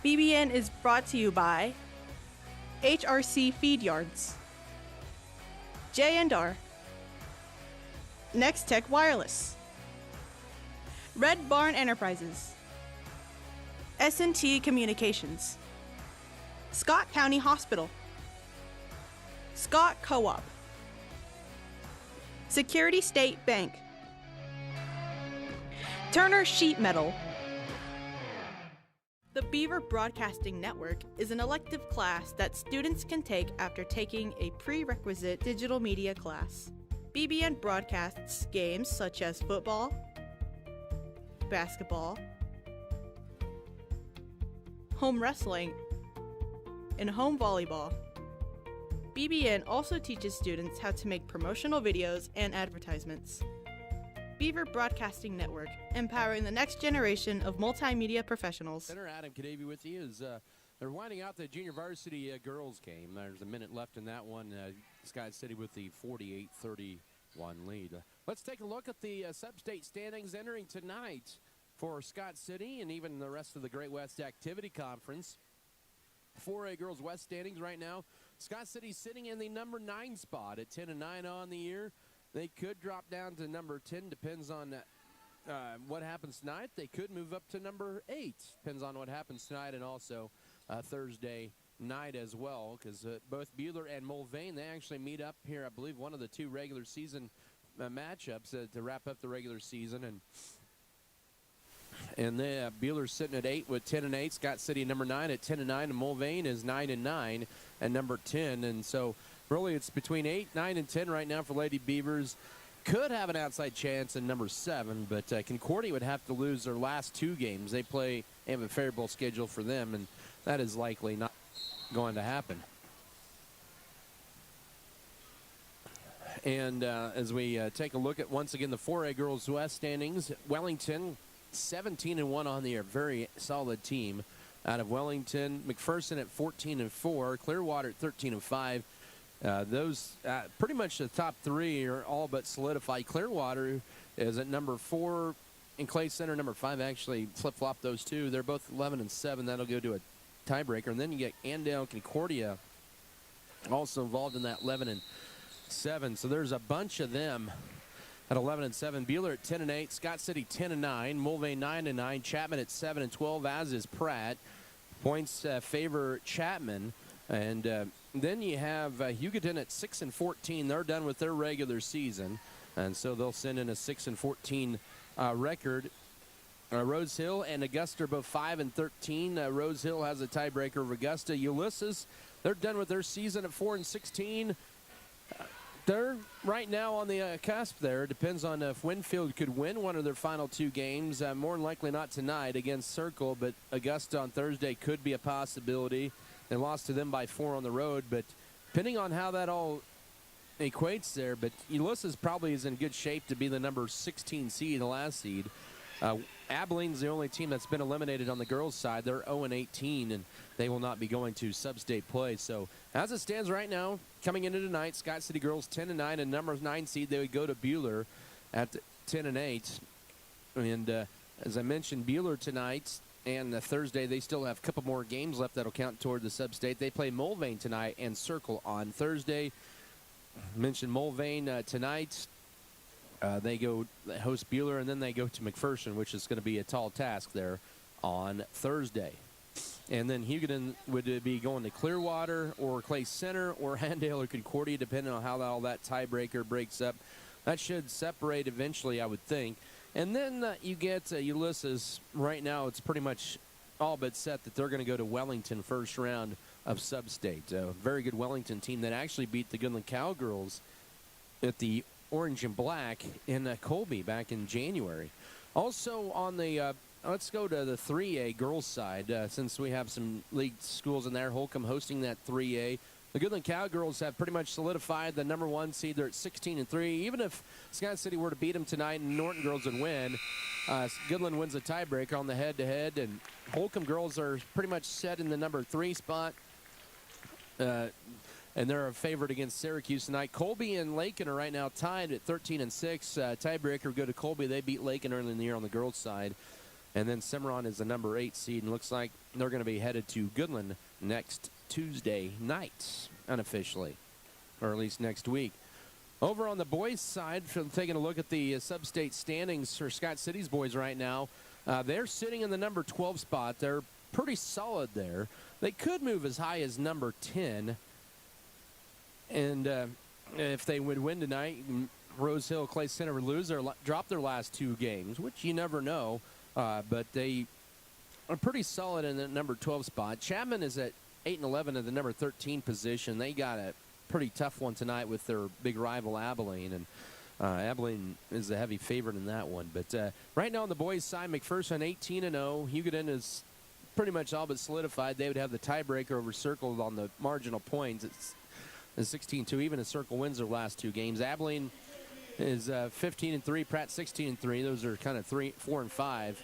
BBN is brought to you by HRC Feed Yards, J&R, Next Tech Wireless, Red Barn Enterprises, S&T Communications, Scott County Hospital, Scott Co-op, Security State Bank, Turner Sheet Metal. The Beaver Broadcasting Network is an elective class that students can take after taking a prerequisite digital media class. BBN broadcasts games such as football, basketball, home wrestling, and home volleyball. BBN also teaches students how to make promotional videos and advertisements. Beaver Broadcasting Network, empowering the next generation of multimedia professionals. Center Adam Kadavy with you as they're winding out the junior varsity girls game. There's a minute left in that one. Scott City with the 48-31 lead. Let's take a look at the sub-state standings entering tonight for Scott City and even the rest of the Great West Activity Conference. 4A Girls West standings right now. Scott City sitting in the number 9 spot at 10-9 on the year. They could drop down to number 10, depends on what happens tonight. They could move up to number 8, depends on what happens tonight, and also Thursday night as well, because both Buhler and Mulvane, they actually meet up here, I believe, one of the 2 regular season matchups to wrap up the regular season. And then Buhler's sitting at 8 with 10-8. Scott City number 9 at 10-9, and Mulvane is 9-9 and number 10. And so really it's between 8, 9, and 10 right now for Lady Beavers. Could have an outside chance in number 7, but Concordia would have to lose their last 2 games. They have a favorable schedule for them, and that is likely not going to happen. And as we take a look at, once again, the 4A Girls West standings, Wellington 17-1 on the year. Very solid team out of Wellington. McPherson at 14-4. Clearwater at 13-5. Those pretty much the top 3 are all but solidified. Clearwater is at number 4, and Clay Center number 5 actually flip-flop those 2. They're both 11-7. That'll go to a tiebreaker. And then you get Andale Concordia also involved in that 11-7. So there's a bunch of them at 11-7. Buhler at 10-8. Scott City 10-9. Mulvane 9-9. Chapman at 7-12, as is Pratt. Points favor Chapman. And then you have Hugoton at 6-14. They're done with their regular season, and so they'll send in a 6-14 record. Rose Hill and Augusta are both 5-13. Rose Hill has a tiebreaker of Augusta. Ulysses, they're done with their season at 4-16. They're right now on the cusp there. Depends on if Winfield could win one of their final 2 games. More than likely not tonight against Circle, but Augusta on Thursday could be a possibility. They lost to them by 4 on the road, but depending on how that all equates there, but Ulysses probably is in good shape to be the number 16 seed, the last seed. Abilene's the only team that's been eliminated on the girls' side. They're 0-18, and they will not be going to sub-state play. So as it stands right now, coming into tonight, Scott City girls 10-9, and number 9 seed, they would go to Buhler at 10-8. And as I mentioned, Buhler tonight and Thursday, they still have a couple more games left that'll count toward the sub-state. They play Mulvane tonight and Circle on Thursday. I mentioned Mulvane tonight. They go host Buhler, and then they go to McPherson, which is going to be a tall task there on Thursday. And then Hugoton would be going to Clearwater or Clay Center or Handale or Concordia, depending on how all that tiebreaker breaks up. That should separate eventually, I would think. And then you get Ulysses. Right now, it's pretty much all but set that they're going to go to Wellington first round of sub-state. A very good Wellington team that actually beat the Goodland Cowgirls at the Orange and Black in Colby back in January. Also on the, let's go to the 3A girls side, since we have some league schools in there. Holcomb hosting that 3A. The Goodland Cowgirls have pretty much solidified the number 1 seed. They're at 16-3. Even if Scott City were to beat them tonight and Norton girls would win, Goodland wins a tiebreaker on the head-to-head, and Holcomb girls are pretty much set in the number 3 spot. And they're a favorite against Syracuse tonight. Colby and Lakin are right now tied at 13-6. Tiebreaker go to Colby. They beat Lakin early in the year on the girls' side. And then Cimarron is the number 8 seed, and looks like they're going to be headed to Goodland next Tuesday night, unofficially, or at least next week. Over on the boys' side, taking a look at the sub-state standings for Scott City's boys right now, they're sitting in the number 12 spot. They're pretty solid there. They could move as high as number 10, and if they would win tonight, Rose Hill, Clay Center would lose or drop their last 2 games, which you never know. But they are pretty solid in the number 12 spot. Chapman is at 8-11 in the number 13 position. They got a pretty tough one tonight with their big rival Abilene, and Abilene is the heavy favorite in that one. But right now on the boys' side, McPherson 18-0. Hugoton is pretty much all but solidified. They would have the tiebreaker over Circle on the marginal points. It's 16-2. Even if Circle wins their last 2 games. Abilene is 15-3, Pratt 16-3. Those are kind of 3, 4, and 5.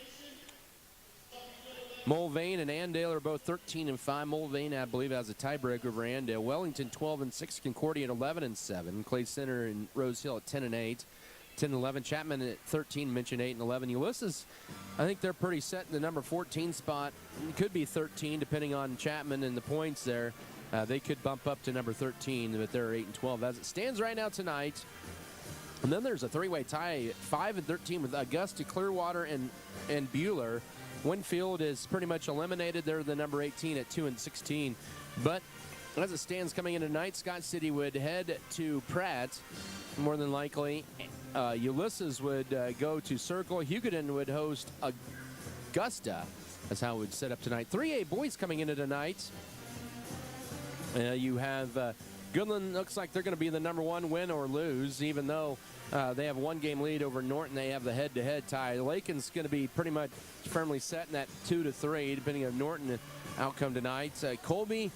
Mulvane and Andale are both 13-5. Mulvane, I believe, has a tiebreaker over Andale. Wellington 12-6, Concordia at 11-7. Clay Center and Rose Hill at 10-8. 10-11. Chapman at 13, mentioned 8-11. Ulysses, I think they're pretty set in the number 14 spot. It could be 13, depending on Chapman and the points there. They could bump up to number 13, but they're 8-12 as it stands right now tonight. And then there's a 3-way tie, 5-13 with Augusta, Clearwater, and Buhler. Winfield is pretty much eliminated. They're the number 18 at 2-16. But as it stands coming in tonight, Scott City would head to Pratt, more than likely. Ulysses would go to Circle. Hugoton would host Augusta. That's how it would set up tonight. 3A boys coming into tonight. You have Goodland. Looks like they're going to be the number 1, win or lose, even though they have a 1-game lead over Norton. They have the head-to-head tie. Lakin's going to be pretty much firmly set in that 2-3, depending on Norton outcome tonight. Colby,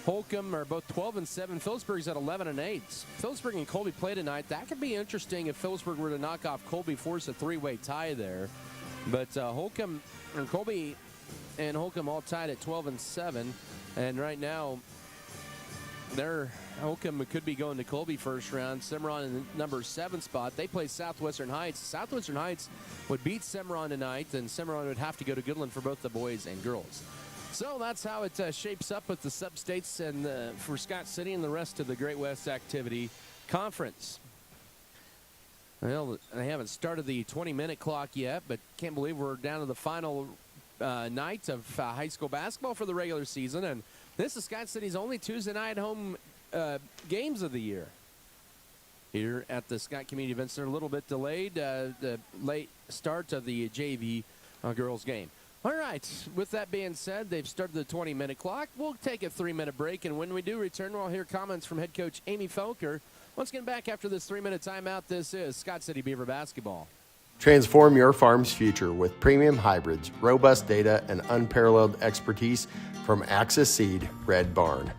Holcomb are both 12-7. Phillipsburg's at 11-8. Phillipsburg and Colby play tonight. That could be interesting if Phillipsburg were to knock off Colby, force a 3-way tie there. But Holcomb and Colby and Holcomb all tied at 12-7, and right now Holcomb could be going to Colby first round. Cimarron in the number 7 spot. They play Southwestern Heights. Southwestern Heights would beat Cimarron tonight, and Cimarron would have to go to Goodland for both the boys and girls. So that's how it shapes up with the sub-states and for Scott City and the rest of the Great West Activity Conference. Well, they haven't started the 20-minute clock yet, but can't believe we're down to the final night of high school basketball for the regular season, and this is Scott City's only Tuesday night home games of the year. Here at the Scott Community Event Center, a little bit delayed, the late start of the JV girls game. All right, with that being said, they've started the 20-minute clock. We'll take a 3-minute break, and when we do return, we'll hear comments from head coach Amy Felker. Once again, back after this 3-minute timeout, this is Scott City Beaver basketball. Transform your farm's future with premium hybrids, robust data, and unparalleled expertise from Axis Seed Red Barn.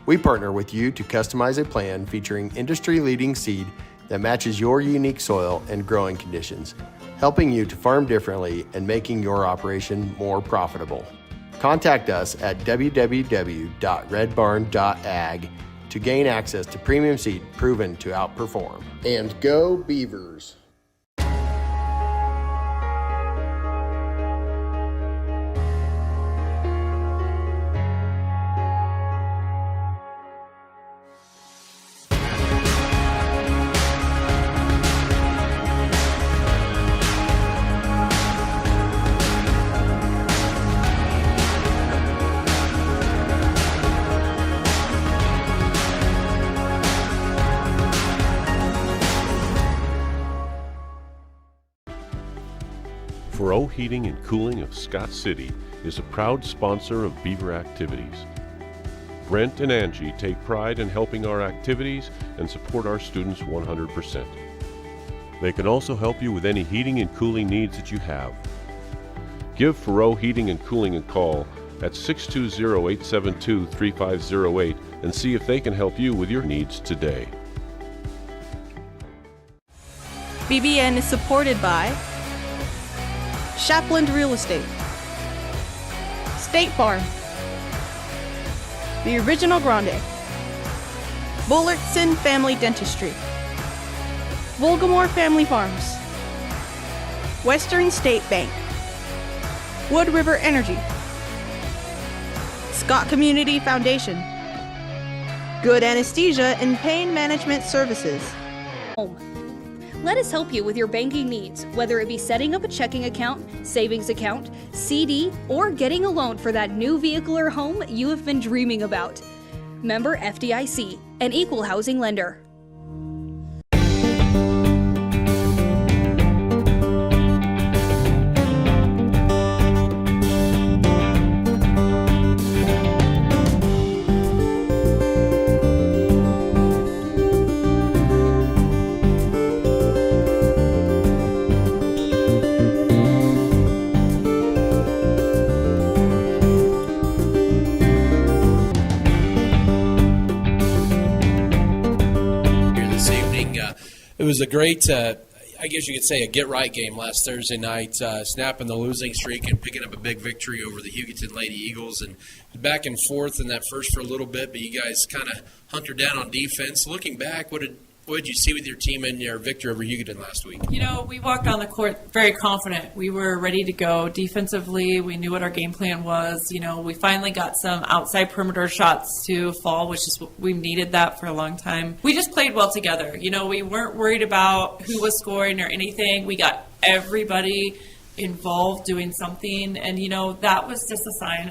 We partner with you to customize a plan featuring industry-leading seed that matches your unique soil and growing conditions, helping you to farm differently and making your operation more profitable. Contact us at www.redbarn.ag to gain access to premium seed proven to outperform. And go Beavers! Furrow Heating and Cooling of Scott City is a proud sponsor of Beaver activities. Brent and Angie take pride in helping our activities and support our students 100%. They can also help you with any heating and cooling needs that you have. Give Furrow Heating and Cooling a call at 620-872-3508 and see if they can help you with your needs today. BBN is supported by Shapland Real Estate, State Farm, The Original Grande, Bullertson Family Dentistry, Volgamore Family Farms, Western State Bank, Wood River Energy, Scott Community Foundation, Good Anesthesia and Pain Management Services. Let us help you with your banking needs, whether it be setting up a checking account, savings account, CD, or getting a loan for that new vehicle or home you have been dreaming about. Member FDIC, an equal housing lender. It was a great, I guess you could say, a get-right game last Thursday night, snapping the losing streak and picking up a big victory over the Hugoton Lady Eagles. And back and forth in that first for a little bit, but you guys kind of hunkered down on defense. Looking back, what did you see with your team in your victory over Hugoton last week? You know, we walked on the court very confident. We were ready to go defensively. We knew what our game plan was. You know, we finally got some outside perimeter shots to fall, which is we needed that for a long time. We just played well together. You know, we weren't worried about who was scoring or anything. We got everybody involved doing something, and you know that was just a sign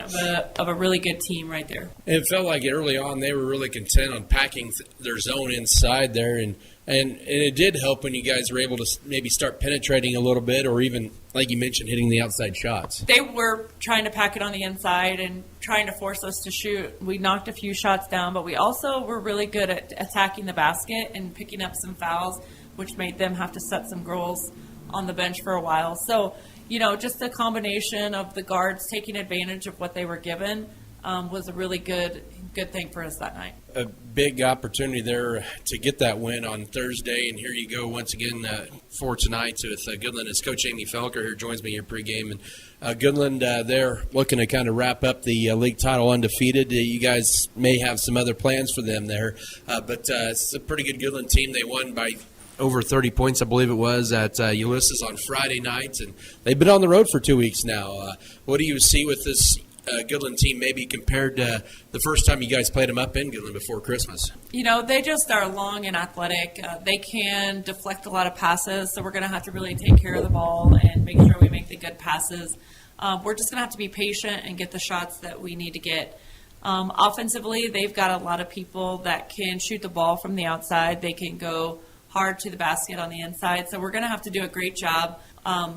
of a really good team right there. It felt like early on they were really content on packing their zone inside there, and it did help when you guys were able to maybe start penetrating a little bit, or even, like you mentioned, hitting the outside shots. They were trying to pack it on the inside and trying to force us to shoot. We knocked a few shots down, but we also were really good at attacking the basket and picking up some fouls, which made them have to set some girls on the bench for a while. So, you know, just a combination of the guards taking advantage of what they were given was a really good thing for us that night. A big opportunity there to get that win on Thursday, and here you go once again for tonight with Goodland. As Coach Amy Felker here joins me here pregame, and Goodland they're looking to kind of wrap up the league title undefeated. You guys may have some other plans for them there, but it's a pretty good Goodland team. They won by over 30 points, I believe it was, at Ulysses on Friday night, and they've been on the road for 2 weeks now. What do you see with this Goodland team maybe compared to the first time you guys played them up in Goodland before Christmas? You know, they just are long and athletic. They can deflect a lot of passes, so we're going to have to really take care of the ball and make sure we make the good passes. We're just going to have to be patient and get the shots that we need to get. Offensively, they've got a lot of people that can shoot the ball from the outside. They can go hard to the basket on the inside. So we're going to have to do a great job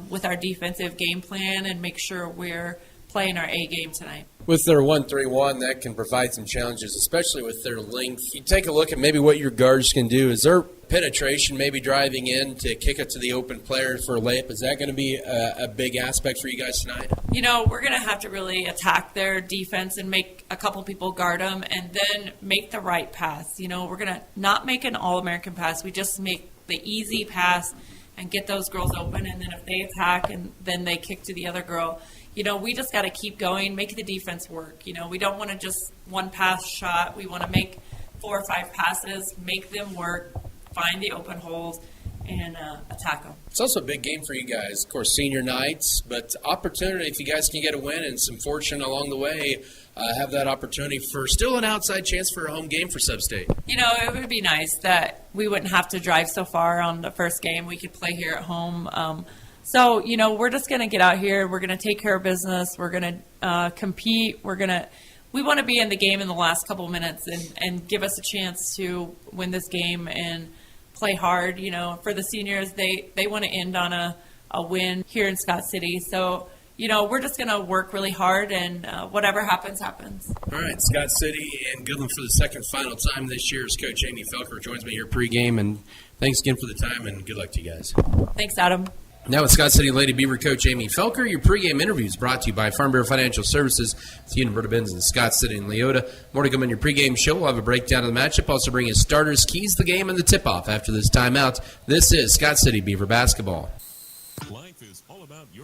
with our defensive game plan and make sure we're playing our A game tonight. With their 1-3-1, that can provide some challenges, especially with their length. You take a look at maybe what your guards can do. Is their penetration maybe driving in to kick it to the open player for a layup? Is that going to be a big aspect for you guys tonight? You know, we're going to have to really attack their defense and make a couple people guard them and then make the right pass. You know, we're going to not make an All-American pass. We just make the easy pass and get those girls open, and then if they attack and then they kick to the other girl, you know, we just got to keep going, make the defense work. You know, we don't want to just one pass shot. We want to make 4 or 5 passes, make them work, find the open holes, and attack them. It's also a big game for you guys. Of course, senior nights, but opportunity if you guys can get a win and some fortune along the way, have that opportunity for still an outside chance for a home game for Sub-State. You know, it would be nice that we wouldn't have to drive so far on the first game. We could play here at home. So, you know, we're just going to get out here. We're going to take care of business. We're going to compete. We want to be in the game in the last couple of minutes and give us a chance to win this game and play hard. You know, for the seniors, they want to end on a win here in Scott City. So, you know, we're just going to work really hard, and whatever happens, happens. All right, Scott City and Goodland for the second final time this year as Coach Amy Felker joins me here pregame. And thanks again for the time, and good luck to you guys. Thanks, Adam. Now with Scott City Lady Beaver coach Amy Felker, your pregame interview is brought to you by Farm Bureau Financial Services with Univerta Benz in Scott City and Leota. More to come on your pregame show. We'll have a breakdown of the matchup. Also bring you starters, keys to the game, and the tip-off after this timeout. This is Scott City Beaver basketball.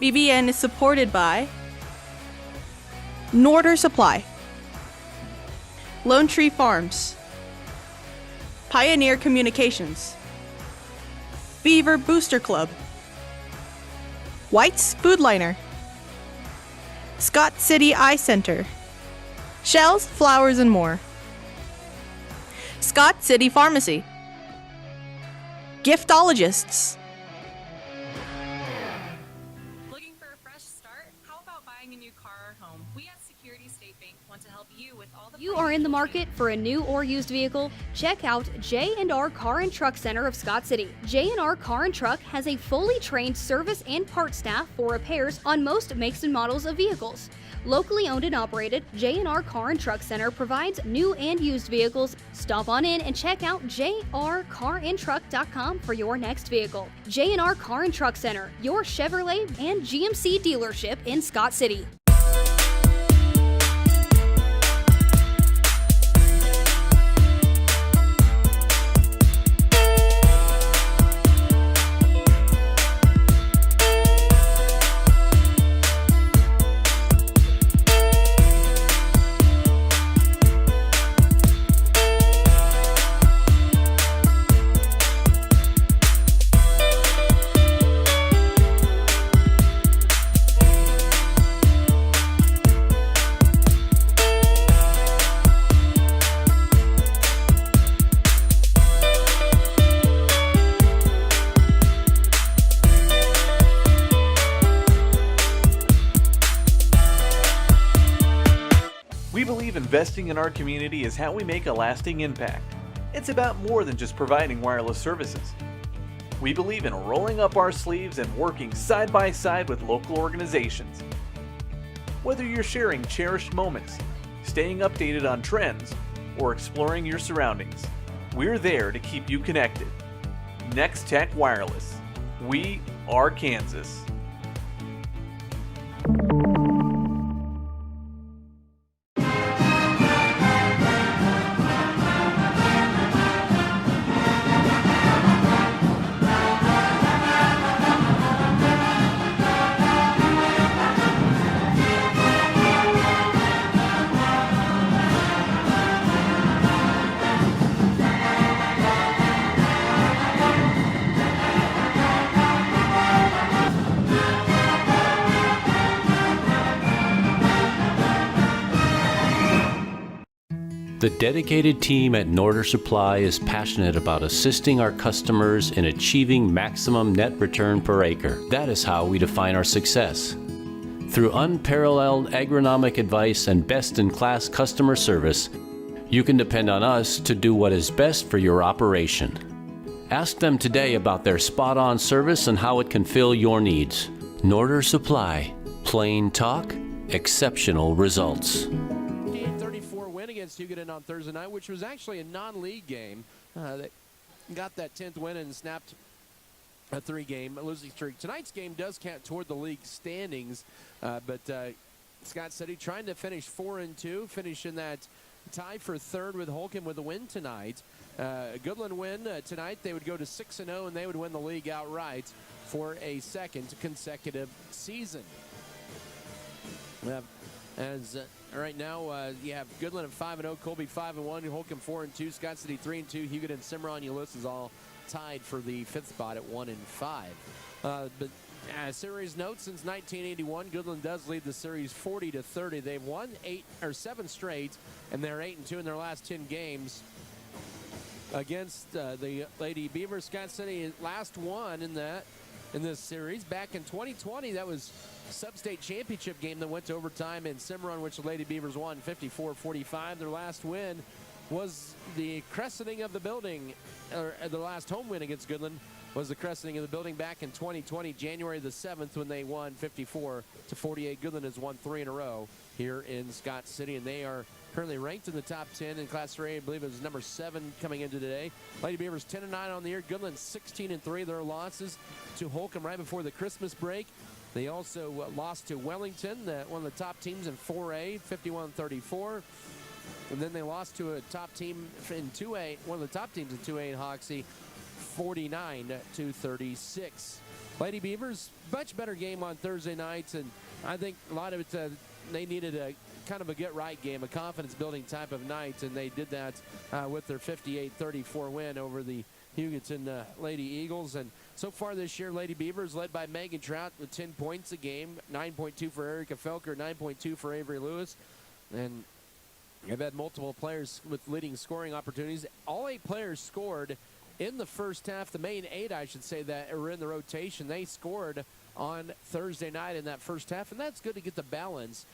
BBN is supported by Norder Supply, Lone Tree Farms, Pioneer Communications, Beaver Booster Club, White's Food Liner, Scott City Eye Center. Shells, flowers, and more. Scott City Pharmacy. Giftologists. Looking for a fresh start? How about buying a new car or home? We at Security State Bank want to help you with all the... You are in the market for a new or used vehicle? Check out J&R Car and Truck Center of Scott City. J&R Car and Truck has a fully trained service and part staff for repairs on most makes and models of vehicles. Locally owned and operated, J&R Car and Truck Center provides new and used vehicles. Stop on in and check out jrcarandtruck.com for your next vehicle. J&R Car and Truck Center, your Chevrolet and GMC dealership in Scott City. We believe investing in our community is how we make a lasting impact. It's about more than just providing wireless services. We believe in rolling up our sleeves and working side by side with local organizations. Whether you're sharing cherished moments, staying updated on trends, or exploring your surroundings, we're there to keep you connected. Next Tech Wireless. We are Kansas. The dedicated team at Norder Supply is passionate about assisting our customers in achieving maximum net return per acre. That is how we define our success. Through unparalleled agronomic advice and best-in-class customer service, you can depend on us to do what is best for your operation. Ask them today about their spot-on service and how it can fill your needs. Norder Supply. Plain talk, exceptional results. 34 win against Goodland on Thursday night, which was actually a non-league game. They got that 10th win and snapped a 3-game losing streak. Tonight's game does count toward the league standings, but Scott City trying to finish 4-2, finish in that tie for third with Holcomb with a win tonight. Goodland win tonight, they would go to 6-0 and they would win the league outright for a second consecutive season. As right now, you have Goodland at 5-0, Colby 5-1, Holcomb 4-2, Scott City 3-2, Huguet and Cimarron, Ulysses all tied for the 5th spot at 1-5. But series note, since 1981, Goodland does lead the series 40-30. They've won 7 straight, and they're 8-2 in their last 10 games against the Lady Beavers. Scott City last won in this series back in 2020. That was sub-state championship game that went to overtime in Cimarron, which the Lady Beavers won 54-45. Their last win was the crescenting of the building, or the last home win against Goodland was the crescenting of the building back in 2020, January the 7th, when they won 54-48. Goodland has won 3 in a row here in Scott City, and they are currently ranked in the top 10 in Class 3. I believe it was number 7 coming into today. Lady Beavers 10-9 on the year. Goodland 16-3. Their losses to Holcomb right before the Christmas break. They also lost to Wellington, one of the top teams in 4A, 51-34. And then they lost to a top team in 2A, one of the top teams in 2A in Hoxie, 49-36. Lady Beavers, much better game on Thursday nights, and I think a lot of it, they needed a kind of a get-right game, a confidence-building type of night, and they did that with their 58-34 win over the Hugoton Lady Eagles. And So far this year, Lady Beavers led by Megan Trout with 10 points a game, 9.2 for Erica Felker, 9.2 for Avery Lewis. And they've had multiple players with leading scoring opportunities. All 8 players scored in the first half. The main 8, I should say, that were in the rotation, they scored on Thursday night in that first half, and that's good to get the balance.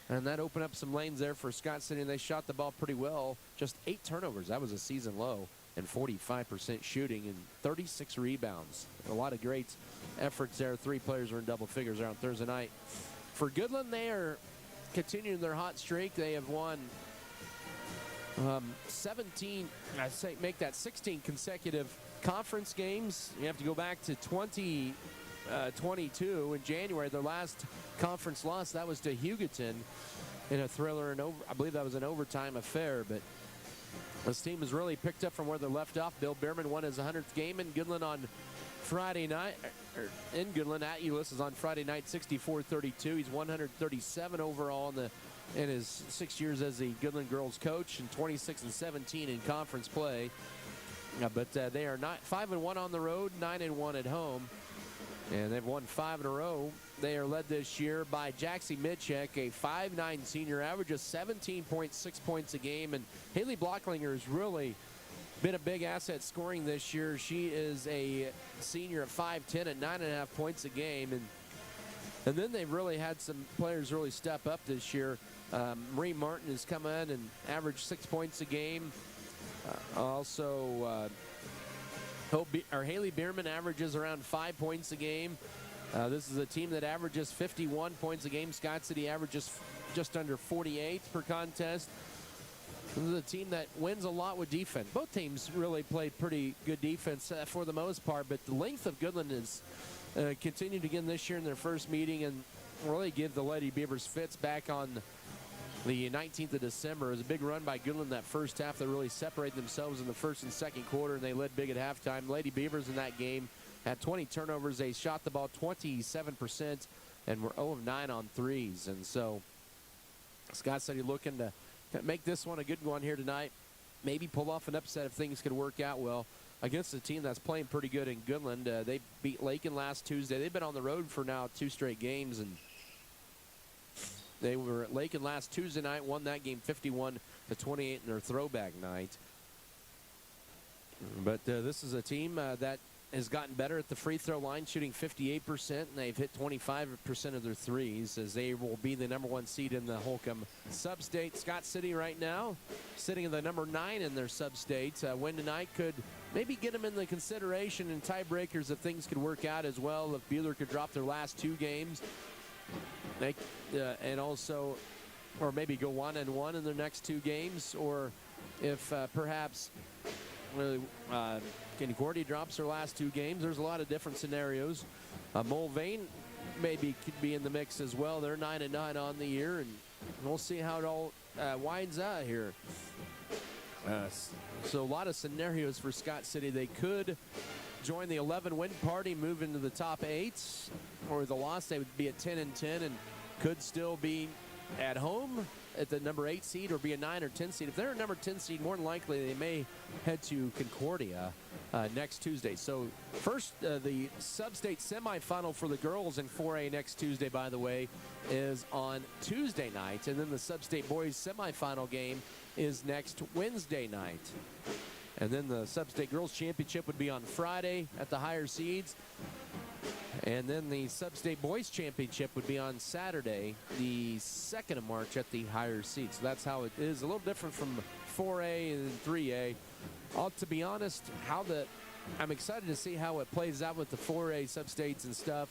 And that opened up some lanes there for Scott City, and they shot the ball pretty well. Just 8 turnovers. That was a season low. And 45% shooting and 36 rebounds. A lot of great efforts there. 3 players were in double figures there on Thursday night. For Goodland, they are continuing their hot streak. They have won 17, I'd say make that 16 consecutive conference games. You have to go back to 2022 in January. Their last conference loss, that was to Hugoton in a thriller, and I believe that was an overtime affair, but this team has really picked up from where they left off. Bill Bierman won his 100th game in Goodland on Friday night. In Goodland at Euless is on Friday night, 64-32. He's 137 overall in his 6 years as the Goodland girls coach, and 26-17 in conference play. But they are 5-1 on the road, 9-1 at home, and they've won 5 in a row. They are led this year by Jaxie Mitchek, a 5'9" senior, averages 17.6 points a game. And Haley Blocklinger has really been a big asset scoring this year. She is a senior at 5'10" at 9.5 points a game. And then they've really had some players really step up this year. Marie Martin has come in and averaged 6 points a game. Haley Bierman averages around 5 points a game. This is a team that averages 51 points a game. Scott City averages just under 48 per contest. This is a team that wins a lot with defense. Both teams really play pretty good defense for the most part, but the length of Goodland has continued again this year in their first meeting and really give the Lady Beavers fits back on the 19th of December. It was a big run by Goodland that first half. They really separated themselves in the first and second quarter, and they led big at halftime. Lady Beavers in that game had 20 turnovers. They shot the ball 27% and were 0 of 9 on threes. And so Scott City looking to make this one a good one here tonight. Maybe pull off an upset if things could work out well against a team that's playing pretty good in Goodland. They beat Lakin last Tuesday. They've been on the road for now 2 straight games, and they were at Lakin last Tuesday night, won that game 51-28 in their throwback night. But this is a team that has gotten better at the free throw line, shooting 58%, and they've hit 25% of their threes, as they will be the #1 seed in the Holcomb Sub-State. Scott City right now sitting at the number 9 in their Sub-State. Win tonight could maybe get them in the consideration in tiebreakers if things could work out as well. If Buehler could drop their last 2 games, and also, or maybe go 1-1 in their next 2 games, or if perhaps Concordia drops their last 2 games. There's a lot of different scenarios. Mulvane maybe could be in the mix as well. They're 9-9 on the year, and we'll see how it all winds out here. So a lot of scenarios for Scott City. They could join the 11-win party, move into the top 8, or the loss, they would be at 10-10 and could still be at home at the number 8 seed or be a 9 or 10 seed. If they're a number 10 seed, more than likely they may head to Concordia next Tuesday. So first, the sub-state semifinal for the girls in 4A next Tuesday, by the way, is on Tuesday night. And then the sub-state boys semifinal game is next Wednesday night. And then the sub-state girls championship would be on Friday at the higher seeds. And then the sub-state boys championship would be on Saturday, the 2nd of March at the higher seeds. So that's how it is. A little different from 4A and 3A. To be honest, I'm excited to see how it plays out with the 4A sub-states and stuff,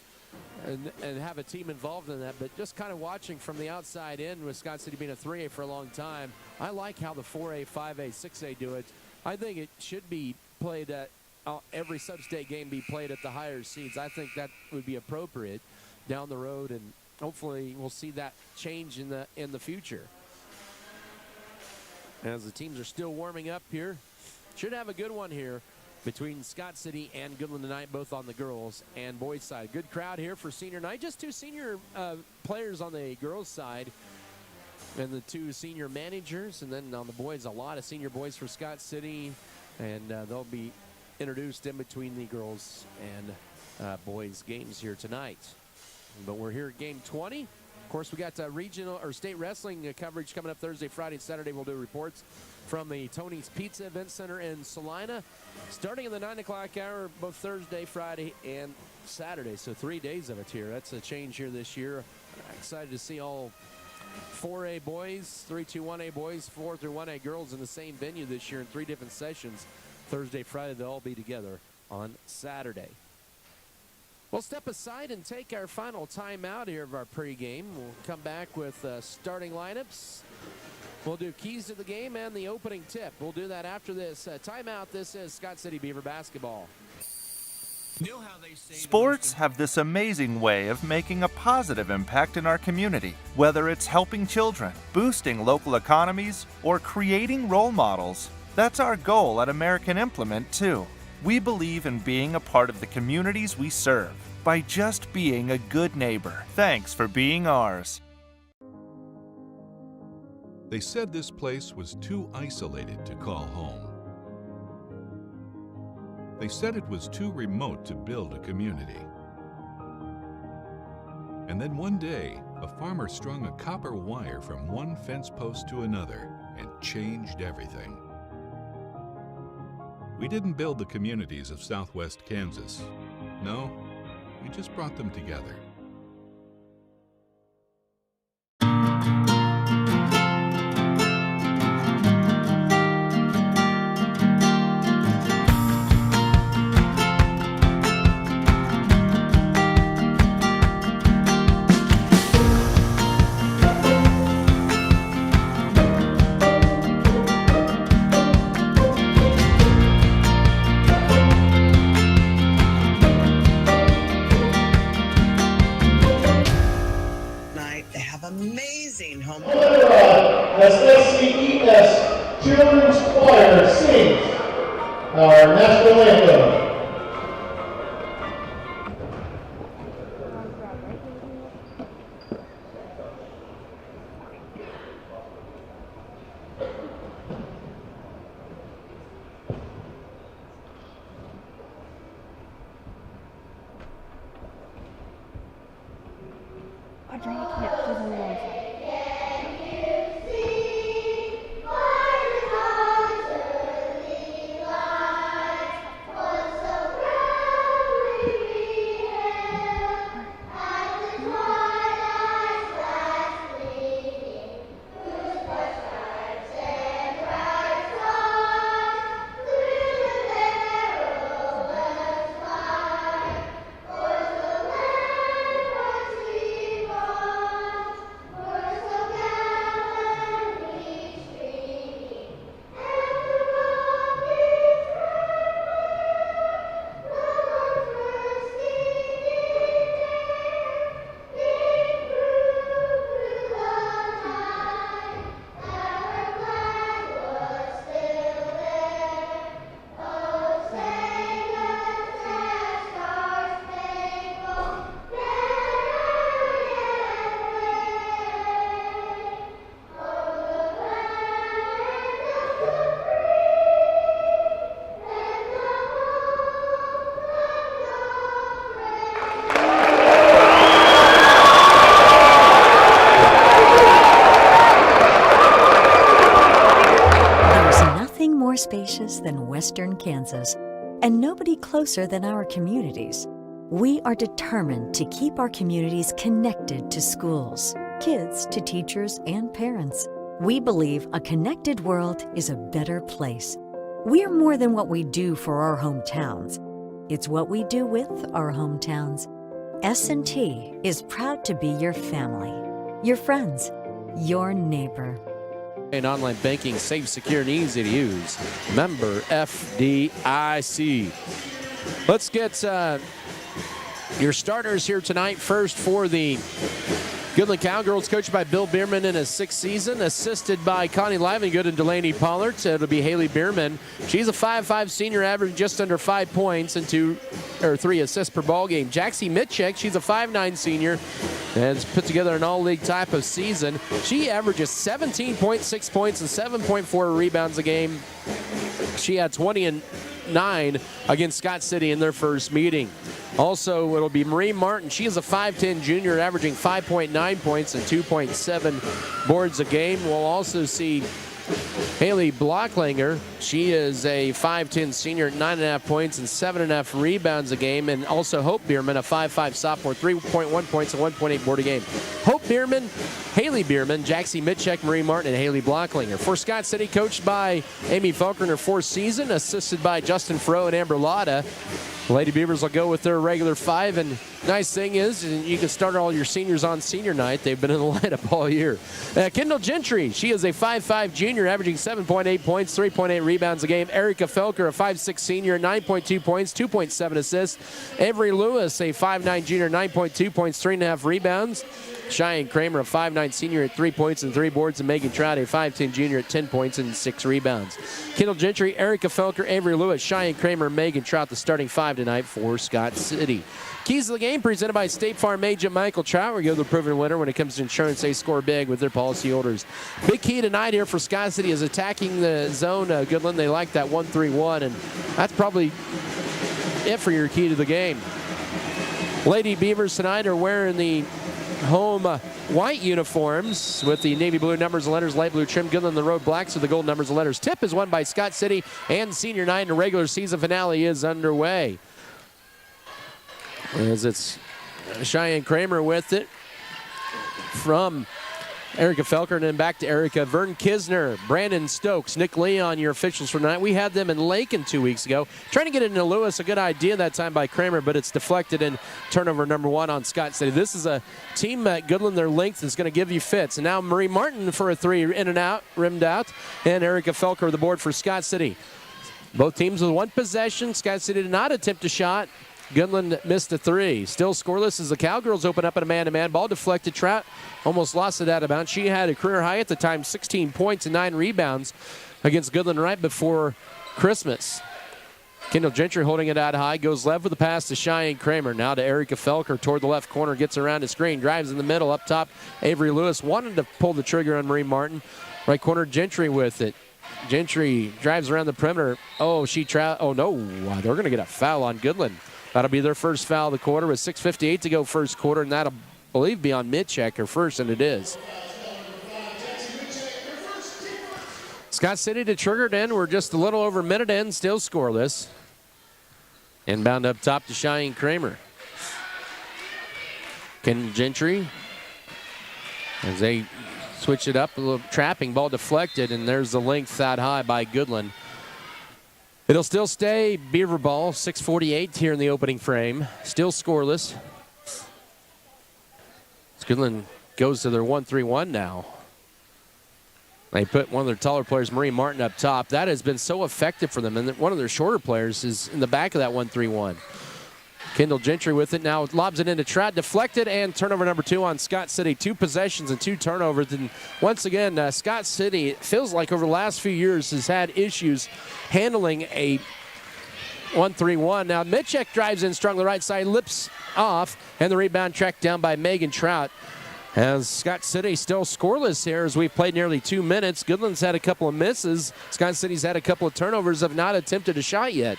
and have a team involved in that. But just kind of watching from the outside in, with Scott City being a 3A for a long time, I like how the 4A, 5A, 6A do it. I think it should be played at every sub-state game be played at the higher seeds. I think that would be appropriate down the road, and hopefully we'll see that change in the future. As the teams are still warming up here, should have a good one here between Scott City and Goodland tonight, both on the girls and boys side. Good crowd here for senior night. Just 2 senior players on the girls side, and the 2 senior managers, and then on the boys, a lot of senior boys for Scott City, and they'll be introduced in between the girls and boys games here tonight. But we're here at game 20. Of course, we got regional or state wrestling coverage coming up Thursday, Friday, and Saturday. We'll do reports from the Tony's Pizza Event Center in Salina, starting in the 9 o'clock hour, both Thursday, Friday, and Saturday. So 3 days of it here. That's a change here this year. Excited to see all 4A boys, 3 2 1A boys, 4 through 1A girls in the same venue this year in 3 different sessions. Thursday, Friday, they'll all be together on Saturday. We'll step aside and take our final timeout here of our pregame. We'll come back with starting lineups. We'll do keys to the game and the opening tip. We'll do that after this timeout. This is Scott City Beaver basketball. Sports have this amazing way of making a positive impact in our community. Whether it's helping children, boosting local economies, or creating role models, that's our goal at American Implement, too. We believe in being a part of the communities we serve by just being a good neighbor. Thanks for being ours. They said this place was too isolated to call home. They said it was too remote to build a community. And then one day, a farmer strung a copper wire from one fence post to another and changed everything. We didn't build the communities of Southwest Kansas. No, we just brought them together. SCES Children's Choir sings our national anthem. Spacious than Western Kansas, and nobody closer than our communities. We are determined to keep our communities connected to schools, kids to teachers and parents. We believe a connected world is a better place. We are more than what we do for our hometowns. It's what we do with our hometowns. S&T is proud to be your family, your friends, your neighbor. And online banking, safe, secure, and easy to use. Member FDIC. Let's get your starters here tonight. First for the Goodland Cowgirls, coached by Bill Bierman in his 6th season, assisted by Connie Livengood and Delaney Pollard. So it'll be Haley Bierman. She's a 5'5" senior, averaging just under 5 points and 3 assists per ball game. Jaxie Mitchek, she's a 5'9" senior, and has put together an all-league type of season. She averages 17.6 points and 7.4 rebounds a game. She had 20 and 9 against Scott City in their first meeting. Also, it'll be Marie Martin. She is a 5'10 junior, averaging 5.9 points and 2.7 boards a game. We'll also see Haley Blocklinger. She is a 5'10 senior at 9.5 points and 7.5 rebounds a game. And also Hope Bierman, a 5'5 sophomore, 3.1 points and 1.8 board a game. Hope Bierman, Haley Bierman, Jaxie Mitchek, Marie Martin, and Haley Blocklinger. For Scott City, coached by Amy Felker in her fourth season, assisted by Justin Froh and Amber Lotta. Lady Beavers will go with their regular 5, and nice thing is you can start all your seniors on senior night. They've been in the lineup all year. Kendall Gentry, she is a 5'5 junior, averaging 7.8 points, 3.8 rebounds a game. Erica Felker, a 5'6 senior, 9.2 points, 2.7 assists. Avery Lewis, a 5'9 junior, 9.2 points, 3.5 rebounds. Cheyenne Kramer, a 5'9 senior at 3 points and 3 boards, and Megan Trout, a 5'10 junior at 10 points and 6 rebounds. Kendall Gentry, Erica Felker, Avery Lewis, Cheyenne Kramer, Megan Trout, the starting 5 tonight for Scott City. Keys of the game presented by State Farm agent Michael Trout. We go the proven winner when it comes to insurance. They score big with their policyholders. Big key tonight here for Scott City is attacking the zone. Goodland, they like that 1-3-1, and that's probably it for your key to the game. Lady Beavers tonight are wearing the home white uniforms with the navy blue numbers and letters, light blue trim. Goodland the road blacks with the gold numbers and letters. Tip is won by Scott City, and senior night and the regular season finale is underway. As it's Cheyenne Kramer with it from Erica Felker, and then back to Erica. Vern Kisner, Brandon Stokes, Nick Leon, your officials for tonight. We had them in Lakin 2 weeks ago. Trying to get it into Lewis, a good idea that time by Kramer, but it's deflected in turnover number 1 on Scott City. This is a team at Goodland, their length is going to give you fits. And now Marie Martin for a 3, in and out, rimmed out, and Erica Felker with the board for Scott City. Both teams with 1 possession. Scott City did not attempt a shot. Goodland missed a 3. Still scoreless as the Cowgirls open up at a man-to-man. Ball deflected. Trout almost lost it out of bounds. She had a career high at the time, 16 points and 9 rebounds against Goodland right before Christmas. Kendall Gentry holding it out high. Goes left with the pass to Cheyenne Kramer. Now to Erica Felker toward the left corner. Gets around the screen. Drives in the middle. Up top, Avery Lewis wanted to pull the trigger on Marie Martin. Right corner, Gentry with it. Gentry drives around the perimeter. Oh, no. They're going to get a foul on Goodland. That'll be their first foul of the quarter with 6:58 to go first quarter, and that'll, I believe, be on Mitchek or first, and it is. Scott City to triggered in. We're just a little over a minute in, still scoreless. Inbound up top to Cheyenne Kramer. Ken Gentry, as they switch it up, a little trapping, ball deflected, and there's the length out high by Goodland. It'll still stay Beaver ball, 6:48 here in the opening frame. Still scoreless. Goodland goes to their 1-3-1 now. They put one of their taller players, Marie Martin, up top. That has been so effective for them. And one of their shorter players is in the back of that 1-3-1. Kendall Gentry with it now, lobs it into Trout, deflected, and turnover number 2 on Scott City. 2 possessions and 2 turnovers. And once again, Scott City, it feels like over the last few years, has had issues handling a 1-3-1. Now Mitchek drives in strong to the right side, lips off, and the rebound tracked down by Megan Trout. As Scott City still scoreless here as we've played nearly 2 minutes. Goodland's had a couple of misses. Scott City's had a couple of turnovers, have not attempted a shot yet.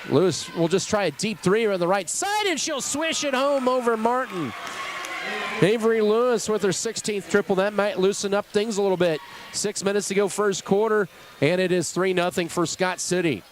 Lewis will just try a deep 3 on the right side, and she'll swish it home over Martin. Avery Lewis with her 16th triple. That might loosen up things a little bit. 6 minutes to go first quarter, and it is 3-0 for Scott City.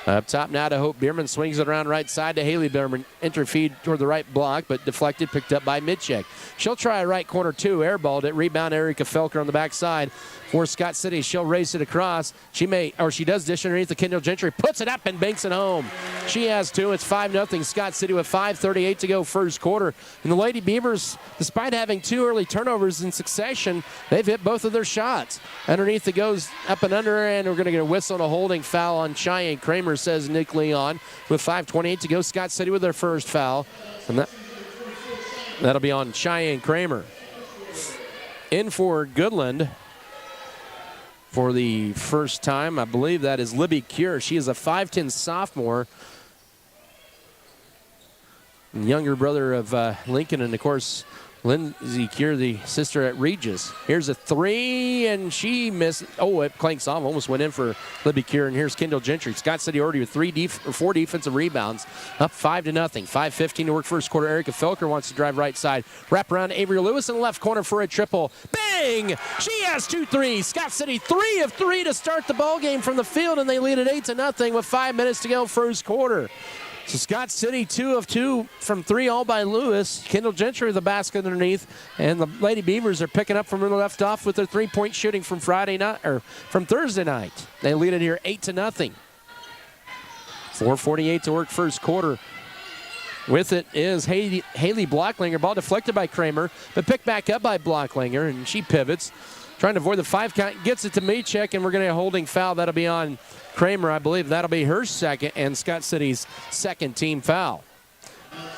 Up top now to Hope Bierman. Swings it around right side to Haley Bierman. Enter feed toward the right block, but deflected, picked up by Mitchek. She'll try a right corner 2. Airballed it. Rebound Erica Felker on the backside for Scott City. She'll race it across. She does dish underneath the Kendall Gentry. Puts it up and banks it home. She has 2. It's 5-0 Scott City with 5:38 to go first quarter. And the Lady Beavers, despite having 2 early turnovers in succession, they've hit both of their shots. Underneath it goes up and under, and we're going to get a whistle and a holding foul on Cheyenne Kramer, says Nick Leon. With 5:28 to go, Scott City with their first foul. And that'll be on Cheyenne Kramer. In for Goodland for the first time, I believe that is Libby Cure. She is a 5'10 sophomore. Younger brother of Lincoln, and of course, Lindsay Cure, the sister at Regis. Here's a three, and she missed. Oh, it clanks off. Almost went in for Libby Cure. And here's Kendall Gentry. Scott City already with 4 defensive rebounds, up 5-0. 5:15 to work first quarter. Erica Felker wants to drive right side. Wrap around Avery Lewis in the left corner for a triple. Bang! She has 2 threes. Scott City 3 of 3 to start the ball game from the field, and they lead at 8-0 with 5 minutes to go first quarter. So Scott City 2 of 2 from 3, all by Lewis. Kendall Gentry with the basket underneath, and the Lady Beavers are picking up from where they left off with their 3-point shooting from from Thursday night. They lead it here 8-0. 4:48 to work first quarter. With it is Haley Blocklinger. Ball deflected by Kramer, but picked back up by Blocklinger, and she pivots, trying to avoid the 5 count. Gets it to Michek, and we're going to get a holding foul. That'll be on Kramer, I believe. That'll be her second and Scott City's second team foul.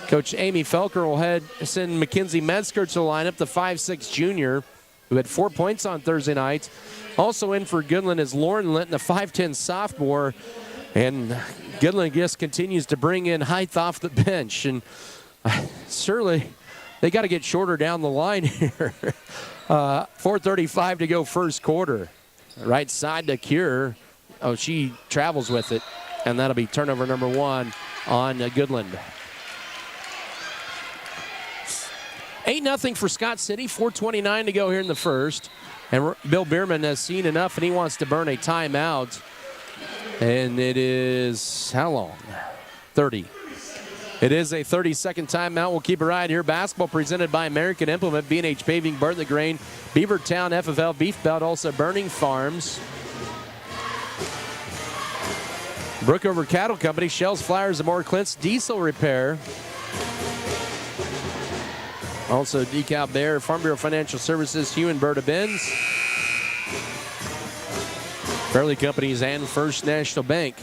Coach Amy Felker will send Mackenzie Metzger to the lineup, the 5'6 junior, who had 4 points on Thursday night. Also in for Goodland is Lauren Linton, a 5'10 sophomore. And Goodland just continues to bring in height off the bench. And surely they got to get shorter down the line here. 4:35 to go first quarter. Right side to Cure. Oh, she travels with it, and that'll be turnover number 1 on Goodland. 8-0 for Scott City, 4:29 to go here in the first. And Bill Bierman has seen enough, and he wants to burn a timeout. And it is, how long? 30. It is a 30-second timeout. We'll keep it right here. Basketball presented by American Implement, B&H Paving, Barton the Grain, Beavertown, FFL, Beef Belt, also Burning Farms. Brookover Cattle Company, Shells, Flyers, and more. Clint's Diesel Repair. Also DeKalb Bear, Farm Bureau Financial Services, Hugh and Berta Benz. Fairleigh Companies and First National Bank.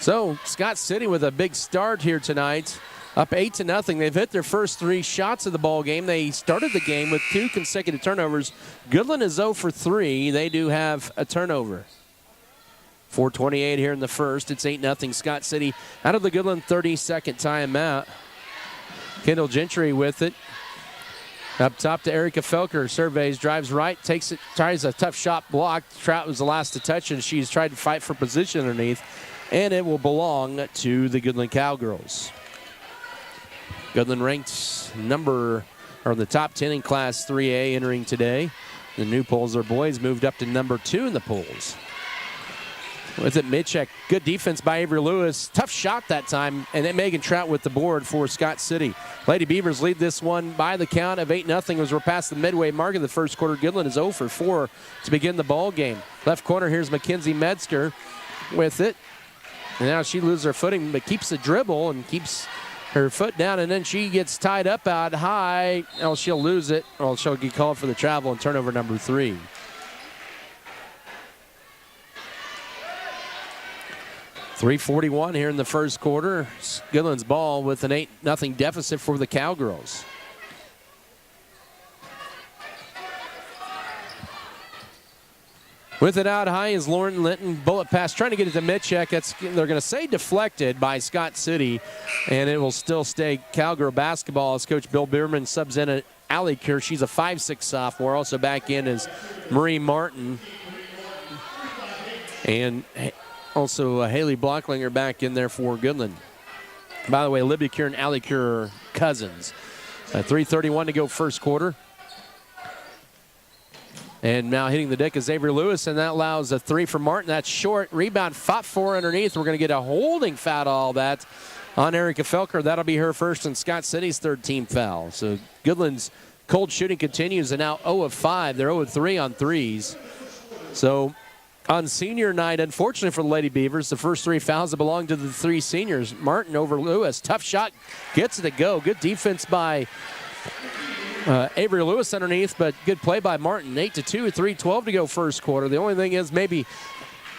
So Scott City with a big start here tonight. Up 8-0. They've hit their first 3 shots of the ball game. They started the game with 2 consecutive turnovers. Goodland is 0 for 3. They do have a turnover. 4:28 here in the first. It's 8-0 Scott City out of the Goodland 30-second timeout. Kendall Gentry with it. Up top to Erica Felker. Surveys, drives right, takes it, tries a tough shot blocked. Trout was the last to touch, and she's tried to fight for position underneath. And it will belong to the Goodland Cowgirls. Goodland ranked the top 10 in Class 3A entering today. The New Polls boys moved up to number 2 in the polls. With it, Michek. Good defense by Avery Lewis. Tough shot that time, and then Megan Trout with the board for Scott City. Lady Beavers lead this one by the count of 8-0 as we're past the midway mark of the first quarter. Goodland is 0 for 4 to begin the ball game. Left corner, here's Mackenzie Metzger with it. And now she loses her footing, but keeps the dribble and keeps her foot down, and then she gets tied up out high. Oh, she'll lose it. Well, she'll get called for the travel and turnover number 3. .341 here in the first quarter. Goodland's ball with an 8-0 deficit for the Cowgirls. With it out high is Lauren Linton. Bullet pass trying to get it to Michek. They're going to say deflected by Scott City, and it will still stay Cowgirl basketball as Coach Bill Bierman subs in at Allie Kerr. She's a 5'6 sophomore. Also back in is Marie Martin. And also Haley Blocklinger back in there for Goodland. By the way, Libby Kerr and Allie Kerr are cousins. 3:31 to go first quarter. And now hitting the deck is Avery Lewis, and that allows a 3 for Martin. That's short. Rebound fought for underneath. We're going to get a holding foul all that on Erica Felker. That'll be her first and Scott City's third team foul. So Goodland's cold shooting continues, and now 0 of 5. They're 0 of 3 on threes. So on senior night, unfortunately for the Lady Beavers, the first 3 fouls belong to the 3 seniors. Martin over Lewis. Tough shot. Gets it to go. Good defense by Avery Lewis underneath, but good play by Martin. 8-2, 3:12 to go first quarter. The only thing is maybe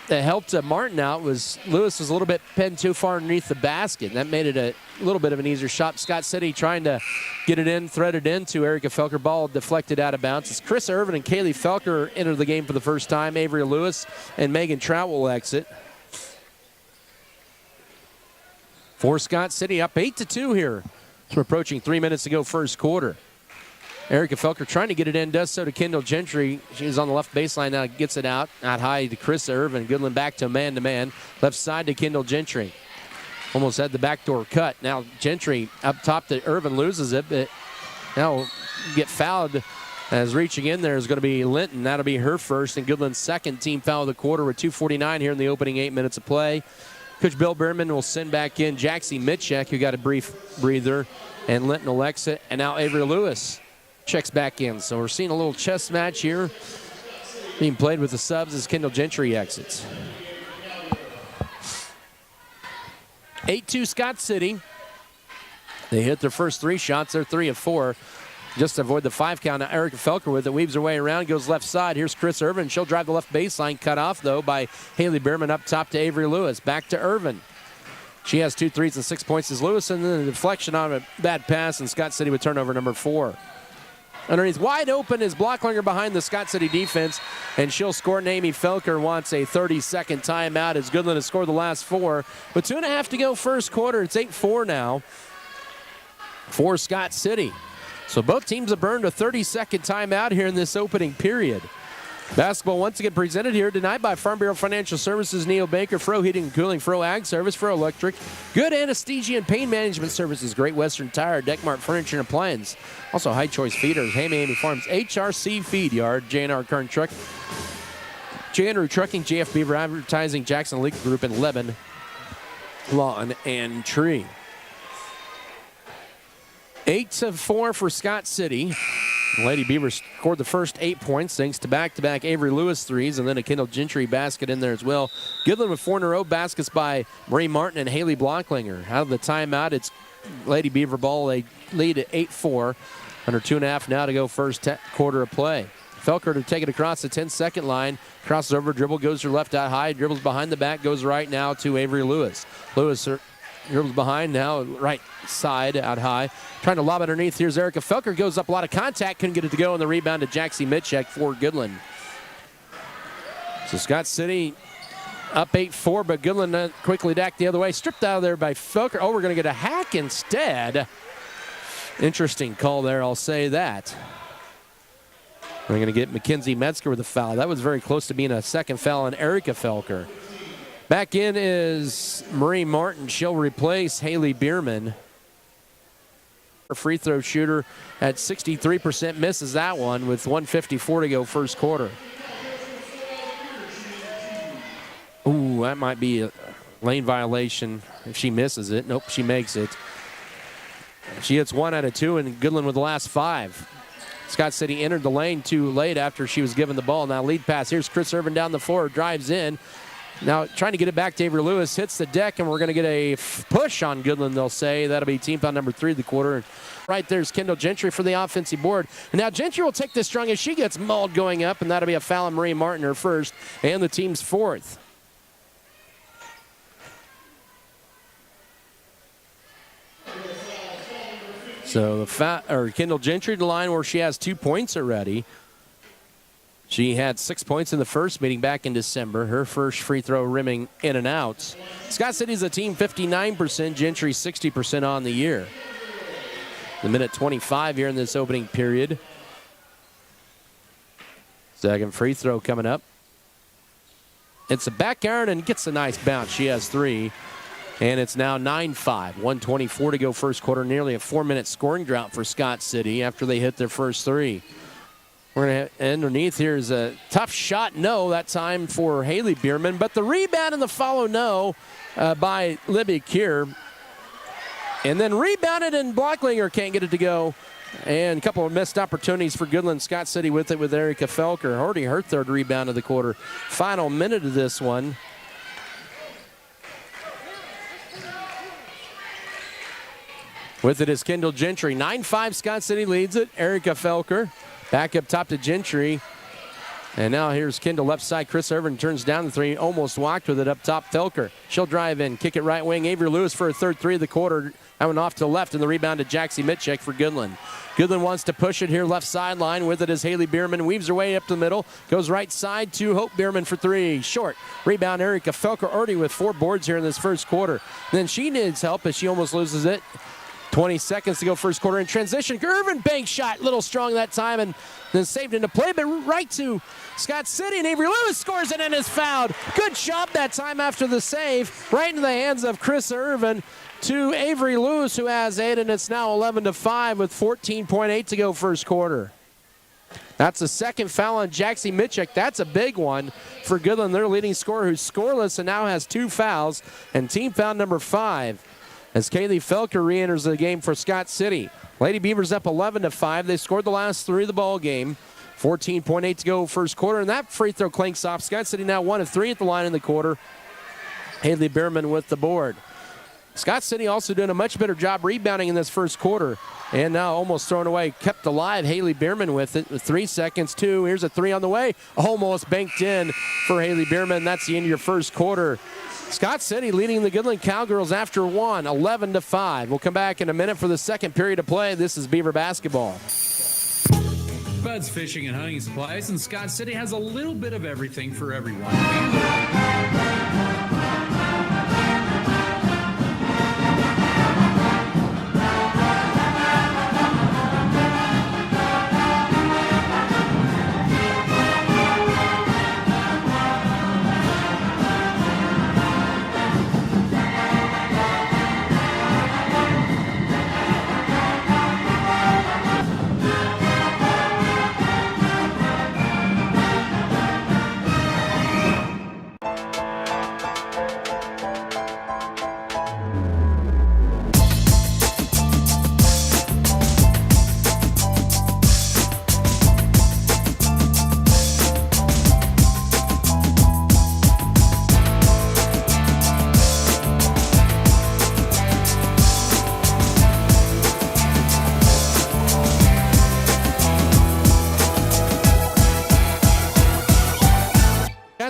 that helped Martin out was Lewis was a little bit pinned too far underneath the basket. That made it a little bit of an easier shot. Scott City trying to get it in, threaded into Erica Felker. Ball deflected out of bounds. It's Chris Irvin and Kaylee Felker enter the game for the first time. Avery Lewis and Megan Trout will exit. For Scott City, up 8-2 here We're approaching 3 minutes to go first quarter. Erica Felker trying to get it in, does so to Kendall Gentry. She's on the left baseline now, gets it out high to Chris Irvin. Goodland back to man-to-man. Left side to Kendall Gentry. Almost had the backdoor cut. Now Gentry up top to Irvin, loses it, but now get fouled as reaching in there is going to be Linton. That'll be her first, and Goodland's second team foul of the quarter with 2:49 here in the opening 8 minutes of play. Coach Bill Bierman will send back in Jaxie Mitchek, who got a brief breather, and Linton will exit, and now Avery Lewis checks back in. So we're seeing a little chess match here being played with the subs as Kendall Gentry exits. 8-2 Scott City. They hit their first 3 shots. They're 3 of 4. Just to avoid the 5 count. Now Erica Felker with it, weaves her way around, goes left side. Here's Chris Irvin. She'll drive the left baseline, cut off, though, by Haley Bierman up top to Avery Lewis. Back to Irvin. She has 2 threes and 6 points as Lewis, and then a deflection on a bad pass, and Scott City with turnover number 4. Underneath, wide open is Blocklinger behind the Scott City defense, and she'll score. Amy Felker wants a 30-second timeout as Goodland has scored the last 4. With 2.5 to go first quarter, it's 8-4 now for Scott City. So both teams have burned a 30-second timeout here in this opening period. Basketball once again presented here tonight by Farm Bureau Financial Services, Neil Baker, Fro Heating and Cooling, Fro Ag Service, Fro Electric, Good Anesthesia and Pain Management Services, Great Western Tire, Deckmart Furniture and Appliance, also High Choice Feeders, Hammy Farms, HRC Feed Yard, J&R Car and Truck, J. Andrew Trucking, JF Beaver Advertising, Jackson Legal Group, and Lebanon Lawn and Tree. 8-4 for Scott City. Lady Beavers scored the first 8 points thanks to back-to-back Avery Lewis threes and then a Kendall Gentry basket in there as well. Goodland with 4 in a row baskets by Marie Martin and Haley Blocklinger. Out of the timeout, it's Lady Beaver ball. They lead at 8-4. Under 2.5 now to go first quarter of play. Felker to take it across the 10-second line. Crosses over, dribble, goes to her left out high. Dribbles behind the back, goes right now to Avery Lewis. Lewis dribbles behind now, right side out high. Trying to lob underneath. Here's Erica Felker. Goes up a lot of contact. Couldn't get it to go. And the rebound to Jaxie Mitchek for Goodland. So Scott City up 8-4, but Goodland quickly back the other way. Stripped out of there by Felker. Oh, we're going to get a hack instead. Interesting call there, I'll say that. We're going to get Mackenzie Metzger with a foul. That was very close to being a second foul on Erica Felker. Back in is Marie Martin. She'll replace Haley Bierman. Her free throw shooter at 63% misses that one with 1:54 to go first quarter. Ooh, that might be a lane violation if she misses it. Nope, she makes it. She hits 1 out of 2, and Goodland with the last 5. Scott City entered the lane too late after she was given the ball. Now lead pass. Here's Chris Irvin down the floor, drives in. Now trying to get it back to Avery Lewis, hits the deck, and we're going to get a push on Goodland, they'll say. That'll be team foul number 3 of the quarter. And right there's Kendall Gentry for the offensive board. And now Gentry will take this strong as she gets mauled going up, and that'll be a foul on Marie Martin, her first, and the team's 4th. So Kendall Gentry to the line where she has 2 points already. She had 6 points in the first meeting back in December. Her first free throw rimming in and out. Scott City's a team 59%, Gentry 60% on the year. The minute 25 here in this opening period. Second free throw coming up. It's a back iron and gets a nice bounce. She has 3. And it's now 9-5. 1:24 to go first quarter. Nearly a 4-minute scoring drought for Scott City after they hit their first 3. We're going to underneath here is a tough shot. No, that time for Haley Bierman. But the rebound and the follow no by Libby Keir. And then rebounded, and Blocklinger can't get it to go. And a couple of missed opportunities for Goodland. Scott City with it with Erica Felker. Already her 3rd rebound of the quarter. Final minute of this one. With it is Kendall Gentry. 9-5 Scott City leads it. Erica Felker back up top to Gentry. And now here's Kendall left side. Chris Irvin turns down the 3. Almost walked with it up top. Felker. She'll drive in. Kick it right wing. Avery Lewis for a 3rd 3 of the quarter. That one off to the left, and the rebound to Jaxie Mitchek for Goodland. Goodland wants to push it here left sideline. With it is Haley Bierman. Weaves her way up the middle. Goes right side to Hope Bierman for 3. Short. Rebound Erica Felker already with 4 boards here in this first quarter. Then she needs help as she almost loses it. 20 seconds to go first quarter in transition. Irvin bank shot, little strong that time, and then saved into play, but right to Scott City, and Avery Lewis scores it and is fouled. Good job that time after the save, right into the hands of Chris Irvin to Avery Lewis, who has 8, and it's now 11-5 with 14.8 to go first quarter. That's the second foul on Jaxie Mitchell. That's a big one for Goodland, their leading scorer, who's scoreless and now has 2 fouls, and team foul number 5 as Kaylee Felker re-enters the game for Scott City. Lady Beavers up 11-5. They scored the last 3 of the ball game. 14.8 to go first quarter, and that free throw clinks off. Scott City now 1 of 3 at the line in the quarter. Haley Bierman with the board. Scott City also doing a much better job rebounding in this first quarter. And now almost thrown away, kept alive. Haley Bierman with it with 3 seconds, 2. Here's a 3 on the way. Almost banked in for Haley Bierman. That's the end of your first quarter. Scott City leading the Goodland Cowgirls after 1, 11-5. We'll come back in a minute for the second period of play. This is Beaver basketball. Bud's Fishing and Hunting Supplies, and Scott City has a little bit of everything for everyone.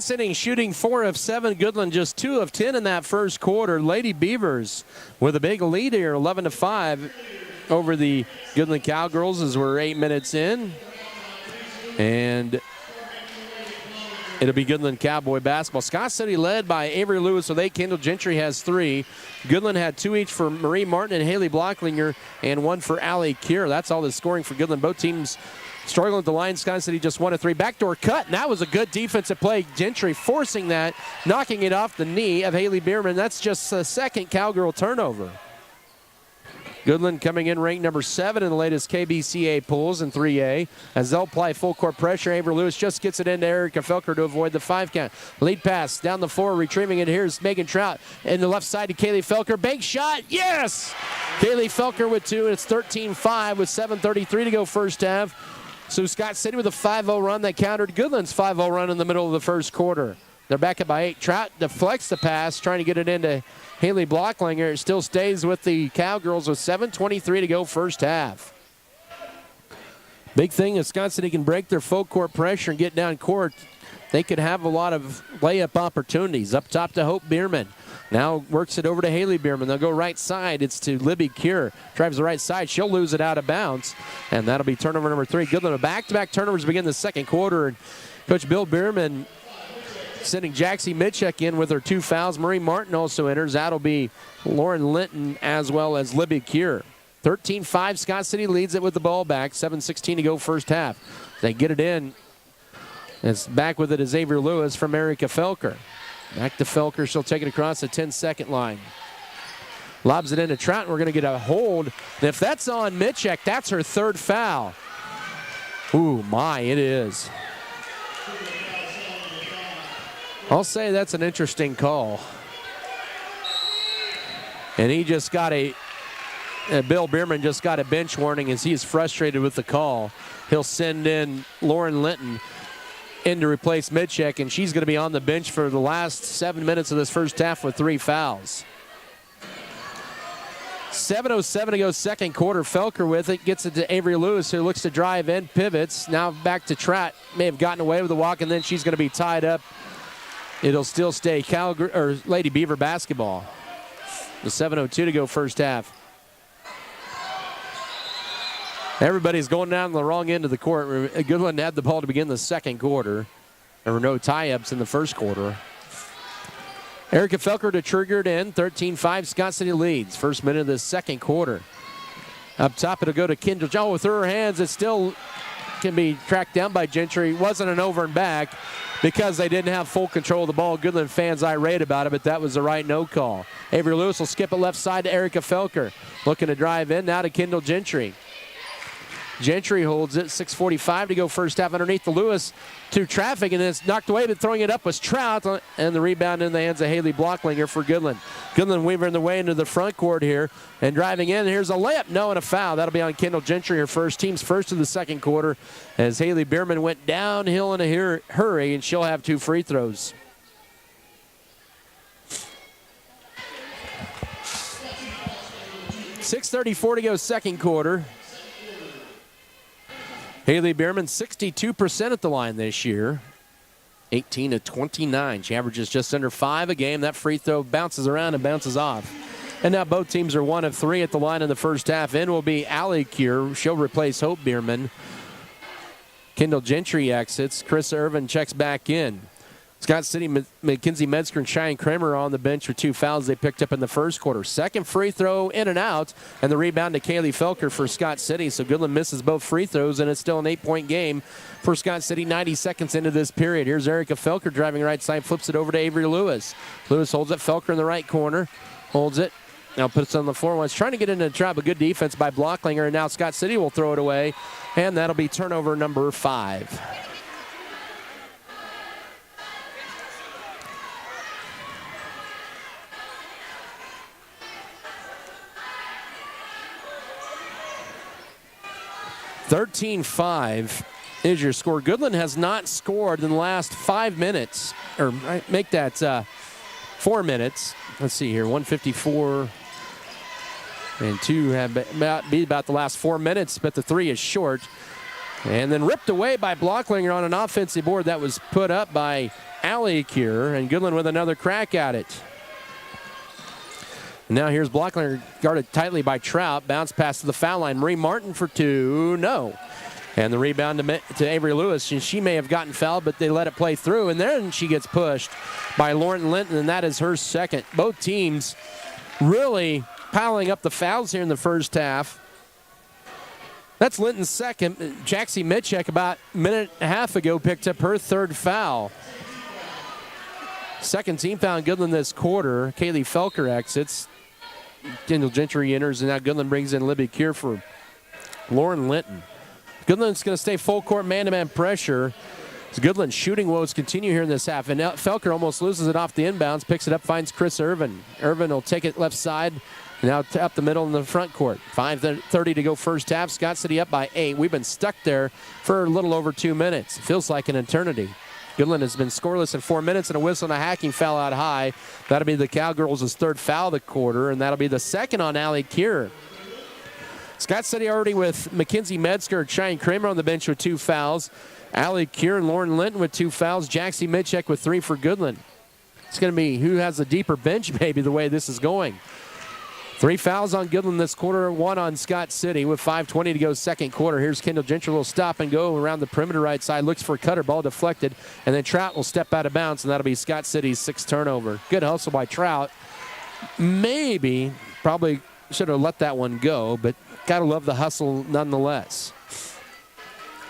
Sitting shooting 4 of 7. Goodland just 2 of 10 in that first quarter. Lady Beavers with a big lead here, 11-5 over the Goodland Cowgirls as we're 8 minutes in. And it'll be Goodland Cowboy basketball. Scott City led by Avery Lewis with 8. Kendall Gentry has 3. Goodland had 2 each for Marie Martin and Haley Blocklinger, and 1 for Allie Kier. That's all the scoring for Goodland. Both teams struggling at the line. Scott City just 1 of 3. Backdoor cut, and that was a good defensive play. Gentry forcing that, knocking it off the knee of Haley Bierman. That's just the second Cowgirl turnover. Goodland coming in ranked number 7 in the latest KBCA polls in 3A. As they'll apply full court pressure, Avery Lewis just gets it into Erica Felker to avoid the 5 count. Lead pass down the floor, retrieving it. Here's Megan Trout in the left side to Kaylee Felker. Bank shot, yes! Kaylee Felker with 2, and it's 13-5 with 7:33 to go first half. So Scott City with a 5-0 run that countered Goodland's 5-0 run in the middle of the first quarter. They're back up by 8. Trout deflects the pass, trying to get it into Haley Blocklinger. It still stays with the Cowgirls with 7:23 to go first half. Big thing is Scott City can break their full court pressure and get down court. They could have a lot of layup opportunities. Up top to Hope Bierman. Now works it over to Haley Bierman. They'll go right side. It's to Libby Kier. Drives the right side. She'll lose it out of bounds. And that'll be turnover number 3. Goodland, back-to-back turnovers begin the second quarter. And Coach Bill Bierman sending Jaxie Mitchell in with her 2 fouls. Marie Martin also enters. That'll be Lauren Linton as well as Libby Kier. 13-5. Scott City leads it with the ball back. 7:16 to go first half. They get it in. It's back with it is Avery Lewis from Erica Felker. Back to Felker. She'll take it across the 10-second line. Lobs it into Trout, and we're going to get a hold. And if that's on Mitchell, that's her 3rd foul. Ooh, my, it is. I'll say that's an interesting call. And he just got Bill Bierman just got a bench warning as he is frustrated with the call. He'll send in Lauren Linton in to replace Mitchell, and she's going to be on the bench for the last 7 minutes of this first half with 3 fouls. 7:07 to go second quarter. Felker with it, gets it to Avery Lewis, who looks to drive in, pivots. Now back to Trout. May have gotten away with the walk, and then she's going to be tied up. It'll still stay Lady Beaver basketball. The 7:02 to go first half. Everybody's going down the wrong end of the court. Goodland had the ball to begin the second quarter. There were no tie-ups in the first quarter. Erica Felker to trigger it in. 13-5, Scott City leads. First minute of the second quarter. Up top, it'll go to Kendall. Oh, with her hands, it still can be tracked down by Gentry. It wasn't an over and back because they didn't have full control of the ball. Goodland fans irate about it, but that was the right no call. Avery Lewis will skip it left side to Erica Felker. Looking to drive in now to Kendall Gentry. Gentry holds it, 6:45 to go first half underneath the Lewis to traffic, and then it's knocked away, but throwing it up was Trout, and the rebound in the hands of Haley Blocklinger for Goodland. Goodland weaving the way into the front court here, and driving in. Here's a layup, no, and a foul. That'll be on Kendall Gentry, her first, team's first of the second quarter, as Haley Bierman went downhill in a hurry, and she'll have 2 free throws. $6:34 to go second quarter. Haley Bierman, 62% at the line this year, 18 of 29. She averages just under 5 a game. That free throw bounces around and bounces off. And now both teams are 1 of 3 at the line in the first half. In will be Allie Cure. She'll replace Hope Bierman. Kendall Gentry exits. Chris Irvin checks back in. Scott City, Mackenzie Metzger, and Cheyenne Kramer on the bench for 2 fouls they picked up in the first quarter. Second free throw in and out, and the rebound to Kaylee Felker for Scott City. So Goodland misses both free throws, and it's still an 8-point game for Scott City 90 seconds into this period. Here's Erica Felker driving right side, flips it over to Avery Lewis. Lewis holds it, Felker in the right corner, holds it. Now puts it on the floor. Was trying to get into the trap, but good defense by Blocklinger, and now Scott City will throw it away, and that'll be turnover number 5. (13-5) is your score. Goodland has not scored in the last 5 minutes, or make that 4 minutes. Let's see here, 154 and 2 have be about the last 4 minutes, but the 3 is short. And then ripped away by Blocklinger on an offensive board that was put up by Allie Cure, and Goodland with another crack at it. Now here's Blocklinger guarded tightly by Trout. Bounce pass to the foul line. Marie Martin for 2. No. And the rebound to Avery Lewis. And she may have gotten fouled, but they let it play through. And then she gets pushed by Lauren Linton, and that is her second. Both teams really piling up the fouls here in the first half. That's Linton's second. Jaxie Mitchek about a minute and a half ago picked up her 3rd foul. Second team foul in Goodland this quarter. Kaylee Felker exits. Kendall Gentry enters, and now Goodland brings in Libby Cure for Lauren Linton. Goodland's going to stay full court man-to-man pressure. As Goodland's shooting woes continue here in this half, and now Felker almost loses it off the inbounds, picks it up, finds Chris Irvin. Irvin will take it left side, now up the middle in the front court. 5:30 to go first half. Scott City up by 8. We've been stuck there for a little over 2 minutes. It feels like an eternity. Goodland has been scoreless in 4 minutes, and a whistle and a hacking foul out high. That'll be the Cowgirls' 3rd foul of the quarter, and that'll be the second on Allie Cure. Scott City already with Mackenzie Metzger and Cheyenne Kramer on the bench with 2 fouls. Allie Cure and Lauren Linton with 2 fouls. Jaxie Mitchek with 3 for Goodland. It's going to be who has a deeper bench, maybe, the way this is going. 3 fouls on Goodland this quarter, 1 on Scott City with 5:20 to go second quarter. Here's Kendall Gentry will stop and go around the perimeter right side, looks for a cutter, ball deflected, and then Trout will step out of bounds, and that'll be Scott City's 6th turnover. Good hustle by Trout. Maybe, probably should have let that one go, but gotta love the hustle nonetheless.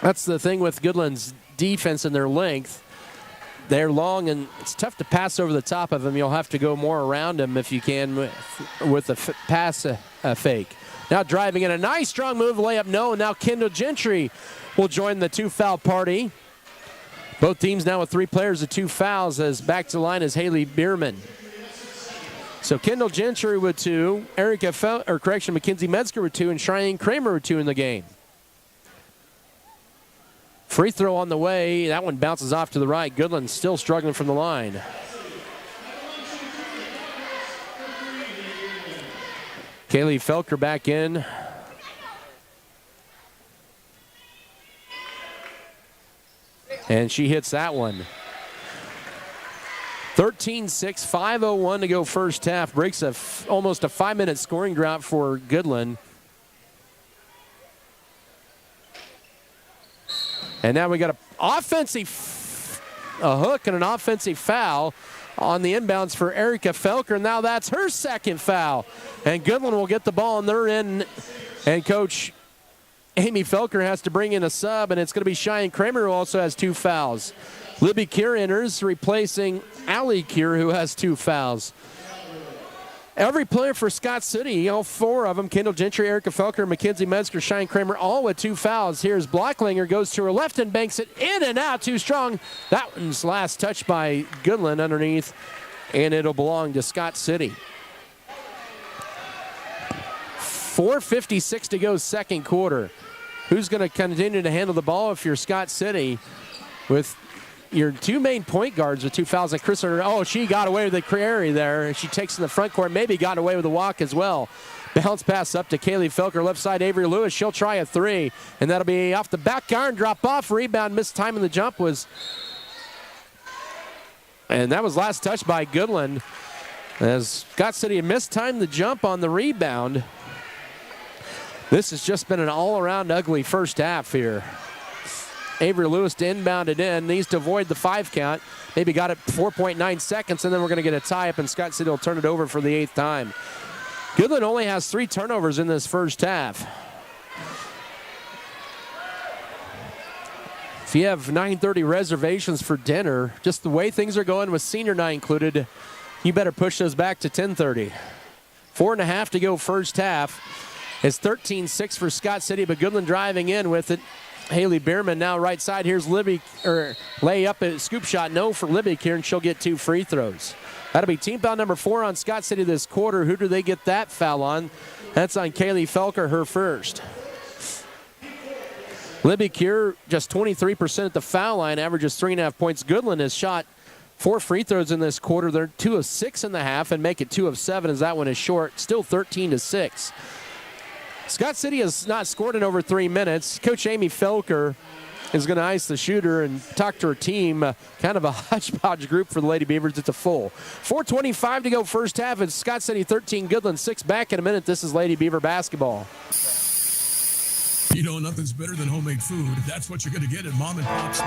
That's the thing with Goodland's defense and their length. They're long, and it's tough to pass over the top of them. You'll have to go more around them if you can with a pass fake. Now driving in a nice strong move, layup no, and now Kendall Gentry will join the 2-foul party. Both teams now with 3 players with 2 fouls, as back to the line is Haley Bierman. So Kendall Gentry with 2, Mackenzie Metzger with 2, and Cheyenne Kramer with 2 in the game. Free throw on the way. That one bounces off to the right. Goodland still struggling from the line. Kaylee Felker back in. And she hits that one. 13-6, 5:01 to go first half. Breaks almost a 5-minute scoring drought for Goodland. And now we got a hook and an offensive foul on the inbounds for Erica Felker. Now that's her 2nd foul. And Goodland will get the ball, and they're in And Coach Amy Felker has to bring in a sub, and it's going to be Cheyenne Kramer, who also has 2 fouls. Libby Kier enters, replacing Allie Kier, who has 2 fouls. Every player for Scott City, all 4 of them, Kendall Gentry, Erica Felker, Mackenzie Metzger, Cheyenne Kramer, all with 2 fouls. Here's Blocklinger, goes to her left and banks it in and out, too strong. That one's last touched by Goodland underneath, and it'll belong to Scott City. 4:56 to go, second quarter. Who's going to continue to handle the ball if you're Scott City with your 2 main point guards with 2 fouls? And Chris, she got away with the carry there. She takes in the front court, maybe got away with the walk as well. Bounce pass up to Kaylee Felker, left side Avery Lewis. She'll try a 3, and that'll be off the back iron, drop off, rebound, missed time in the jump and that was last touched by Goodland. As Scott City had missed time the jump on the rebound. This has just been an all-around ugly first half here. Avery Lewis to inbound it in, needs to avoid the 5 count. Maybe got it 4.9 seconds, and then we're going to get a tie-up, and Scott City will turn it over for the 8th time. Goodland only has 3 turnovers in this first half. If you have 9:30 reservations for dinner, just the way things are going with senior night included, you better push those back to 10:30. 4.5 to go first half. It's 13-6 for Scott City, but Goodland driving in with it. Haley Bierman now right side. Here's Libby, lay up a scoop shot. No for Libby here, and she'll get 2 free throws. That'll be team foul number 4 on Scott City this quarter. Who do they get that foul on? That's on Kaylee Felker, her first. Libby Kier, just 23% at the foul line, averages 3.5 points. Goodland has shot 4 free throws in this quarter. They're 2 of 6 in the half and make it 2 of 7 as that one is short. Still 13-6. Scott City has not scored in over 3 minutes. Coach Amy Felker is going to ice the shooter and talk to her team. Kind of a hodgepodge group for the Lady Beavers. It's a full. 4:25 to go first half. It's Scott City 13, Goodland 6. Back in a minute. This is Lady Beaver basketball. You know, nothing's better than homemade food. That's what you're going to get at Mom and Pop's.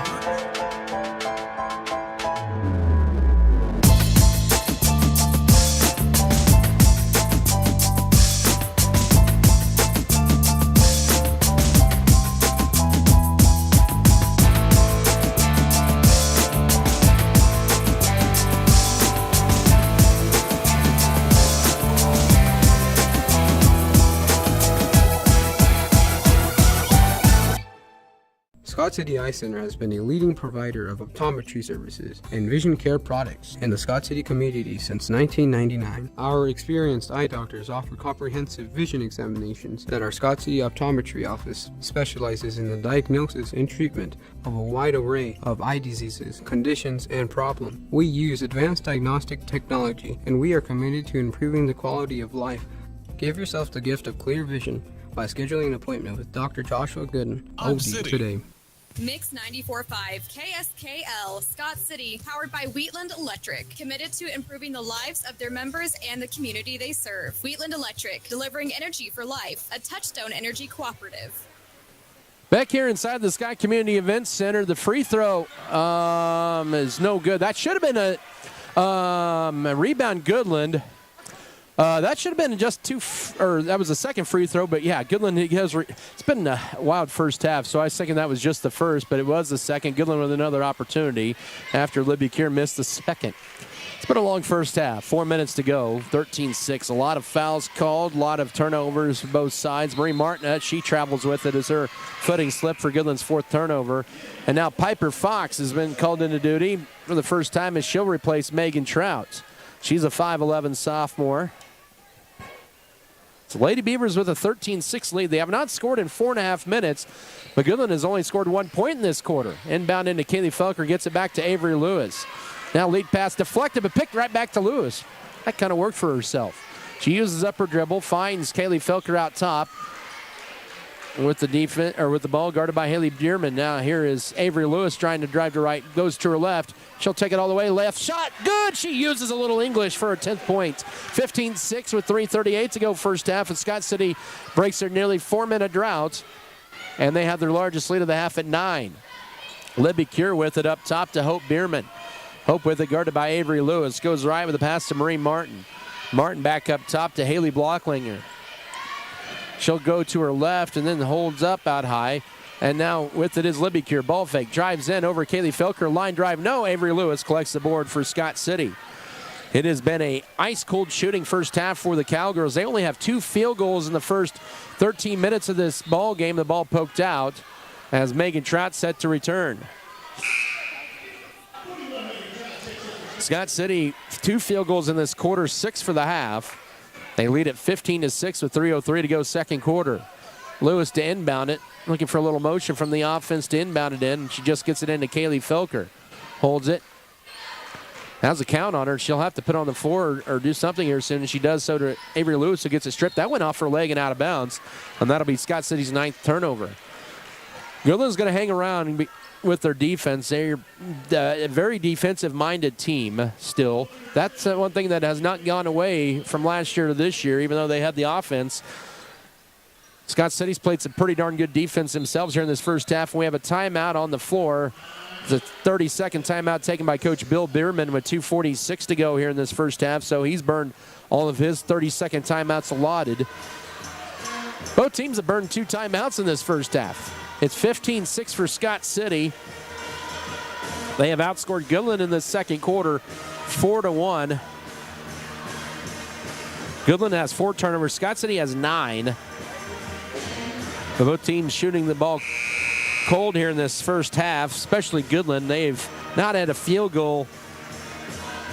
Scott City Eye Center has been a leading provider of optometry services and vision care products in the Scott City community since 1999. Our experienced eye doctors offer comprehensive vision examinations that our Scott City Optometry office specializes in the diagnosis and treatment of a wide array of eye diseases, conditions, and problems. We use advanced diagnostic technology, and we are committed to improving the quality of life. Give yourself the gift of clear vision by scheduling an appointment with Dr. Joshua Gooden OD today. Mix 94.5 KSKL Scott City, powered by Wheatland Electric, committed to improving the lives of their members and the community they serve. Wheatland Electric, delivering energy for life, a Touchstone Energy cooperative. Back here inside the Scott Community Events Center, the free throw is no good. That should have been a rebound, Goodland. That should have been just that was the second free throw, but yeah, Goodland it's been a wild first half, so I was thinking that was just the first, but it was the second. Goodland with another opportunity after Libby Kier missed the second. It's been a long first half, 4 minutes to go, 13-6. A lot of fouls called, a lot of turnovers both sides. Marie Martinet, she travels with it as her footing slipped for Goodland's 4th turnover. And now Piper Fox has been called into duty for the first time as she'll replace Megan Trout. She's a 5'11 sophomore. So Lady Beavers with a 13-6 lead. They have not scored in 4.5 minutes, but Goodland has only scored 1 point in this quarter. Inbound into Kaylee Felker, gets it back to Avery Lewis. Now lead pass deflected, but picked right back to Lewis. That kind of worked for herself. She uses up her dribble, finds Kaylee Felker out top with the defense or with the ball guarded by Haley Bierman. Now here is Avery Lewis trying to drive to right, goes to her left. She'll take it all the way left. Shot good. She uses a little English for her 10th point. 15-6 with 3:38 to go first half, and Scott City breaks their nearly 4-minute drought, and they have their largest lead of the half at 9. Libby Kier with it up top to Hope Bierman. Hope with it guarded by Avery Lewis. Goes right with a pass to Marie Martin. Martin back up top to Haley Blocklinger. She'll go to her left and then holds up out high. And now with it is Libby Kier. Ball fake. Drives in over Kaylee Felker. Line drive. No. Avery Lewis collects the board for Scott City. It has been a ice-cold shooting first half for the Cowgirls. They only have 2 field goals in the first 13 minutes of this ball game. The ball poked out as Megan Trout set to return. Scott City, 2 field goals in this quarter, 6 for the half. They lead at 15-6 with 3:03 to go second quarter. Lewis to inbound it, looking for a little motion from the offense to inbound it in. She just gets it into Kaylee Felker. Holds it. Has a count on her. She'll have to put on the floor or do something here soon, and she does so to Avery Lewis, who gets it stripped. That went off her leg and out of bounds, and that'll be Scott City's 9th turnover. Goodland's going to hang around with their defense. They're a very defensive-minded team still. That's one thing that has not gone away from last year to this year, even though they had the offense. Scott City's played some pretty darn good defense themselves here in this first half. We have a timeout on the floor. The 30-second timeout taken by Coach Bill Bierman with 2:46 to go here in this first half, so he's burned all of his 30-second timeouts allotted. Both teams have burned 2 timeouts in this first half. It's 15-6 for Scott City. They have outscored Goodland in the second quarter 4-1. Goodland has 4 turnovers. Scott City has 9. Both teams shooting the ball cold here in this first half, especially Goodland. They've not had a field goal.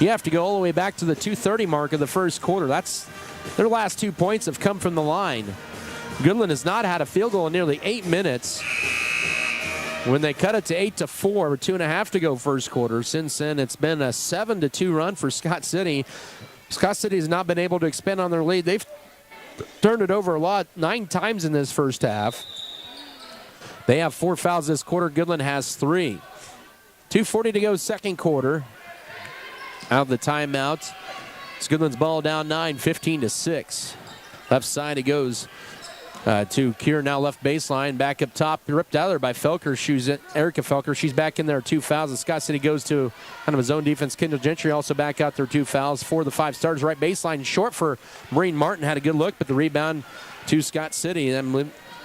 You have to go all the way back to the 2:30 mark of the first quarter. That's their last 2 points have come from the line. Goodland has not had a field goal in nearly 8 minutes. When they cut it to 8-4 with 2.5 to go first quarter, since then it's been a 7-2 run for Scott City. Scott City has not been able to expand on their lead. They've turned it over a lot, 9 times in this first half. They have 4 fouls this quarter. Goodland has 3. 2:40 to go second quarter. Out of the timeout. It's Goodland's ball down 9, 15-6. Left side it goes to Kier, now left baseline. Back up top, ripped out of there by Felker. Erica Felker. She's back in there, 2 fouls. And Scott City goes to kind of a zone defense. Kendall Gentry also back out there, 2 fouls. 4 of the 5 starters right baseline. Short for Maureen Martin. Had a good look, but the rebound to Scott City.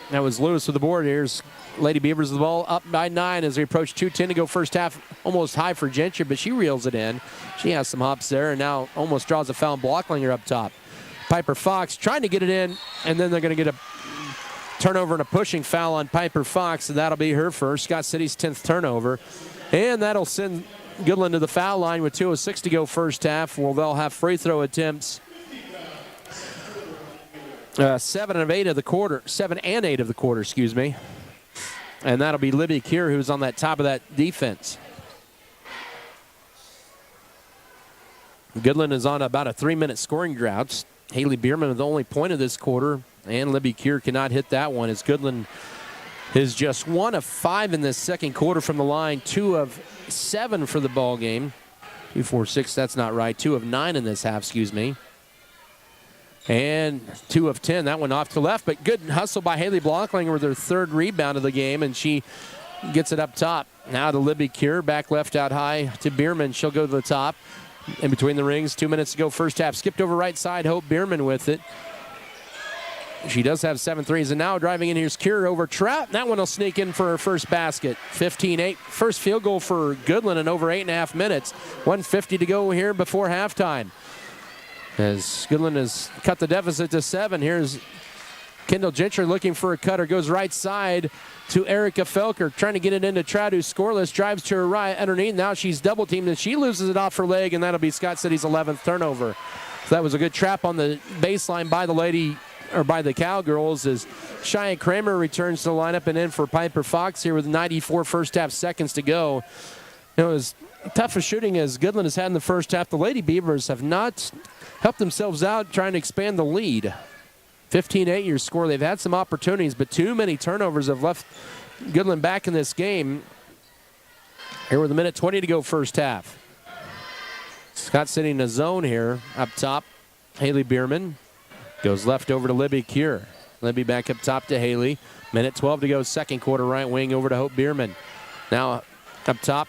That was Lewis with the board. Here's Lady Beavers with the ball up by 9 as we approach 2:10 to go first half. Almost high for Gentry, but she reels it in. She has some hops there and now almost draws a foul on Blocklinger up top. Piper Fox trying to get it in, and then they're going to get a turnover and a pushing foul on Piper Fox, and that'll be her first. Scott City's 10th turnover. And that'll send Goodland to the foul line with 2:06 to go first half. Well, they'll have free throw attempts. 7 and 8 of the quarter, excuse me. And that'll be Libby Kier, who's on that top of that defense. Goodland is on about a 3-minute scoring drought. Haley Bierman with the only point of this quarter, and Libby Kier cannot hit that one as Goodland is just 1 of 5 in this second quarter from the line, 2 of 7 for the ball game. 2, 4, 6, that's not right. 2 of 9 in this half, excuse me. And 2 of 10, that one off to the left, but good hustle by Haley Blocklinger with her 3rd rebound of the game, and she gets it up top. Now to Libby Kier, back left out high to Bierman. She'll go to the top. In between the rings, 2 minutes to go first half. Skipped over right side, Hope Bierman with it. She does have 7 threes, and now driving in here's Kier over Trout. That one will sneak in for her first basket. 15-8, first field goal for Goodland in over 8.5 minutes. 1:50 to go here before halftime. As Goodland has cut the deficit to 7. Here's Kendall Gentry looking for a cutter. Goes right side to Erica Felker. Trying to get it into Trout, who's scoreless. Drives to her right underneath. Now she's double teamed, and she loses it off her leg, and that'll be Scott City's 11th turnover. So that was a good trap on the baseline by the Cowgirls as Shia Kramer returns to the lineup and in for Piper Fox here with 94 first half seconds to go. It was tough for shooting as Goodland has had in the first half. The Lady Beavers have not helped themselves out trying to expand the lead. 15-8 your score. They've had some opportunities, but too many turnovers have left Goodland back in this game. Here with a minute 20 to go first half. Scott City in a zone here up top. Haley Bierman goes left over to Libby Kier. Libby back up top to Haley. Minute 12 to go second quarter, right wing over to Hope Bierman. Now up top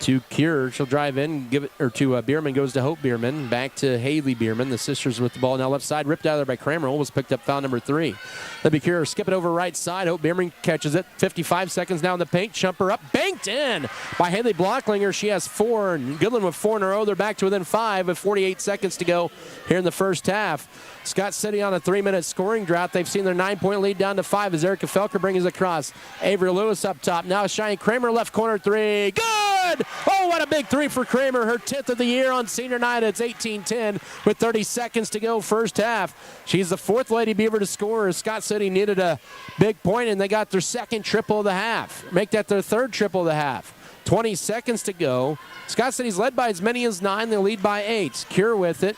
to Cure. She'll drive in, give it, or to Bierman, goes to Hope Bierman. Back to Haley Bierman. The sisters with the ball now left side. Ripped out of there by Kramer. Almost picked up foul number 3. Libby Cure skip it over right side. Hope Bierman catches it. 55 seconds now in the paint. Jumper up. Banked in by Haley Blocklinger. She has 4. And Goodland with 4 in a row. They're back to within 5 with 48 seconds to go here in the first half. Scott City on a 3-minute scoring drought. They've seen their 9-point lead down to 5 as Erica Felker brings it across. Avery Lewis up top. Now Shiny Kramer left corner 3. Good! Oh, what a big 3 for Kramer. Her 10th of the year on senior night. It's 18-10 with 30 seconds to go first half. She's the 4th Lady Beaver to score. Scott City needed a big point, and they got their 2nd triple of the half. Make that their 3rd triple of the half. 20 seconds to go. Scott City's led by as many as 9. They lead by 8. Cure with it.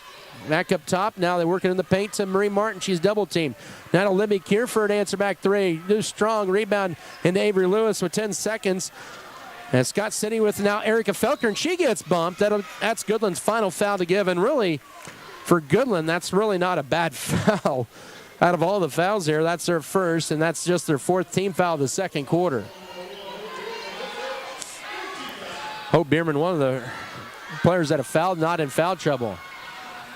Back up top. Now they're working in the paint to Marie Martin. She's double teamed. Now to Libby Cure for an answer back 3. New strong rebound into Avery Lewis with 10 seconds. And Scott City with now Erica Felker, and she gets bumped. That's Goodland's final foul to give. And really, for Goodland, that's really not a bad foul. Out of all the fouls here, that's their first, and that's just their 4th team foul of the second quarter. Hope Bierman, one of the players that have fouled, not in foul trouble.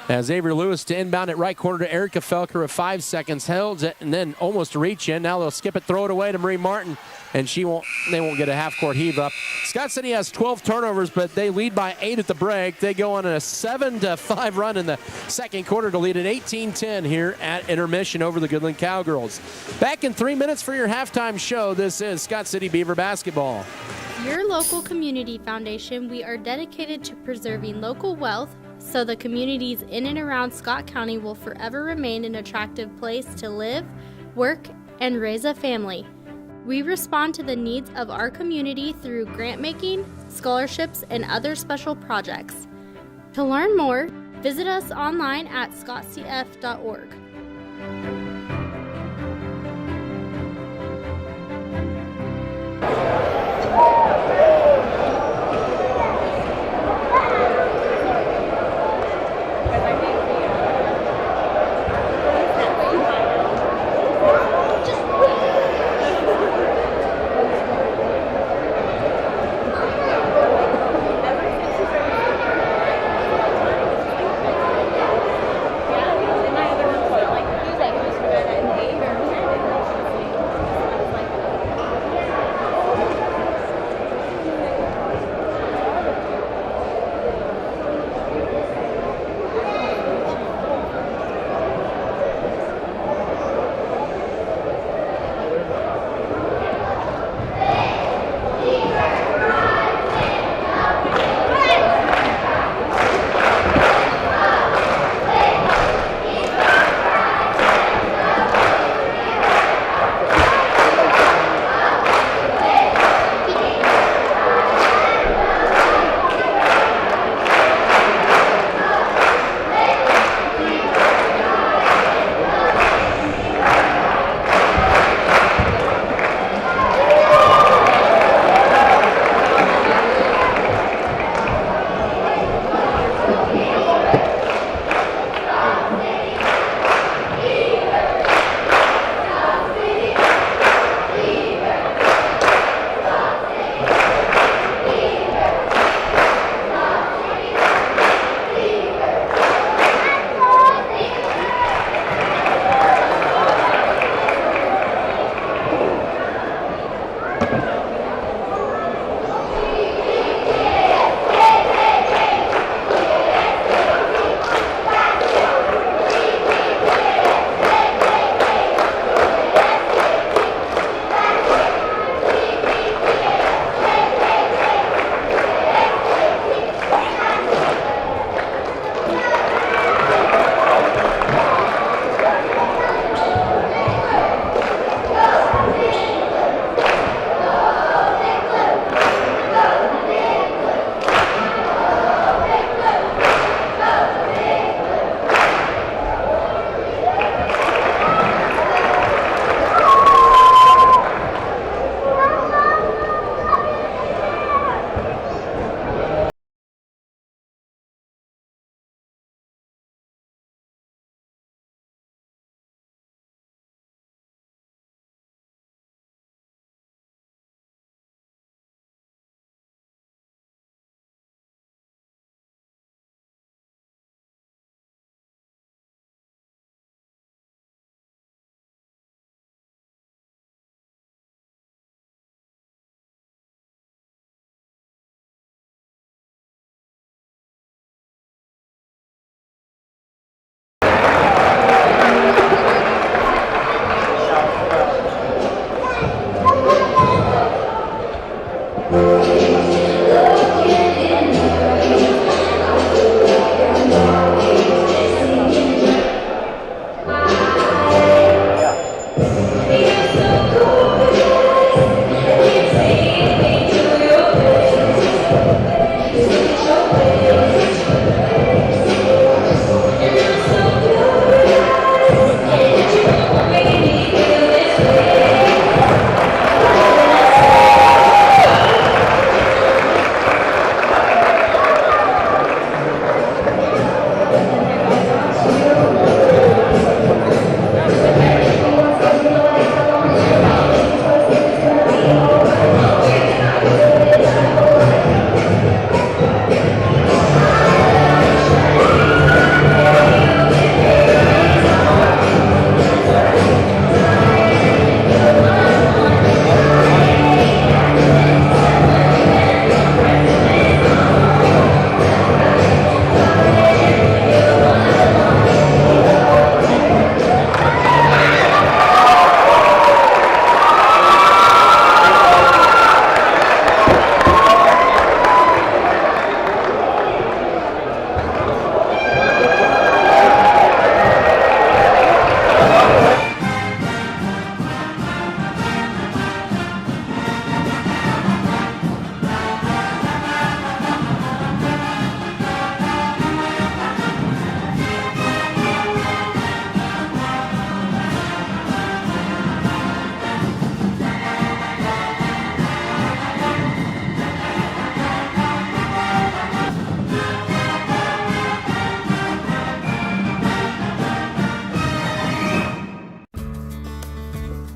As Avery Lewis to inbound at right corner to Erica Felker with 5 seconds, held it and then almost reach in. Now they'll skip it, throw it away to Marie Martin, and they won't get a half-court heave up. Scott City has 12 turnovers, but they lead by 8 at the break. They go on a 7-5 run in the second quarter to lead at 18-10 here at intermission over the Goodland Cowgirls. Back in 3 minutes for your halftime show. This is Scott City Beaver basketball. Your local community foundation, we are dedicated to preserving local wealth so the communities in and around Scott County will forever remain an attractive place to live, work, and raise a family. We respond to the needs of our community through grant making, scholarships, and other special projects. To learn more, visit us online at scottcf.org.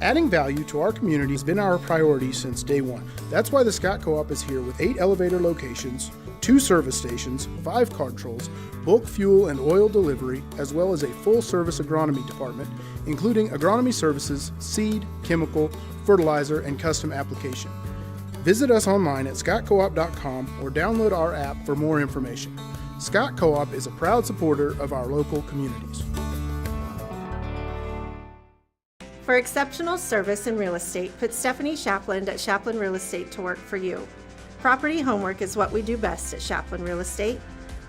Adding value to our community has been our priority since day one. That's why the Scott Co-op is here with 8 elevator locations, 2 service stations, 5 card trolls, bulk fuel and oil delivery, as well as a full-service agronomy department, including agronomy services, seed, chemical, fertilizer, and custom application. Visit us online at scottcoop.com or download our app for more information. Scott Co-op is a proud supporter of our local communities. For exceptional service in real estate, put Stephanie Shapland at Shapland Real Estate to work for you. Property homework is what we do best at Shapland Real Estate.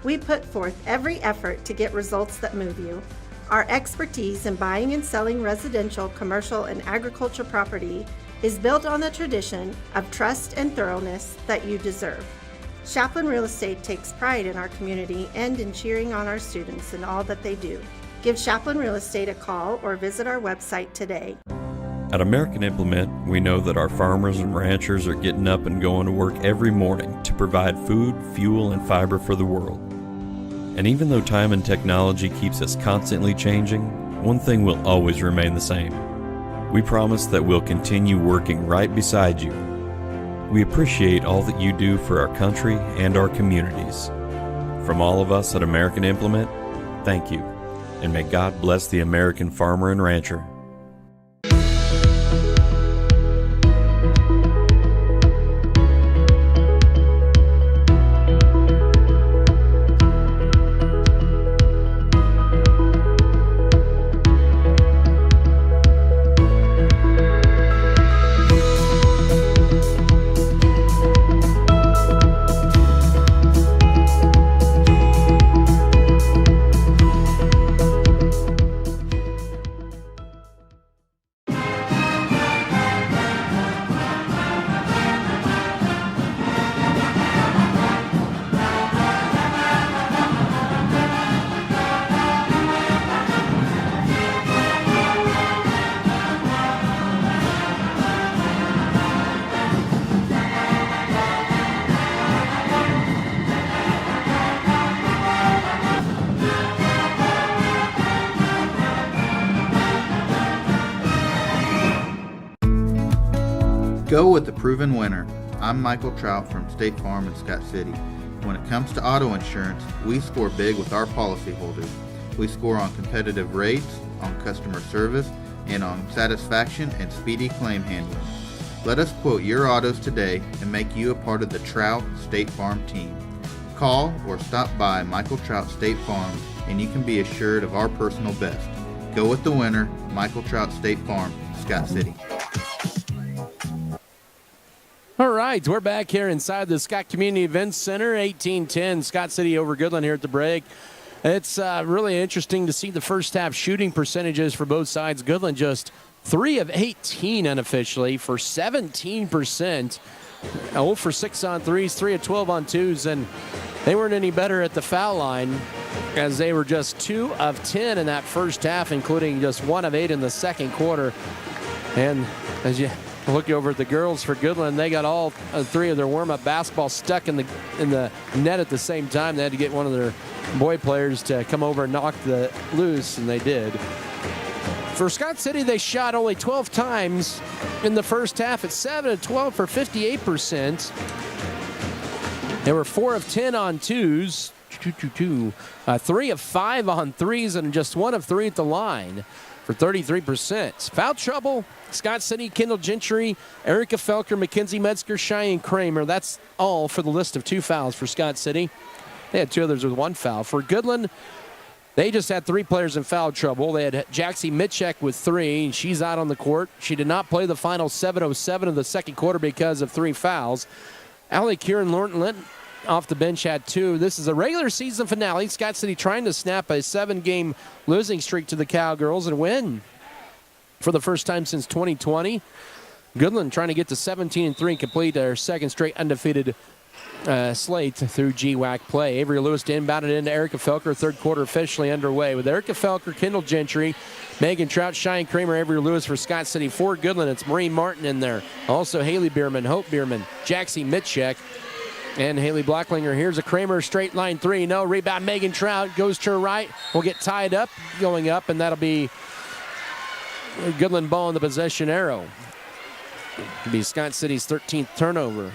We put forth every effort to get results that move you. Our expertise in buying and selling residential, commercial, and agriculture property is built on the tradition of trust and thoroughness that you deserve. Shapland Real Estate takes pride in our community and in cheering on our students in all that they do. Give Shapland Real Estate a call or visit our website today. At American Implement, we know that our farmers and ranchers are getting up and going to work every morning to provide food, fuel, and fiber for the world. And even though time and technology keeps us constantly changing, one thing will always remain the same. We promise that we'll continue working right beside you. We appreciate all that you do for our country and our communities. From all of us at American Implement, thank you. And may God bless the American farmer and rancher. Go with the proven winner. I'm Michael Trout from State Farm in Scott City. When it comes to auto insurance, we score big with our policyholders. We score on competitive rates, on customer service, and on satisfaction and speedy claim handling. Let us quote your autos today and make you a part of the Trout State Farm team. Call or stop by Michael Trout State Farm and you can be assured of our personal best. Go with the winner, Michael Trout State Farm, Scott City. All right, we're back here inside the Scott Community Events Center, 18-10, Scott City over Goodland here at the break. It's really interesting to see the first half shooting percentages for both sides. Goodland just 3 of 18 unofficially for 17%. 0 for 6 on threes, 3 of 12 on twos, and they weren't any better at the foul line as they were just 2 of 10 in that first half, including just 1 of 8 in the second quarter. And as you look over at the girls for Goodland, they got all 3 of their warm-up basketballs stuck in the net at the same time. They had to get one of their boy players to come over and knock the loose, and they did. For Scott City, they shot only 12 times in the first half at 7 of 12 for 58%. They were 4 of 10 on twos, 3 of 5 on threes, and just 1 of 3 at the line for 33%. Foul trouble, Scott City, Kendall Gentry, Erica Felker, Mackenzie Metzger, Cheyenne Kramer. That's all for the list of 2 fouls for Scott City. They had 2 others with 1 foul. For Goodland, they just had 3 players in foul trouble. They had Jaxie Mitchek with 3, and she's out on the court. She did not play the final 7:07 of the second quarter because of 3 fouls. Allie Kieran Linton off the bench had 2. This is a regular season finale. Scott City trying to snap a 7-game losing streak to the Cowgirls and win for the first time since 2020. Goodland trying to get to 17-3 and complete their second straight undefeated slate through GWAC play. Avery Lewis to inbound it into Erica Felker. Third quarter officially underway with Erica Felker, Kendall Gentry, Megan Trout, Cheyenne Kramer, Avery Lewis for Scott City. For Goodland, it's Maureen Martin in there. Also Haley Bierman, Hope Bierman, Jaxie Mitchek, and Haley Blacklinger. Here's a Kramer straight line 3. No rebound. Megan Trout goes to her right. Will get tied up, going up, and that'll be Goodland ball in the possession arrow. It'll be Scott City's 13th turnover.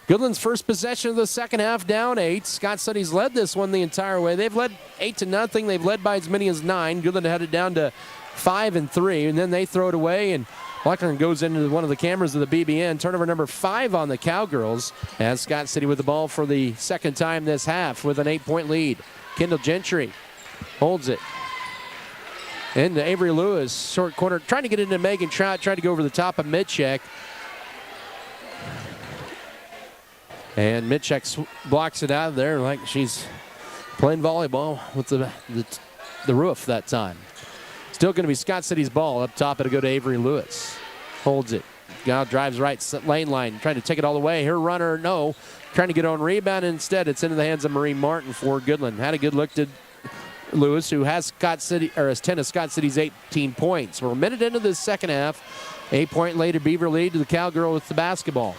Goodland's first possession of the second half, down 8. Scott City's led this one the entire way. They've led 8-0. They've led by as many as 9. Goodland had it down to 5-3, and then they throw it away, and Lockland goes into one of the cameras of the BBN. Turnover number 5 on the Cowgirls, as Scott City with the ball for the second time this half with an 8-point lead. Kendall Gentry holds it. Into Avery Lewis, short corner, trying to get into Megan Trout, trying to go over the top of Mitchek. And Mitchek blocks it out of there like she's playing volleyball with the roof that time. Still going to be Scott City's ball up top. It'll go to Avery Lewis. Holds it. Now drives right lane line, trying to take it all the way. Her runner, no. Trying to get on rebound. Instead, it's into the hands of Marie Martin for Goodland. Had a good look to Lewis, who has 10 of Scott City's 18 points. We're a minute into the second half. 8-point later, Beaver lead to the Cowgirl with the basketball.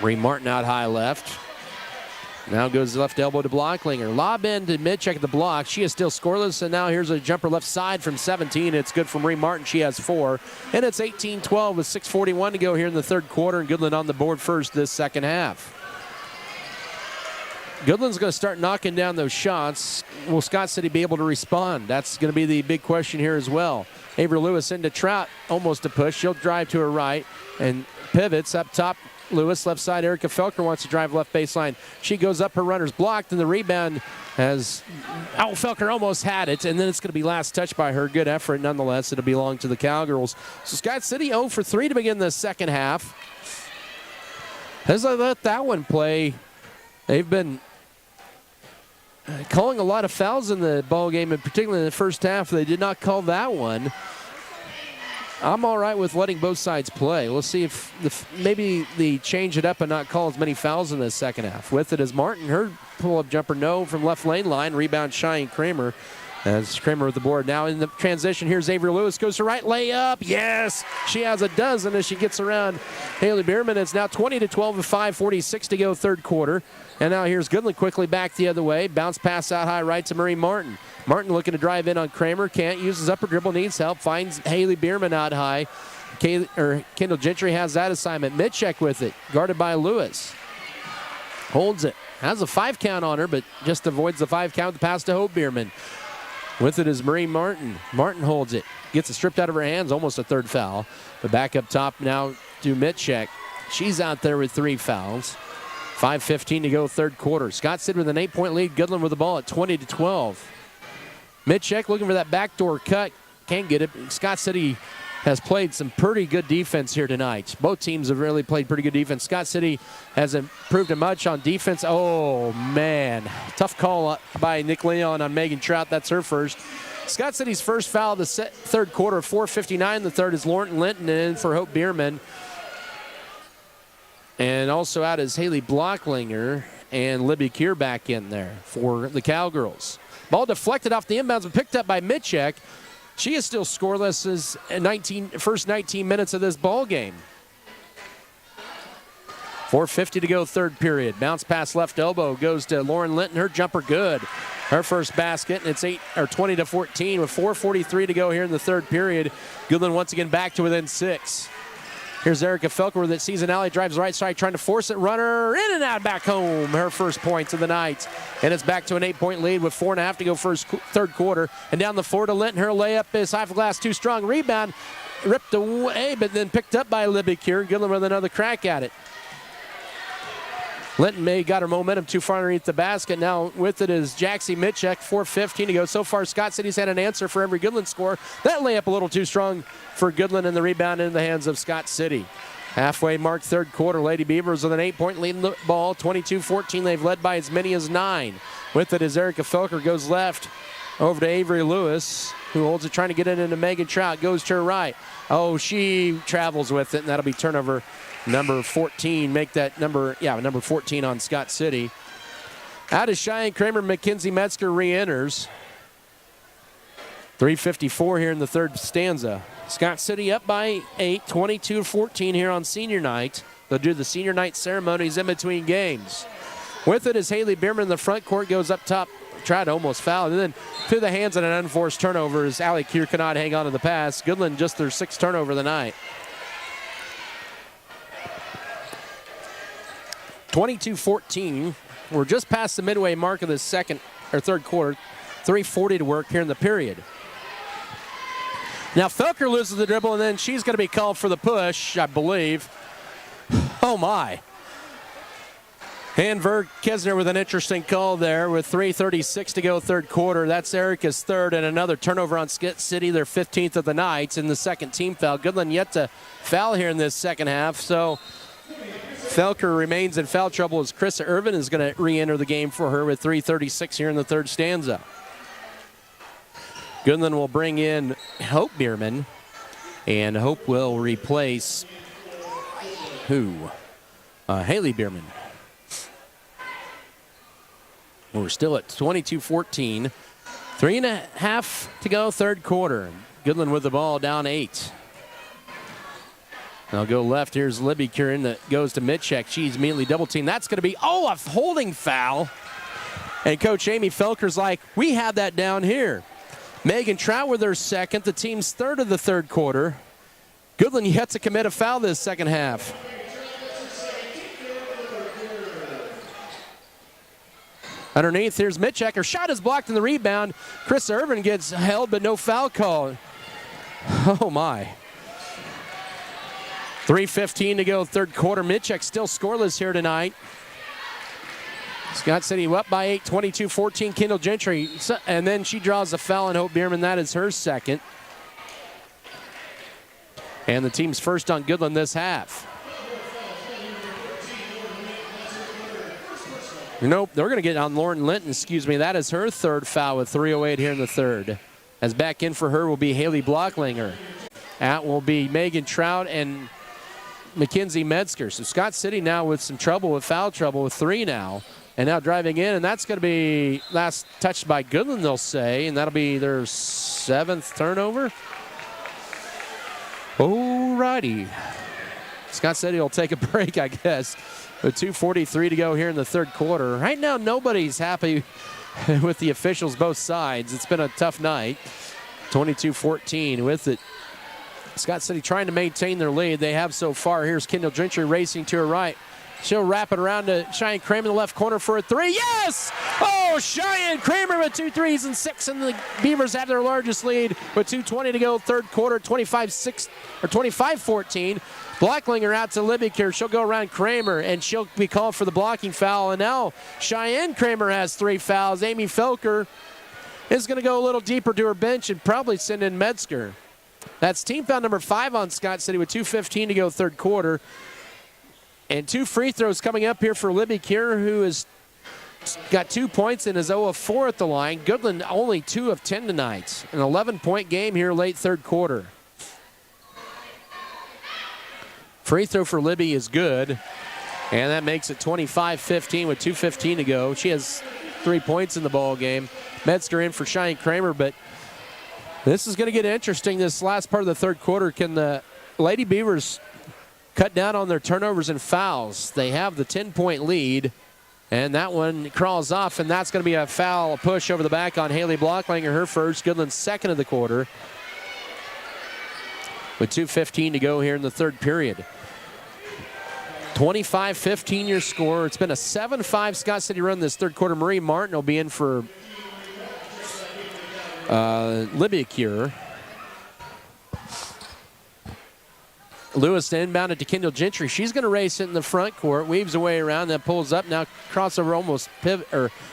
Marie Martin out high left. Now goes left elbow to Blocklinger. Lob in to Mitchek at the block. She is still scoreless, and now here's a jumper left side from 17. It's good for Marie Martin. She has 4. And it's 18-12 with 6:41 to go here in the third quarter, and Goodland on the board first this second half. Goodland's going to start knocking down those shots. Will Scott City be able to respond? That's going to be the big question here as well. Avery Lewis into Trout, almost a push. She'll drive to her right and pivots up top. Lewis, left side, Erica Felker wants to drive left baseline. She goes up, her runner's blocked, and the rebound has, Felker almost had it, and then it's going to be last touch by her. Good effort, nonetheless. It'll belong to the Cowgirls. So Scott City 0 for 3 to begin the second half. As I let that one play, they've been calling a lot of fouls in the ball game, and particularly in the first half. They did not call that one. I'm all right with letting both sides play. We'll see if maybe they change it up and not call as many fouls in the second half. With it is Martin. Her pull-up jumper, no, from left lane line. Rebound, Cheyenne Kramer. As Kramer with the board. Now in the transition, here's Avery Lewis. Goes to right, layup. Yes! She has a dozen as she gets around Haley Bierman. It's now 20-12 with 5:46 to go third quarter. And now here's Goodland quickly back the other way. Bounce pass out high right to Marie Martin. Martin looking to drive in on Kramer. Can't. Uses upper dribble. Needs help. Finds Haley Bierman out high. Kendall Gentry has that assignment. Mitchek with it. Guarded by Lewis. Holds it. Has a 5 count on her, but just avoids the 5 count. The pass to Hope Bierman. With it is Marie Martin. Martin holds it. Gets it stripped out of her hands. Almost a third foul. But back up top now to Mitchek. She's out there with 3 fouls. 5:15 to go third quarter. Scott City with an 8-point lead. Goodland with the ball at 20-12. Mitchek looking for that backdoor cut. Can't get it. Scott City has played some pretty good defense here tonight. Both teams have really played pretty good defense. Scott City hasn't improved much on defense. Oh, man. Tough call by Nick Leon on Megan Trout. That's her first. Scott City's first foul of the third quarter, 4:59. The third is Lauren Linton, and in for Hope Bierman. And also out is Haley Blocklinger and Libby Keir back in there for the Cowgirls. Ball deflected off the inbounds and picked up by Mitchek. She is still scoreless as first 19 minutes of this ball game. 4:50 to go third period. Bounce pass left elbow goes to Lauren Linton. Her jumper good. Her first basket, and it's 20-14 with 4:43 to go here in the third period. Goodland once again back to within 6. Here's Erica Felker with it. Season alley, drives right side, trying to force it. Runner in and out, back home. Her first points of the night. And it's back to an 8-point lead with 4.5 to go third quarter. And down the floor to Linton. Her layup is high for glass, too strong. Rebound ripped away, but then picked up by Libby Keir. Goodland with another crack at it. Linton May got her momentum too far underneath the basket. Now with it is Jaxie Mitchek, 4:15 to go. So far, Scott City's had an answer for every Goodland score. That layup a little too strong for Goodland, and the rebound in the hands of Scott City. Halfway mark third quarter. Lady Beavers with an 8-point lead in the ball, 22-14. They've led by as many as 9. With it is Erica Felker, goes left over to Avery Lewis, who holds it, trying to get it into Megan Trout. Goes to her right. Oh, she travels with it, and that'll be turnover number 14. Make that number 14 on Scott City. Out is Cheyenne Kramer. Mackenzie Metzger re-enters. 3:54 here in the third stanza. Scott City up by 8, 22-14 here on senior night. They'll do the senior night ceremonies in between games. With it is Haley Bierman in the front court, goes up top, tried to almost foul, and then to the hands on an unforced turnover as Allie Keir cannot hang on to the pass. Goodland just their 6th turnover of the night. 22-14. We're just past the midway mark of the third quarter. 3:40 to work here in the period. Now Felker loses the dribble, and then she's going to be called for the push, I believe. Oh, my. Hanver Kisner with an interesting call there with 3:36 to go third quarter. That's Erica's 3rd, and another turnover on Scott City, their 15th of the night, in the second team foul. Goodland yet to foul here in this second half, so Felker remains in foul trouble as Krista Irvin is going to re-enter the game for her with 3:36 here in the third stanza. Goodland will bring in Hope Bierman, and Hope will replace who? Haley Bierman. We're still at 22-14. 3.5 to go, third quarter. Goodland with the ball, down 8. I'll go left. Here's Libby Curran that goes to Mitchek. She's immediately double teamed. That's going to be, a holding foul. And Coach Amy Felker's like, we had that down here. Megan Trout with her 2nd, the team's 3rd of the third quarter. Goodland yet to commit a foul this second half. Underneath, here's Mitchek. Her shot is blocked in the rebound. Chris Irvin gets held, but no foul call. Oh, my. 3:15 to go, third quarter. Mitchek still scoreless here tonight. Scott City up by 8, 22-14. Kendall Gentry, and then she draws a foul on Hope Bierman. That is her 2nd. And the team's first on Goodland this half. Nope, they're going to get on Lauren Linton, That is her 3rd foul with 3:08 here in the third. As back in for her will be Haley Blocklinger. Out will be Megan Trout and Mackenzie Metzger. So Scott City now with some trouble, with foul trouble, with 3 now. And now driving in, and that's going to be last touched by Goodland, they'll say, and that'll be their 7th turnover. Alrighty. Scott City will take a break, I guess. With 2:43 to go here in the third quarter. Right now, nobody's happy with the officials, both sides. It's been a tough night. 22-14 with it. Scott City trying to maintain their lead. They have so far. Here's Kendall Gentry racing to her right. She'll wrap it around to Cheyenne Kramer in the left corner for a 3. Yes! Oh, Cheyenne Kramer with 2 threes and 6, and the Beavers have their largest lead with 2:20 to go third quarter, 25-14. Blocklinger out to Libiker. She'll go around Kramer, and she'll be called for the blocking foul. And now Cheyenne Kramer has 3 fouls. Amy Felker is going to go a little deeper to her bench and probably send in Metzger. That's team foul number 5 on Scott City with 2:15 to go third quarter. And 2 free throws coming up here for Libby Kier, who has got 2 points and is 0 of 4 at the line. Goodland only 2 of 10 tonight. An 11-point game here late third quarter. Free throw for Libby is good, and that makes it 25-15 with 2:15 to go. She has 3 points in the ball game. Metzger in for Cheyenne Kramer, but this is going to get interesting this last part of the third quarter. Can the Lady Beavers cut down on their turnovers and fouls? They have the 10-point lead, and that one crawls off, and that's going to be a foul push over the back on Haley Blocklinger, her first. Goodland's 2nd of the quarter with 2:15 to go here in the third period. 25-15 your score. It's been a 7-5 Scott City run this third quarter. Marie Martin will be in for Libby Cure. Lewis inbounded to Kendall Gentry. She's going to race it in the front court, weaves away around, then pulls up. Now crossover almost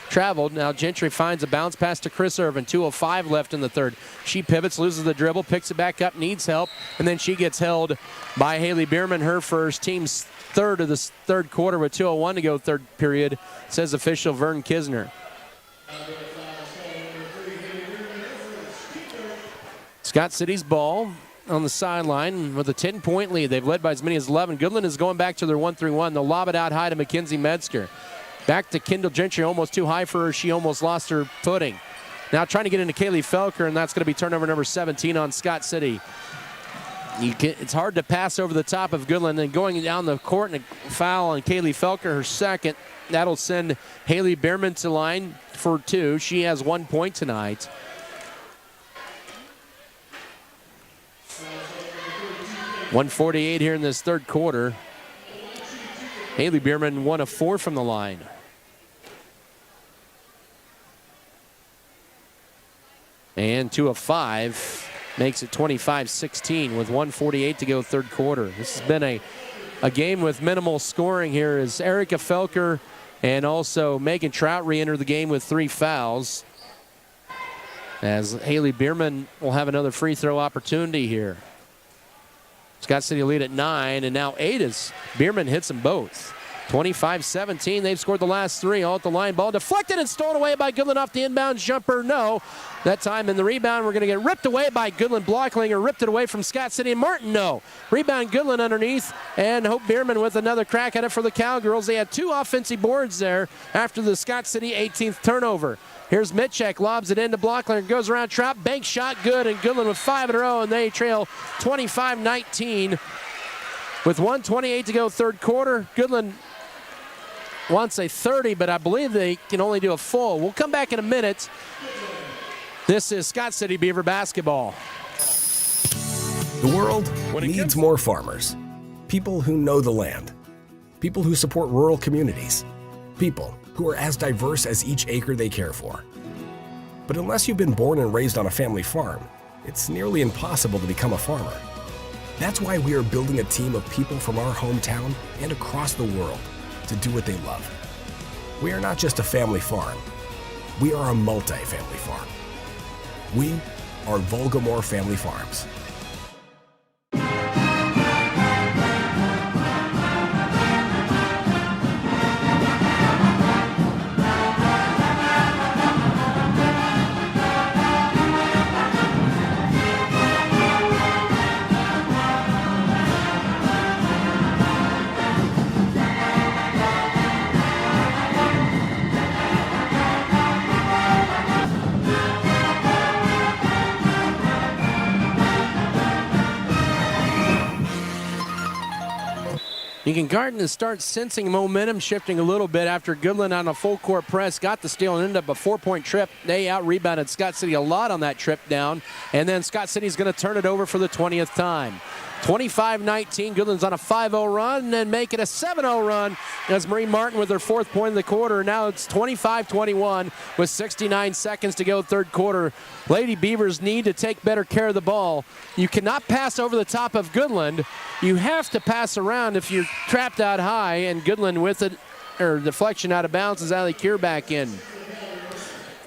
traveled. Now Gentry finds a bounce pass to Chris Irvin. 2:05 left in the third. She pivots, loses the dribble, picks it back up, needs help, and then she gets held by Haley Bierman, her first, team's third of the third quarter with 2:01 to go third period, says official Vern Kisner. Scott City's ball on the sideline with a 10-point lead. They've led by as many as 11. Goodland is going back to their 1-3-1. They'll lob it out high to Mackenzie Metzger. Back to Kendall Gentry, almost too high for her. She almost lost her footing. Now trying to get into Kaylee Felker, and that's going to be turnover number 17 on Scott City. It's hard to pass over the top of Goodland. And going down the court and a foul on Kaylee Felker, her second. That'll send Haley Bierman to line for 2. She has 1 point tonight. .148 here in this third quarter. Haley Bierman 1 of 4 from the line. And 2 of 5 makes it 25-16 with 1:48 to go third quarter. This has been a game with minimal scoring here as Erica Felker and also Megan Trout re-enter the game with 3 fouls. As Haley Bierman will have another free throw opportunity here. Scott City lead at 9, and now 8 as Bierman hits them both. 25-17, they've scored the last 3, all at the line. Ball deflected and stolen away by Goodland off the inbound jumper. No, that time in the rebound, we're going to get ripped away by Goodland. Blocklinger ripped it away from Scott City, and Martin, no. Rebound Goodland underneath, and Hope Bierman with another crack at it for the Cowgirls. They had 2 offensive boards there after the Scott City 18th turnover. Here's Mitchek, lobs it into Blocklinger, goes around Trout, bank shot good, and Goodland with 5 in a row, and they trail 25-19 with 1:28 to go third quarter. Goodland wants a 30, but I believe they can only do a full. We'll come back in a minute. This is Scott City Beaver basketball. The world needs more farmers. People who know the land. People who support rural communities. People who are as diverse as each acre they care for. But unless you've been born and raised on a family farm, it's nearly impossible to become a farmer. That's why we are building a team of people from our hometown and across the world to do what they love. We are not just a family farm. We are a multi-family farm. We are Volgamore Family Farms. Garden starts sensing momentum shifting a little bit after Goodland on a full court press got the steal and ended up a 4-point trip. They out-rebounded Scott City a lot on that trip down, and then Scott City's going to turn it over for the 20th time. 25-19, Goodland's on a 5-0 run and then make it a 7-0 run as Marie Martin with her 4th point of the quarter. Now it's 25-21 with 69 seconds to go third quarter. Lady Beavers need to take better care of the ball. You cannot pass over the top of Goodland. You have to pass around if you're trapped out high, and Goodland with it, or deflection out of bounds as Ali Keir back in.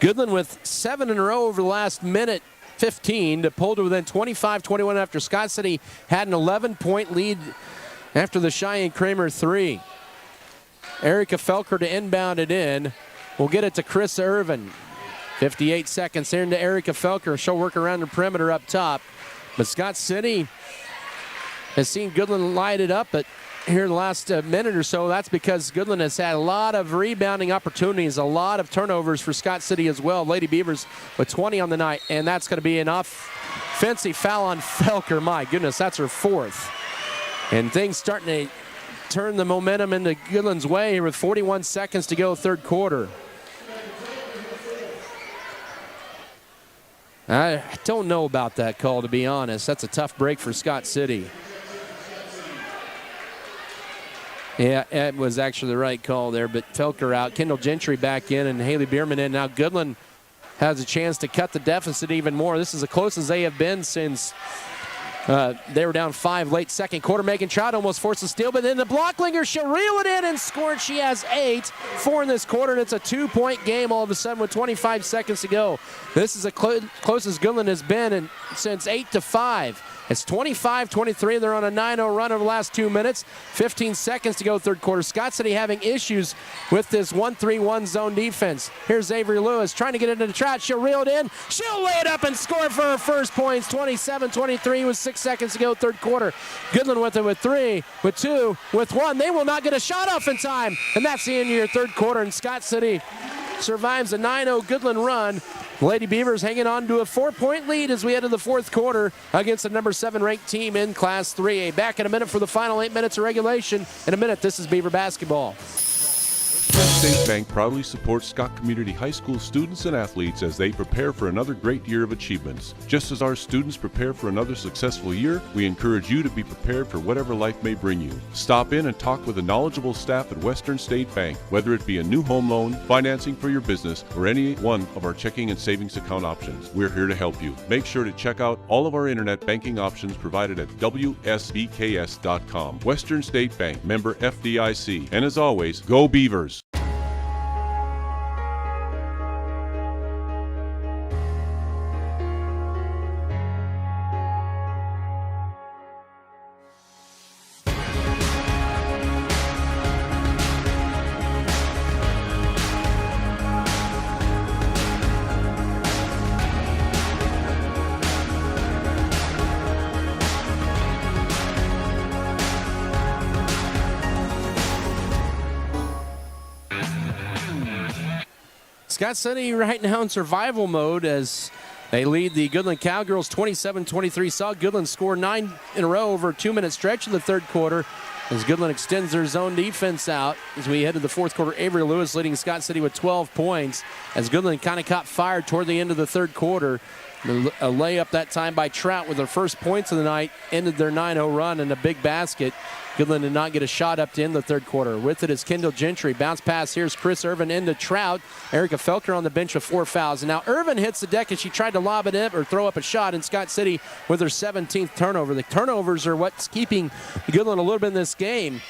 Goodland with 7 in a row over the last minute 15 to pull to within 25-21 after Scott City had an 11-point lead after the Cheyenne Kramer 3. Erica Felker to inbound it in. We'll get it to Chris Irvin. 58 seconds here into Erica Felker. She'll work around the perimeter up top. But Scott City has seen Goodland light it up, but here in the last minute or so, that's because Goodland has had a lot of rebounding opportunities, a lot of turnovers for Scott City as well. Lady Beavers with 20 on the night, and that's going to be an offensive foul on Felker. My goodness, that's her 4th. And things starting to turn the momentum into Goodland's way here with 41 seconds to go third quarter. I don't know about that call, to be honest. That's a tough break for Scott City. Yeah, it was actually the right call there, but Felker out. Kendall Gentry back in and Haley Bierman in. Now Goodland has a chance to cut the deficit even more. This is as close as they have been since they were down 5 late second quarter. Megan Trout almost forced a steal, but then the Blocklinger, she'll reel it in and score. She has 8, 4 in this quarter, and it's a 2-point game all of a sudden with 25 seconds to go. This is as close as Goodland has been since 8-5. It's 25-23. They're on a 9-0 run over the last 2 minutes. 15 seconds to go third quarter. Scott City having issues with this 1-3-1 zone defense. Here's Avery Lewis trying to get into the trap. She'll reel it in. She'll lay it up and score for her first points. 27-23 with 6 seconds to go third quarter. Goodland with it with 3, with 2, with 1. They will not get a shot off in time. And that's the end of your third quarter. And Scott City survives a 9-0 Goodland run The Lady Beavers hanging on to a 4-point lead as we head to the fourth quarter against the number 7 ranked team in Class 3A. Back in a minute for the final 8 minutes of regulation. In a minute, this is Beaver basketball. State Bank proudly supports Scott Community High School students and athletes as they prepare for another great year of achievements. Just as our students prepare for another successful year, we encourage you to be prepared for whatever life may bring you. Stop in and talk with the knowledgeable staff at Western State Bank, whether it be a new home loan, financing for your business, or any one of our checking and savings account options. We're here to help you. Make sure to check out all of our internet banking options provided at WSBKS.com. Western State Bank, member FDIC. And as always, go Beavers! Scott City right now in survival mode as they lead the Goodland Cowgirls 27-23. Saw Goodland score 9 in a row over a 2-minute stretch in the third quarter as Goodland extends their zone defense out. As we head to the fourth quarter, Avery Lewis leading Scott City with 12 points as Goodland kind of caught fire toward the end of the third quarter. A layup that time by Trout with their first points of the night ended their 9-0 run in a big basket. Goodland did not get a shot up to end the third quarter. With it is Kendall Gentry. Bounce pass. Here's Chris Irvin into Trout. Erica Felker on the bench with 4 fouls. And now Irvin hits the deck as she tried to lob it in or throw up a shot in Scott City with her 17th turnover. The turnovers are what's keeping Goodland a little bit in this game.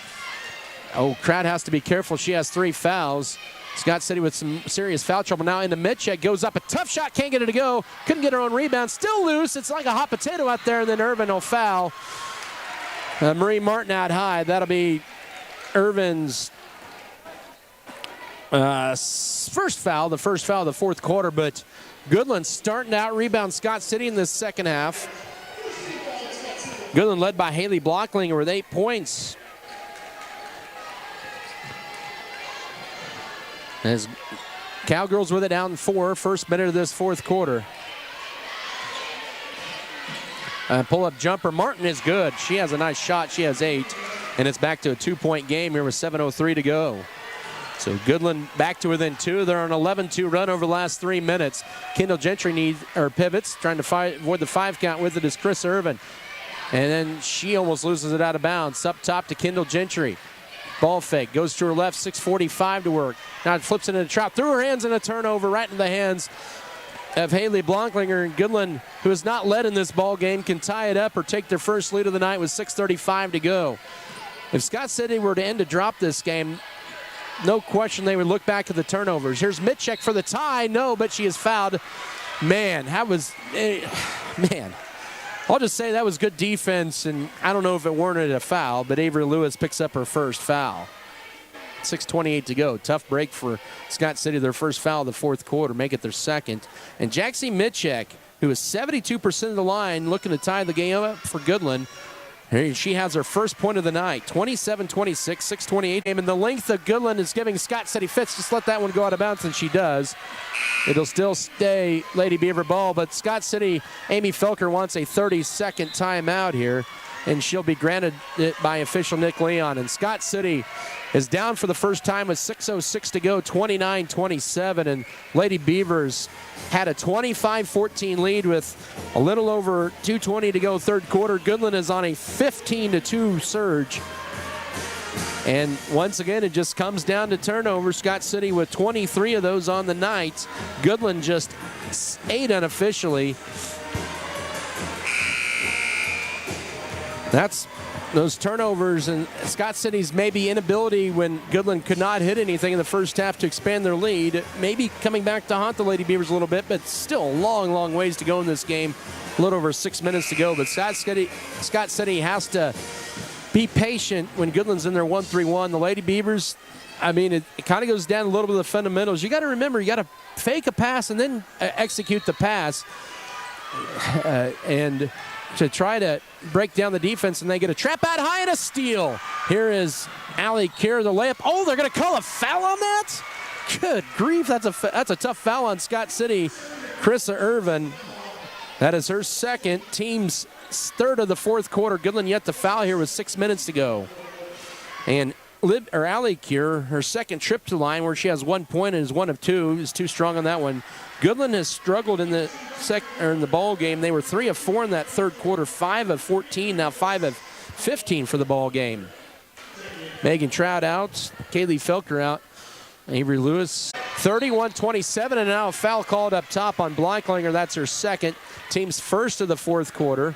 Oh, Trout has to be careful. She has 3 fouls. Scott City with some serious foul trouble. Now into Mitchell. Goes up. A tough shot. Can't get it to go. Couldn't get her own rebound. Still loose. It's like a hot potato out there. And then Irvin will foul. Marie Martin out high. That'll be Irvin's first foul, the first foul of the fourth quarter. But Goodland starting to out-rebound Scott City in this second half. Goodland led by Haley Blocklinger with 8 points. As Cowgirls with it down 4, first minute of this fourth quarter. Pull-up jumper. Martin is good. She has a nice shot. She has 8. And it's back to a 2-point game here with 7:03 to go. So Goodland back to within 2. They're on an 11-2 run over the last 3 minutes. Kendall Gentry pivots, trying to avoid the 5 count with it is Chris Irvin. And then she almost loses it out of bounds. Up top to Kendall Gentry. Ball fake. Goes to her left. 6:45 to work. Now it flips it into Trout. Through her hands and a turnover right in the hands of Haley Blocklinger. And Goodland, who has not led in this ball game, can tie it up or take their first lead of the night with 6:35 to go. If Scott City were to end to drop this game, no question they would look back at the turnovers. Here's Mitchek for the tie. No, but she is fouled. Man, that was, man. I'll just say that was good defense, and I don't know if it warranted a foul, but Avery Lewis picks up her first foul. 6:28 to go. Tough break for Scott City. Their first foul of the fourth quarter, make it their second. And Jaxie Mitchek, who is 72% of the line, looking to tie the game up for Goodland. Here she has her first point of the night. 27-26, 6:28. And the length of Goodland is giving Scott City fits. Just let that one go out of bounds, and she does. It'll still stay Lady Beaver ball, but Scott City, Amy Felker wants a 30-second timeout here, and she'll be granted it by official Nick Leon. And Scott City is down for the first time with 6:06 to go, 29-27. And Lady Beavers had a 25-14 lead with a little over 2:20 to go third quarter. Goodland is on a 15-2 surge. And once again, it just comes down to turnovers. Scott City with 23 of those on the night. Goodland just 8 unofficially. That's those turnovers and Scott City's maybe inability when Goodland could not hit anything in the first half to expand their lead. Maybe coming back to haunt the Lady Beavers a little bit, but still a long, long ways to go in this game. A little over 6 minutes to go, but Scott City has to be patient when Goodland's in their 1-3-1. The Lady Beavers, I mean, it kind of goes down a little bit of the fundamentals. You got to remember, you got to fake a pass and then execute the pass. And to try to break down the defense, and they get a trap out high and a steal. Here is Allie Kerr, the layup. Oh, they're going to call a foul on that? Good grief, that's a tough foul on Scott City. Krista Irvin. That is her second, team's third of the fourth quarter. Goodland yet to foul here with 6 minutes to go. And Allie Cure, her second trip to the line where she has 1 point and is 1 of 2, is too strong on that one. Goodland has struggled in the ball game. They were 3 of 4 in that third quarter, 5 of 14, now 5 of 15 for the ball game. Megan Trout out, Kaylee Felker out, Avery Lewis. 31-27, and now a foul called up top on Blanklinger. That's her second, team's first of the fourth quarter.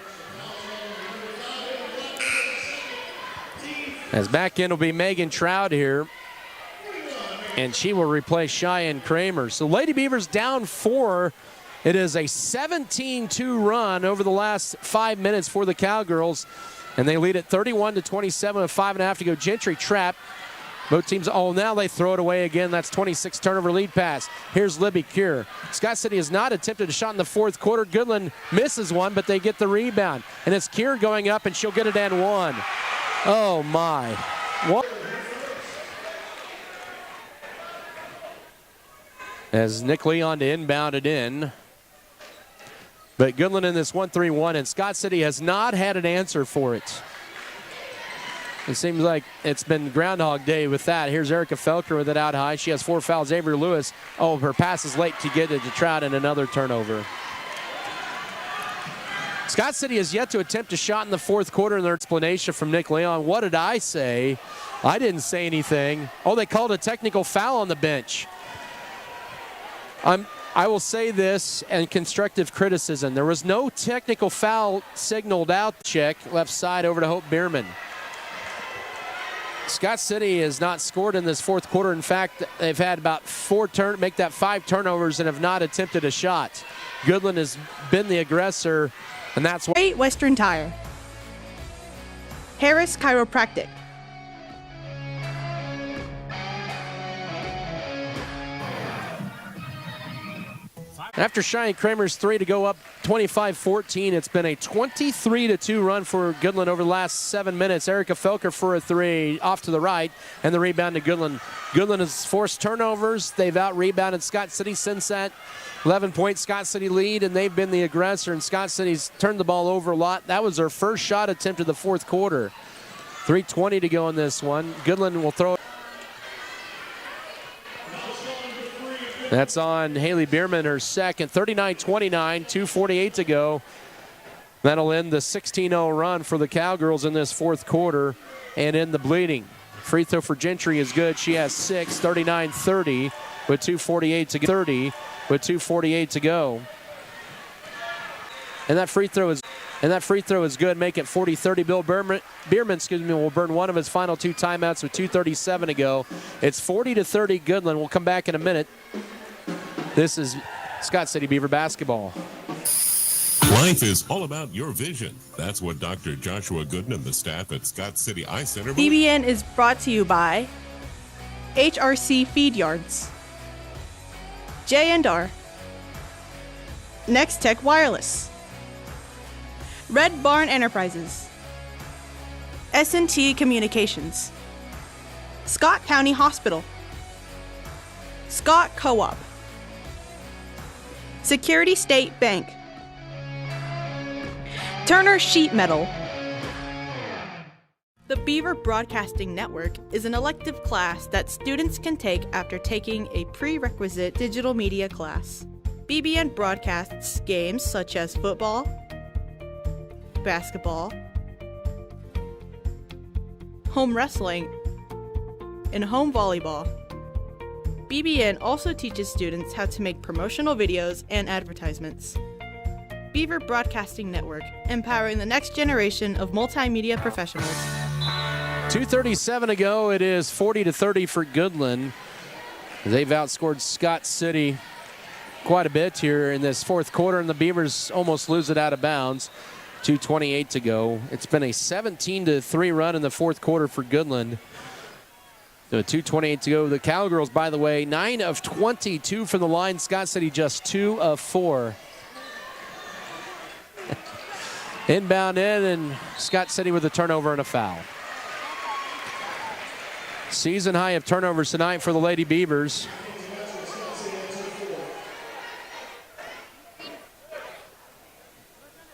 As back in will be Megan Trout here, and she will replace Cheyenne Kramer. So Lady Beavers down 4. It is a 17-2 run over the last 5 minutes for the Cowgirls, and they lead at 31-27 with 5.5 to go. Gentry trap. Both teams, now they throw it away again. That's 26 turnover lead pass. Here's Libby Cure. Scott City has not attempted a shot in the fourth quarter. Goodland misses one, but they get the rebound. And it's Cure going up, and she'll get it and one. Oh, my. What? As Nick Leon to inbound it in. But Goodland in this 1-3-1, and Scott City has not had an answer for it. It seems like it's been Groundhog Day with that. Here's Erica Felker with it out high. She has 4 fouls. Avery Lewis, her pass is late to get it to Trout, and another turnover. Scott City has yet to attempt a shot in the fourth quarter in their explanation from Nick Leon. What did I say? I didn't say anything. They called a technical foul on the bench. I will say this, and constructive criticism. There was no technical foul signaled out. Check left side over to Hope Bierman. Scott City has not scored in this fourth quarter. In fact, they've had about 5 turnovers and have not attempted a shot. Goodland has been the aggressor, and that's why. Great Western Tire. Harris Chiropractic. After Cheyenne Kramer's 3 to go up 25-14, it's been a 23-2 run for Goodland over the last 7 minutes. Erica Felker for a 3 off to the right, and the rebound to Goodland. Goodland has forced turnovers. They've out-rebounded Scott City since that 11-point Scott City lead, and they've been the aggressor, and Scott City's turned the ball over a lot. That was their first shot attempt of the fourth quarter. 3:20 to go in this one. Goodland will throw it. That's on Haley Bierman, her second. 39-29, 2:48 to go. That'll end the 16-0 run for the Cowgirls in this fourth quarter and in the bleeding. Free throw for Gentry is good. She has 6, 39-30 with 2:48 to go. 30 with 2:48 to go. And that free throw is good. Make it 40-30. Bill Bierman, will burn one of his final 2 timeouts with 2:37 to go. It's 40-30 Goodland. We'll come back in a minute. This is Scott City Beaver basketball. Life is all about your vision. That's what Dr. Joshua Gooden and the staff at Scott City Eye Center. BBN is brought to you by HRC Feed Yards, J&R, Next Tech Wireless, Red Barn Enterprises, S&T Communications, Scott County Hospital, Scott Co-op, Security State Bank, Turner Sheet Metal. The Beaver Broadcasting Network is an elective class that students can take after taking a prerequisite digital media class. BBN broadcasts games such as football, basketball, home wrestling, and home volleyball. BBN also teaches students how to make promotional videos and advertisements. Beaver Broadcasting Network, empowering the next generation of multimedia professionals. 2:37 to go. It is 40-30 for Goodland. They've outscored Scott City quite a bit here in this fourth quarter, and the Beavers almost lose it out of bounds. 2:28 to go. It's been a 17-3 run in the fourth quarter for Goodland. 2:28 to go. The Cowgirls, by the way, 9 of 22 from the line. Scott City just 2 of 4. Inbound in, and Scott City with a turnover and a foul. Season high of turnovers tonight for the Lady Beavers.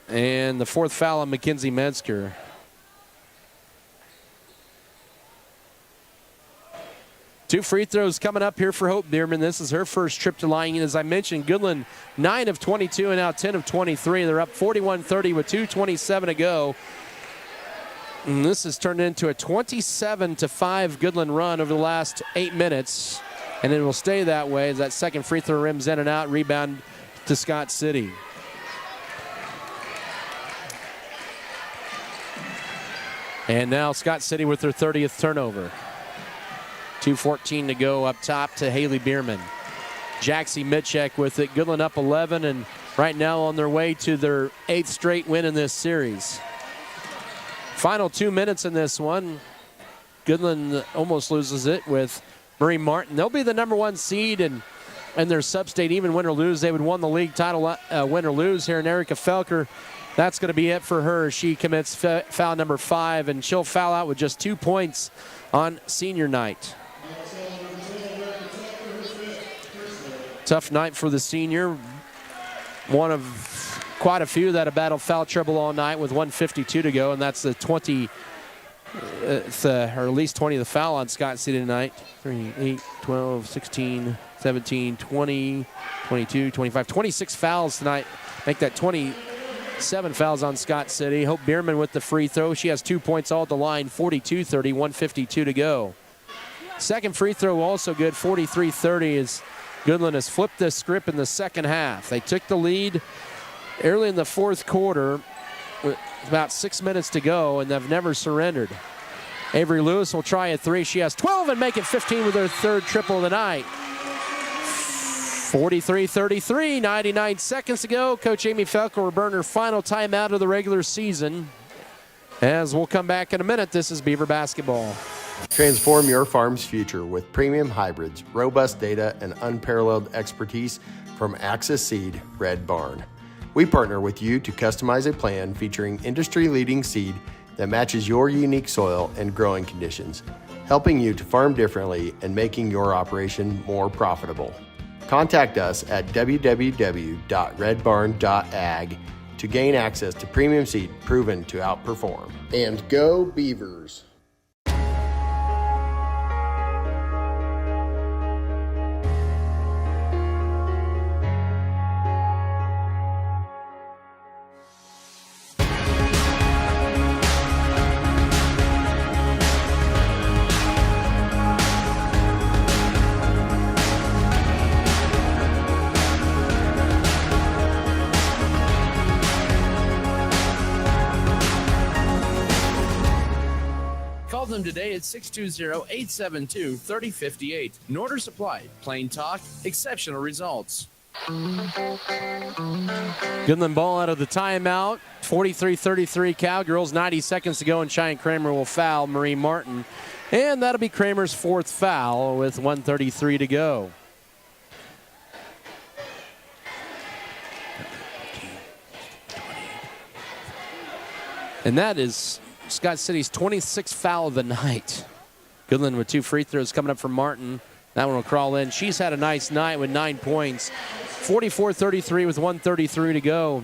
And the fourth foul on Mackenzie Metzger. Two free throws coming up here for Hope Bierman. This is her first trip to line. As I mentioned, Goodland 9 of 22 and now 10 of 23. They're up 41-30 with 2:27 to go. And this has turned into a 27-5 Goodland run over the last 8 minutes. And it will stay that way as that second free throw rims in and out. Rebound to Scott City. And now Scott City with their 30th turnover. 2:14 to go up top to Haley Bierman. Jaxie Mitchek with it. Goodland up 11 and right now on their way to their 8th straight win in this series. Final 2 minutes in this one. Goodland almost loses it with Marie Martin. They'll be the number 1 seed and their sub-state, even win or lose. They would won the league title win or lose here. And Erica Felker, that's going to be it for her. She commits foul number 5 and she'll foul out with just 2 points on senior night. Tough night for the senior. One of quite a few that have battled foul trouble all night with 1:52 to go, and that's the 20, or at least 20 of the foul on Scott City tonight. 3, 8, 12, 16, 17, 20, 22, 25, 26 fouls tonight. Make that 27 fouls on Scott City. Hope Bierman with the free throw. She has 2 points all at the line, 42-30, 1:52 to go. Second free throw also good, 43-30 as Goodland has flipped this script in the second half. They took the lead early in the fourth quarter with about 6 minutes to go, and they've never surrendered. Avery Lewis will try a 3. She has 12 and make it 15 with her third triple of the night. 43-33, 99 seconds to go. Coach Amy Felker will burn her final timeout of the regular season. As we'll come back in a minute, this is Beaver Basketball. Transform your farm's future with premium hybrids, robust data, and unparalleled expertise from Axis Seed Red Barn. We partner with you to customize a plan featuring industry-leading seed that matches your unique soil and growing conditions, helping you to farm differently and making your operation more profitable. Contact us at www.redbarn.ag to gain access to premium seed proven to outperform. And go Beavers! Them today at 620-872-3058. Norder Supply. Plain talk, exceptional results. Goodland ball out of the timeout. 43-33 Cowgirls. 90 seconds to go, and Cheyenne Kramer will foul Marie Martin. And that'll be Kramer's 4th foul with 1:33 to go. And that is Scott City's 26th foul of the night. Goodland with 2 free throws coming up from Martin. That one will crawl in. She's had a nice night with 9 points. 44-33 with 1:33 to go.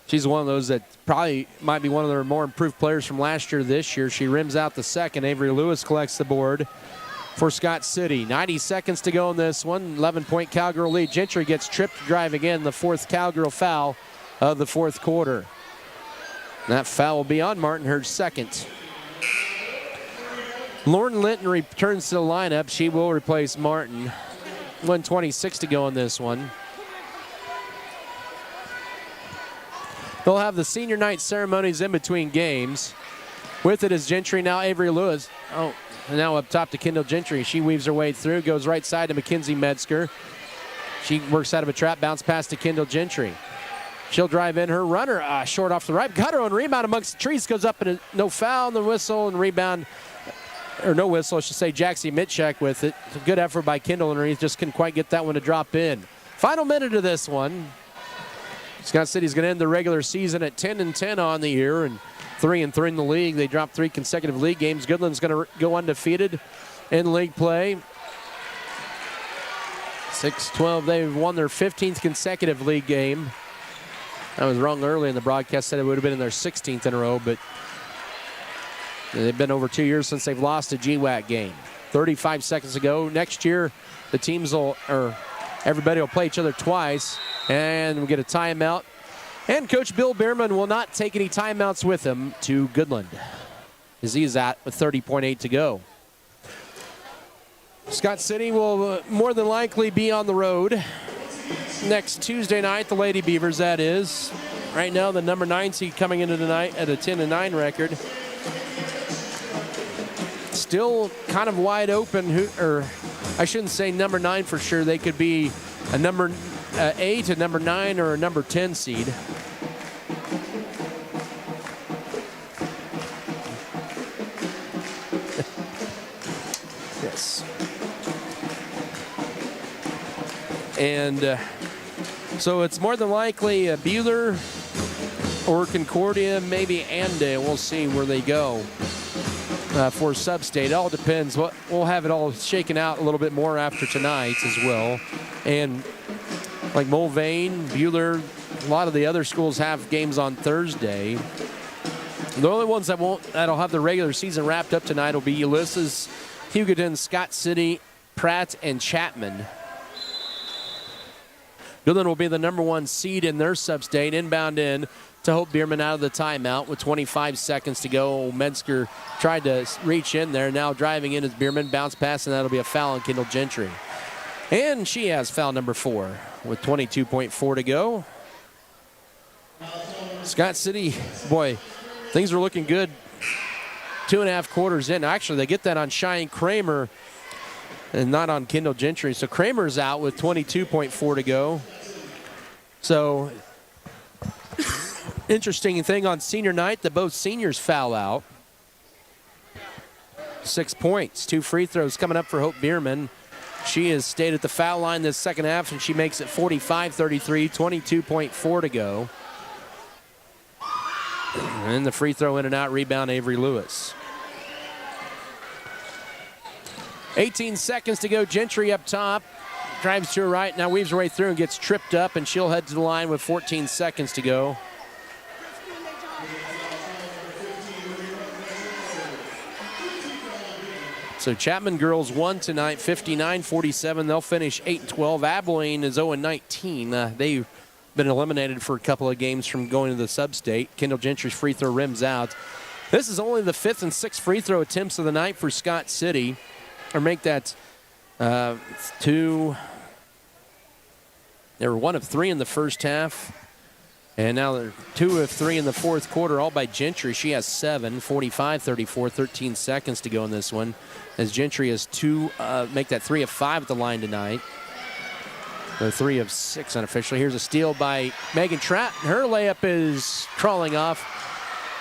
She's one of those that probably might be one of their more improved players from last year this year. She rims out the second. Avery Lewis collects the board for Scott City. 90 seconds to go in this one. 11-point Cowgirl lead. Gentry gets tripped to drive again. The 4th Cowgirl foul of the 4th quarter. That foul will be on Martin, her 2nd. Lauren Linton returns to the lineup. She will replace Martin. 1:26 to go in this one. They'll have the senior night ceremonies in between games. With it is Gentry, now Avery Lewis. Oh, and now up top to Kendall Gentry. She weaves her way through, goes right side to Mackenzie Metzger. She works out of a trap, bounce pass to Kendall Gentry. She'll drive in her runner, short off the right. Got her own rebound amongst the trees, goes up and no foul, and the whistle and rebound, or no whistle, I should say, Jaxie Mitchek with it. It's a good effort by Kendall underneath, just couldn't quite get that one to drop in. Final minute of this one. Scott City's going to end the regular season at 10-10 on the year and 3-3 in the league. They dropped 3 consecutive league games. Goodland's going to go undefeated in league play. 6-12, they've won their 15th consecutive league game. I was wrong early in the broadcast, said it would have been in their 16th in a row, but they've been over 2 years since they've lost a GWAC game. 35 seconds ago. Next year, the teams everybody will play each other twice, and we'll get a timeout. And Coach Bill Bierman will not take any timeouts with him to Goodland, as he is at with 30.8 to go. Scott City will more than likely be on the road next Tuesday night, the Lady Beavers, that is. Right now, the number 9 seed coming into tonight at a 10-9 record. Still kind of wide open, or I shouldn't say number 9 for sure. They could be a number 8, a number 9, or a number 10 seed. Yes. And so it's more than likely Buhler or Concordia, maybe Andale. We'll see where they go for sub-state. It all depends. We'll have it all shaken out a little bit more after tonight as well. And like Mulvane, Buhler, a lot of the other schools have games on Thursday. The only ones that'll have the regular season wrapped up tonight will be Ulysses, Hugoton, Scott City, Pratt, and Chapman. Goodland will be the number 1 seed in their sub-state. Inbound in to Hope Bierman out of the timeout with 25 seconds to go. Metzger tried to reach in there. Now driving in is Bierman. Bounce pass, and that'll be a foul on Kendall Gentry. And she has foul number 4 with 22.4 to go. Scott City, boy, things are looking good 2.5 quarters in. Actually, they get that on Cheyenne Kramer and not on Kendall Gentry. So Kramer's out with 22.4 to go. So interesting thing on senior night that both seniors foul out. 6 points, 2 free throws coming up for Hope Bierman. She has stayed at the foul line this second half, and she makes it 45-33, 22.4 to go. And the free throw in and out, rebound Avery Lewis. 18 seconds to go. Gentry up top. Drives to her right. Now weaves her way through and gets tripped up, and she'll head to the line with 14 seconds to go. So Chapman girls won tonight, 59-47. They'll finish 8-12. Abilene is 0-19. They've been eliminated for a couple of games from going to the sub-state. Kendall Gentry's free throw rims out. This is only the 5th and 6th free throw attempts of the night for Scott City. Or make that 2. They were 1 of 3 in the first half. And now they're 2 of 3 in the fourth quarter, all by Gentry. She has 7, 45-34, 13 seconds to go in this one. As Gentry has 2, make that 3 of 5 at the line tonight. Or 3 of 6 unofficially. Here's a steal by Megan Trapp. Her layup is crawling off.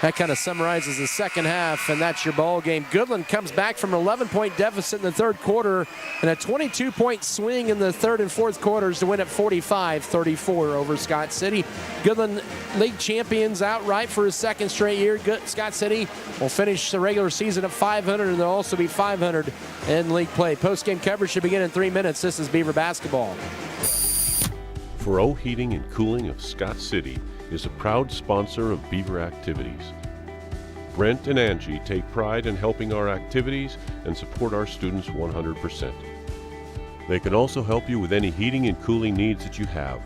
That kind of summarizes the second half, and that's your ball game. Goodland comes back from an 11-point deficit in the third quarter and a 22-point swing in the third and fourth quarters to win at 45-34 over Scott City. Goodland league champions outright for a second straight year. Scott City will finish the regular season at 500, and they'll also be 500 in league play. Post-game coverage should begin in 3 minutes. This is Beaver basketball. Furrow Heating and Cooling of Scott City is a proud sponsor of Beaver activities. Brent and Angie take pride in helping our activities and support our students 100%. They can also help you with any heating and cooling needs that you have.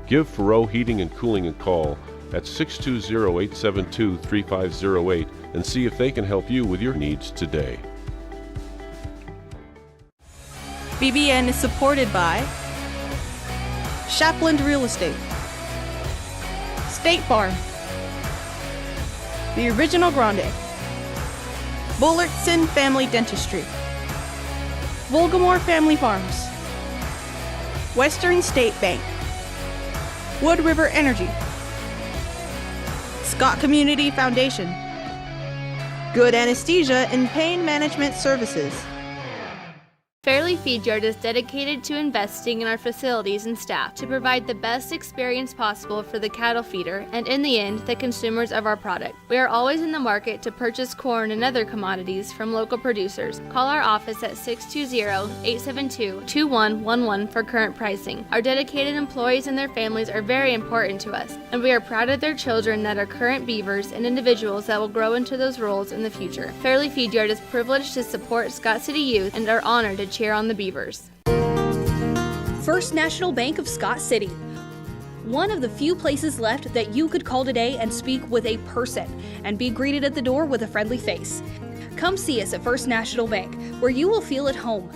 Give Furrow Heating and Cooling a call at 620-872-3508 and see if they can help you with your needs today. BBN is supported by Shapland Real Estate, State Farm, The Original Grande, Bullertson Family Dentistry, Volgamore Family Farms, Western State Bank, Wood River Energy, Scott Community Foundation, Good Anesthesia and Pain Management Services, Fairleigh Feed Yard is dedicated to investing in our facilities and staff to provide the best experience possible for the cattle feeder and, in the end, the consumers of our product. We are always in the market to purchase corn and other commodities from local producers. Call our office at 620-872-2111 for current pricing. Our dedicated employees and their families are very important to us, and we are proud of their children that are current beavers and individuals that will grow into those roles in the future. Fairleigh Feed Yard is privileged to support Scott City youth and are honored to cheer on the Beavers. First National Bank of Scott City. One of the few places left that you could call today and speak with a person and be greeted at the door with a friendly face. Come see us at First National Bank, where you will feel at home.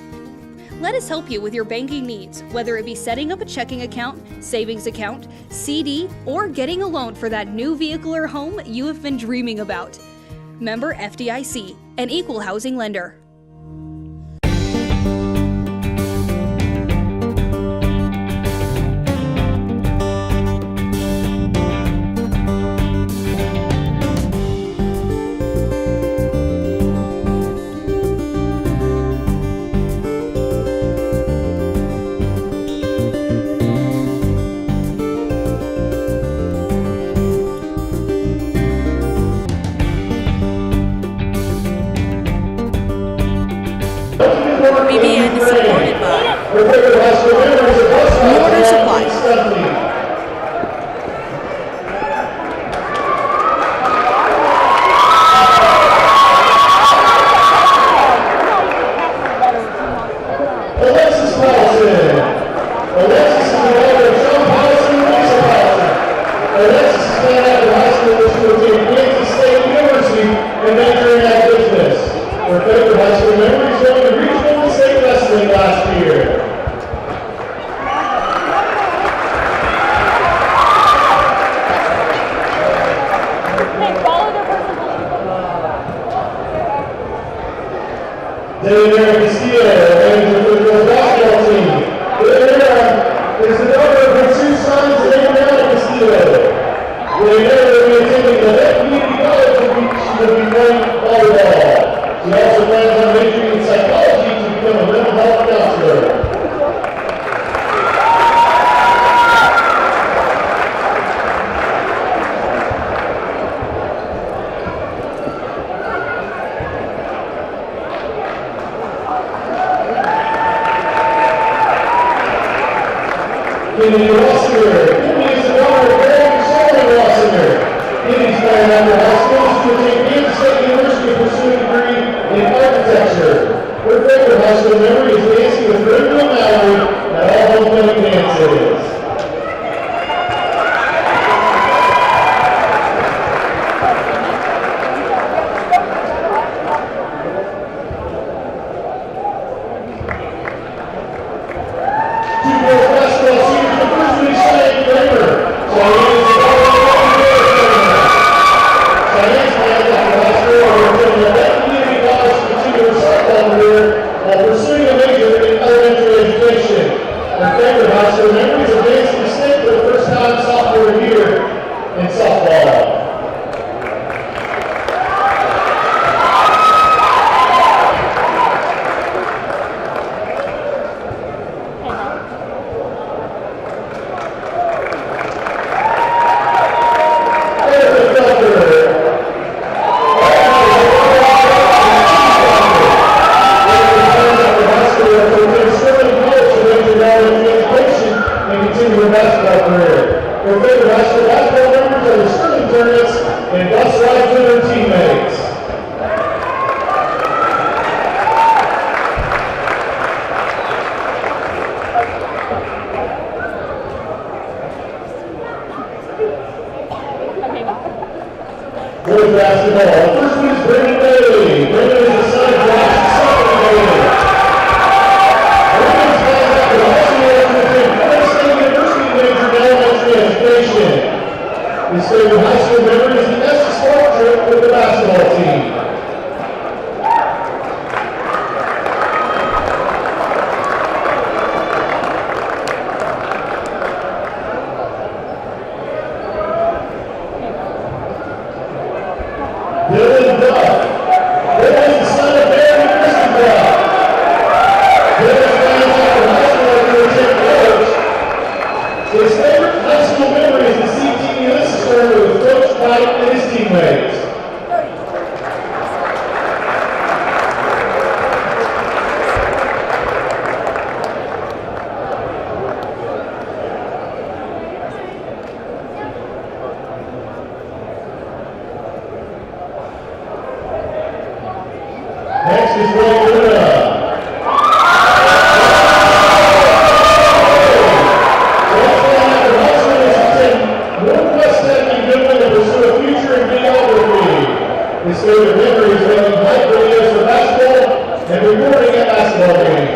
Let us help you with your banking needs, whether it be setting up a checking account, savings account, CD, or getting a loan for that new vehicle or home you have been dreaming about. Member FDIC, an equal housing lender. BBN is supported by Mortar Supplies. Alexis Paulson. Alexis is the daughter of Sean Paulson and Lisa Paulson. Alexis is playing at the high school which will attend Kansas State University and majoring at business. Her favorite high school memory is going to regional and state wrestling last year. Delanera Castillo, manager for the girls basketball team. Delanera is the daughter of her two sons, Delanera Castillo. Delanera will be attending the Lake Community College and she will be playing volleyball. She also plans on majoring in psychology to become a mental health counselor. Kenny Rossinger. Kenny is the daughter of Greg and Solomon Rossinger. Kenny's playing after high school. She will take Kansas State University to pursue a degree in architecture. Her favorite high school memory is dancing with Brenda Mallory at all homecoming dances. Boys basketball. First one is Brandon Bailey. Brandon is the son of Josh and Sullivan Bailey. Brandon's playing at the high school and attending Florida State University major in elementary education. His favorite high school memory is the Estes Park trip with the basketball team. Dylan Duff. Dylan is the son of Barry and Kristen Duff. favorite high school memory is to see Team Ulysses tournament with Coach White and his teammates. Next is Goodland. Northwest Tech and Goodland to pursue a future in videography. His favorite memory is making hype videos for basketball and recording at basketball games.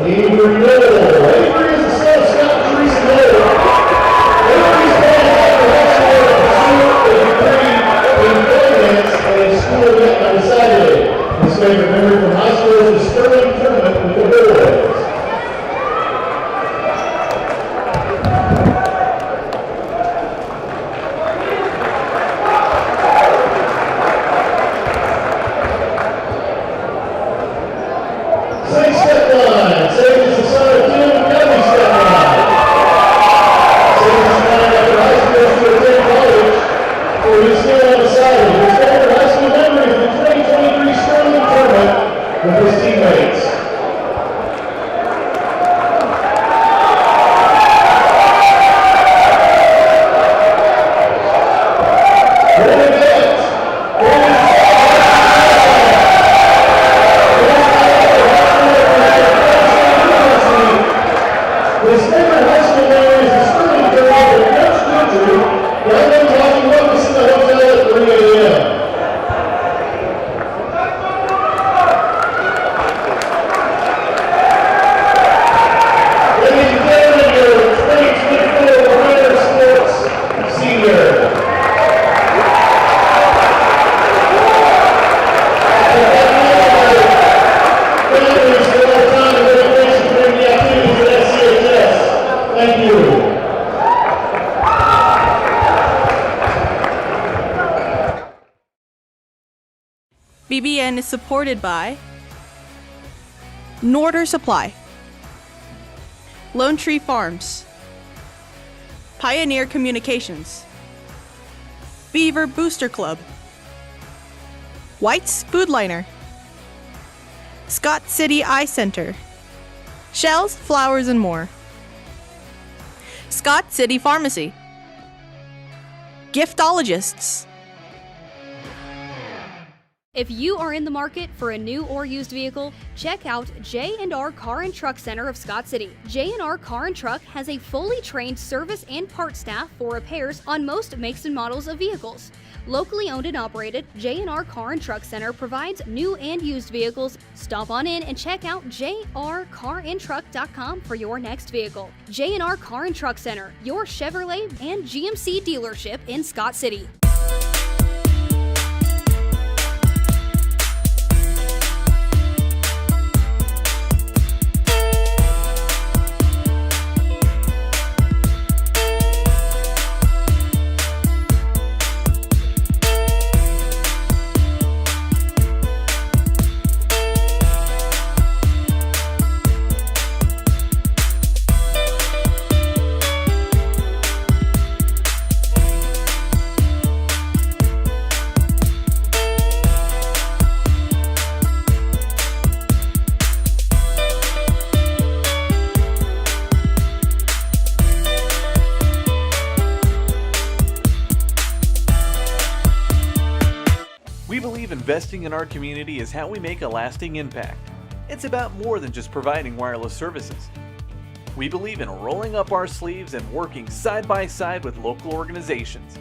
Avery Noel. Avery is the son of Scott and Teresa Noel. Avery's qualified for high school in finance and a school event on Saturday. His favorite memory from high school is the Sterling tournament with the boys. Sage Stepline. Sage is the son of Tim and Kelly Stepline. Sage is trying after high school to attend college, where he's still undecided. His favorite high school memory is the 2023 Sterling tournament with his teammates. His favorite high school memory is the Sterling tournament with Coach Gentry. Young men talking about this in the hotel at 3 a.m. Ladies and gentlemen, your 2024 Winter Sports Senior. Families for their time and dedication during the activities at SCHS. Thank you. BBN is supported by Norder Supply, Lone Tree Farms, Pioneer Communications, Beaver Booster Club, White's Foodliner, Scott City Eye Center, Shells, Flowers, and more, Scott City Pharmacy, Giftologists. If you are in the market for a new or used vehicle, check out J&R Car and Truck Center of Scott City. J&R Car and Truck has a fully trained service and part staff for repairs on most makes and models of vehicles. Locally owned and operated, J&R Car and Truck Center provides new and used vehicles. Stop on in and check out jrcarandtruck.com for your next vehicle. J&R Car and Truck Center, your Chevrolet and GMC dealership in Scott City. We believe investing in our community is how we make a lasting impact. It's about more than just providing wireless services. We believe in rolling up our sleeves and working side by side with local organizations.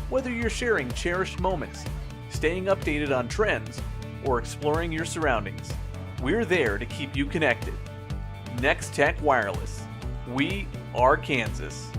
Whether you're sharing cherished moments, staying updated on trends, or exploring your surroundings, we're there to keep you connected. Next Tech Wireless. We are Kansas.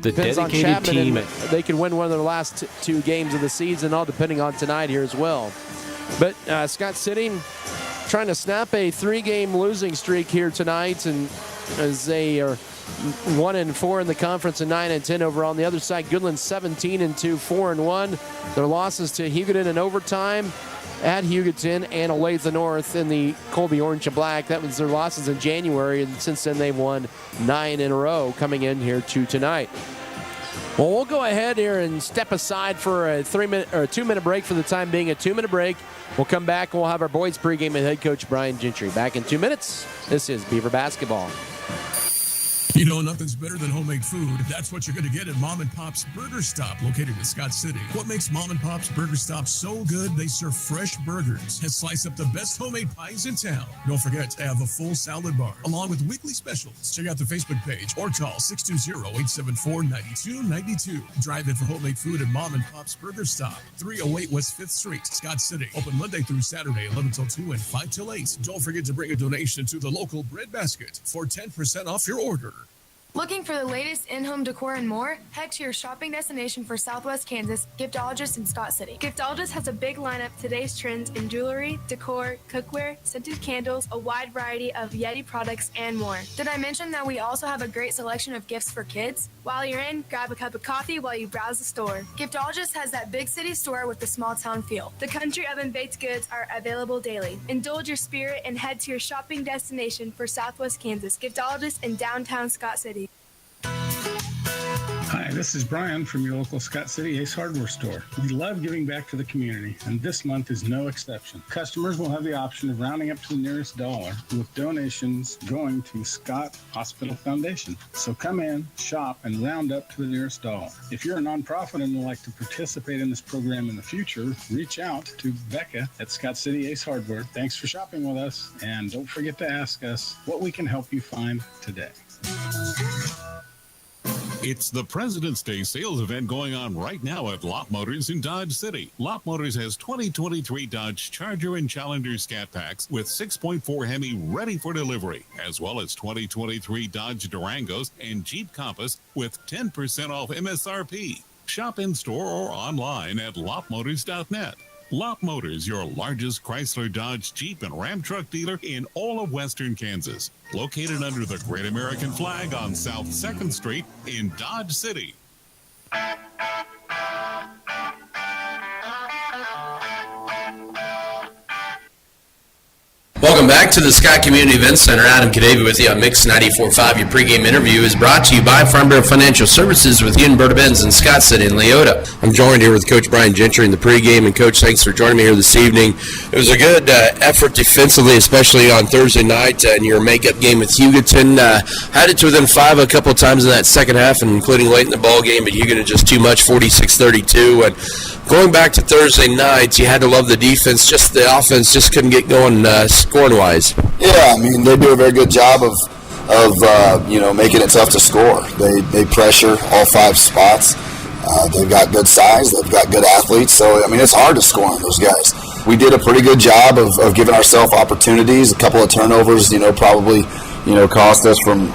The Depends on dedicated Chapman, team. and they could win one of their last two games of the season, all depending on tonight here as well. But Scott City trying to snap a 3-game losing streak here tonight, and as they are 1-4 in the conference and 9-10 overall. On the other side, Goodland 17-2, 4-1. Their losses to Hugoton in overtime at Hugoton and Olathe North in the Colby Orange and Black. That was their losses in January, and since then they've won 9 in a row coming in here to tonight. Well, we'll go ahead here and step aside for a 2-minute break for the time being, a 2-minute break. We'll come back and we'll have our boys pregame with head coach Brian Gentry. Back in 2 minutes. This is Beaver Basketball. You know, nothing's better than homemade food. That's what you're going to get at Mom and Pop's Burger Stop, located in Scott City. What makes Mom and Pop's Burger Stop so good? They serve fresh burgers and slice up the best homemade pies in town. Don't forget to have a full salad bar, along with weekly specials. Check out the Facebook page or call 620-874-9292. Drive in for homemade food at Mom and Pop's Burger Stop, 308 West 5th Street, Scott City. Open Monday through Saturday, 11 till 2 and 5 till 8. Don't forget to bring a donation to the local bread basket for 10% off your order. Looking for the latest in-home decor and more? Head to your shopping destination for Southwest Kansas, Giftologist in Scott City. Giftologist has a big lineup of today's trends in jewelry, decor, cookware, scented candles, a wide variety of Yeti products, and more. Did I mention that we also have a great selection of gifts for kids? While you're in, grab a cup of coffee while you browse the store. Giftologist has that big city store with the small town feel. The country oven baked goods are available daily. Indulge your spirit and head to your shopping destination for Southwest Kansas, Giftologist in downtown Scott City. Hi, this is Brian from your local Scott City Ace Hardware store. We love giving back to the community, and this month is no exception. Customers will have the option of rounding up to the nearest dollar with donations going to Scott Hospital Foundation. So come in, shop, and round up to the nearest dollar. If you're a nonprofit and would like to participate in this program in the future, reach out to Becca at Scott City Ace Hardware. Thanks for shopping with us, and don't forget to ask us what we can help you find today. It's the President's Day sales event going on right now at Lot Motors in Dodge City. Lot Motors has 2023 Dodge Charger and Challenger Scat Packs with 6.4 Hemi ready for delivery, as well as 2023 Dodge Durangos and Jeep Compass with 10% off MSRP. Shop in-store or online at lotmotors.net. Lot Motors, your largest Chrysler, Dodge, Jeep, and Ram truck dealer in all of western Kansas. Located under the Great American Flag on South 2nd Street in Dodge City. Welcome back to the Scott Community Events Center. Adam Kadavy with you on Mix 94.5. Your pregame interview is brought to you by Farm Bureau Financial Services with you and Berta Benz in Scott City and Leota. I'm joined here with Coach Brian Gentry in the pregame. And, Coach, thanks for joining me here this evening. It was a good effort defensively, especially on Thursday night in your makeup game with Hugoton. Had it to within 5 a couple of times in that second half, and including late in the ball game, but Hugoton just too much, 46-32. And going back to Thursday night, you had to love the defense. Just the offense just couldn't get going scoring-wise. Yeah, I mean, they do a very good job of making it tough to score. They pressure all 5 spots. They've got good size. They've got good athletes. So, I mean, it's hard to score on those guys. We did a pretty good job of giving ourselves opportunities. A couple of turnovers, probably, cost us from,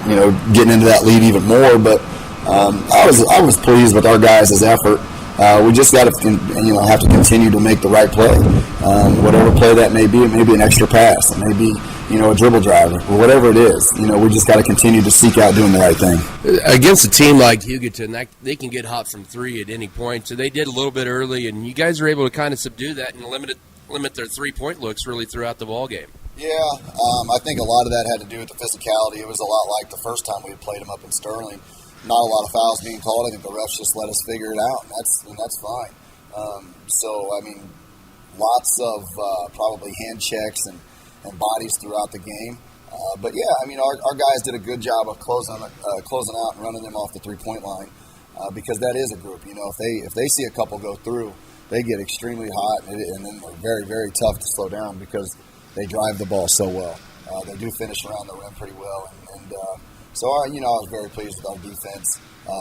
getting into that lead even more. But I was pleased with our guys' effort. We just got to, have to continue to make the right play. Whatever play that may be, it may be an extra pass, it may be, a dribble drive, or whatever it is. We just got to continue to seek out doing the right thing. Against a team like Hugoton, they can get hot from 3 at any point. So they did a little bit early, and you guys were able to kind of subdue that and limit their 3-point looks really throughout the ball game. Yeah, I think a lot of that had to do with the physicality. It was a lot like the first time we had played them up in Sterling. Not a lot of fouls being called. I think the refs just let us figure it out, and that's fine. Lots of probably hand checks and bodies throughout the game. But yeah, our guys did a good job of closing out and running them off the 3-point line because that is a group. If they see a couple go through, they get extremely hot, and then they're very, very tough to slow down because they drive the ball so well. They do finish around the rim pretty well, and So, I was very pleased with our defense.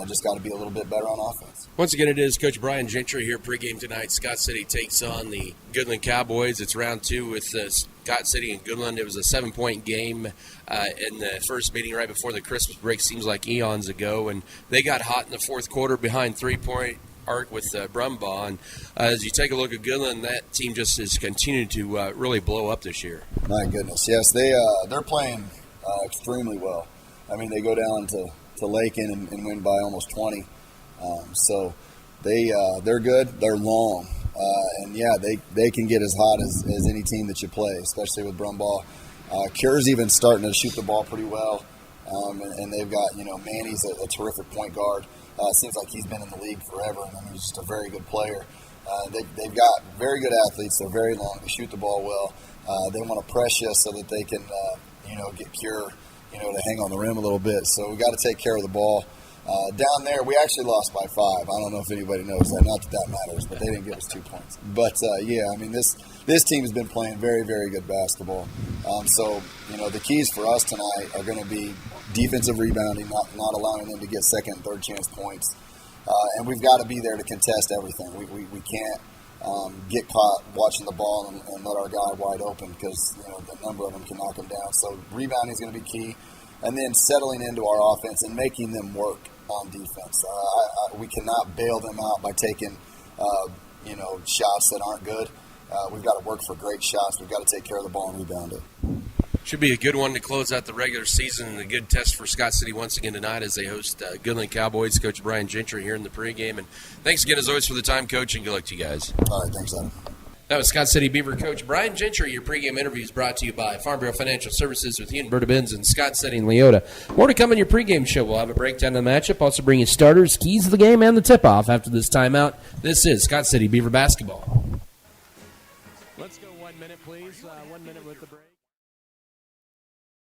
Just got to be a little bit better on offense. Once again, it is Coach Brian Gentry here pregame tonight. Scott City takes on the Goodland Cowboys. It's round 2 with Scott City and Goodland. It was a 7-point game in the first meeting right before the Christmas break. Seems like eons ago. And they got hot in the fourth quarter behind 3-point arc with Brumbaugh. And as you take a look at Goodland, that team just has continued to really blow up this year. My goodness, yes. They're playing extremely well. I mean, they go down to Lakin and win by almost 20. So they're good. They're long. And, yeah, they can get as hot as any team that you play, especially with Brumbaugh. Cure's even starting to shoot the ball pretty well. And they've got, Manny's a terrific point guard. Seems like he's been in the league forever. I mean, he's just a very good player. They've got very good athletes. They're very long. They shoot the ball well. They want to press you so that they can, get Cure, to hang on the rim a little bit. So we got to take care of the ball. Down there, we actually lost by 5. I don't know if anybody knows that. Not that matters, but they didn't give us 2 points. But, this team has been playing very, very good basketball. So, the keys for us tonight are going to be defensive rebounding, not allowing them to get second and third chance points. And we've got to be there to contest everything. We can't get caught watching the ball and let our guy wide open because, the number of them can knock them down. So rebounding is going to be key. And then settling into our offense and making them work on defense. We cannot bail them out by taking, shots that aren't good. We've got to work for great shots. We've got to take care of the ball and rebound it. Should be a good one to close out the regular season and a good test for Scott City once again tonight as they host Goodland Cowboys. Coach Brian Gentry here in the pregame. And thanks again, as always, for the time, Coach, and good luck to you guys. All right, thanks, Adam. That was Scott City Beaver coach Brian Gentry. Your pregame interview is brought to you by Farm Bureau Financial Services with Berta Benz and Scott City and Leota. More to come in your pregame show. We'll have a breakdown of the matchup, also bring you starters, keys to the game, and the tip-off after this timeout. This is Scott City Beaver basketball. Let's go 1 minute, please. 1 minute with the break.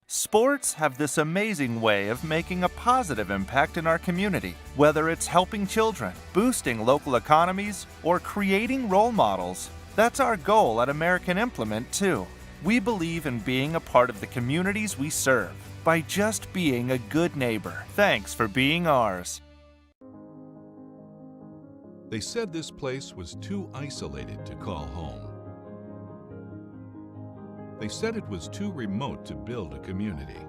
Sports have this amazing way of making a positive impact in our community, whether it's helping children, boosting local economies, or creating role models. That's our goal at American Implement, too. We believe in being a part of the communities we serve by just being a good neighbor. Thanks for being ours. They said this place was too isolated to call home. They said it was too remote to build a community.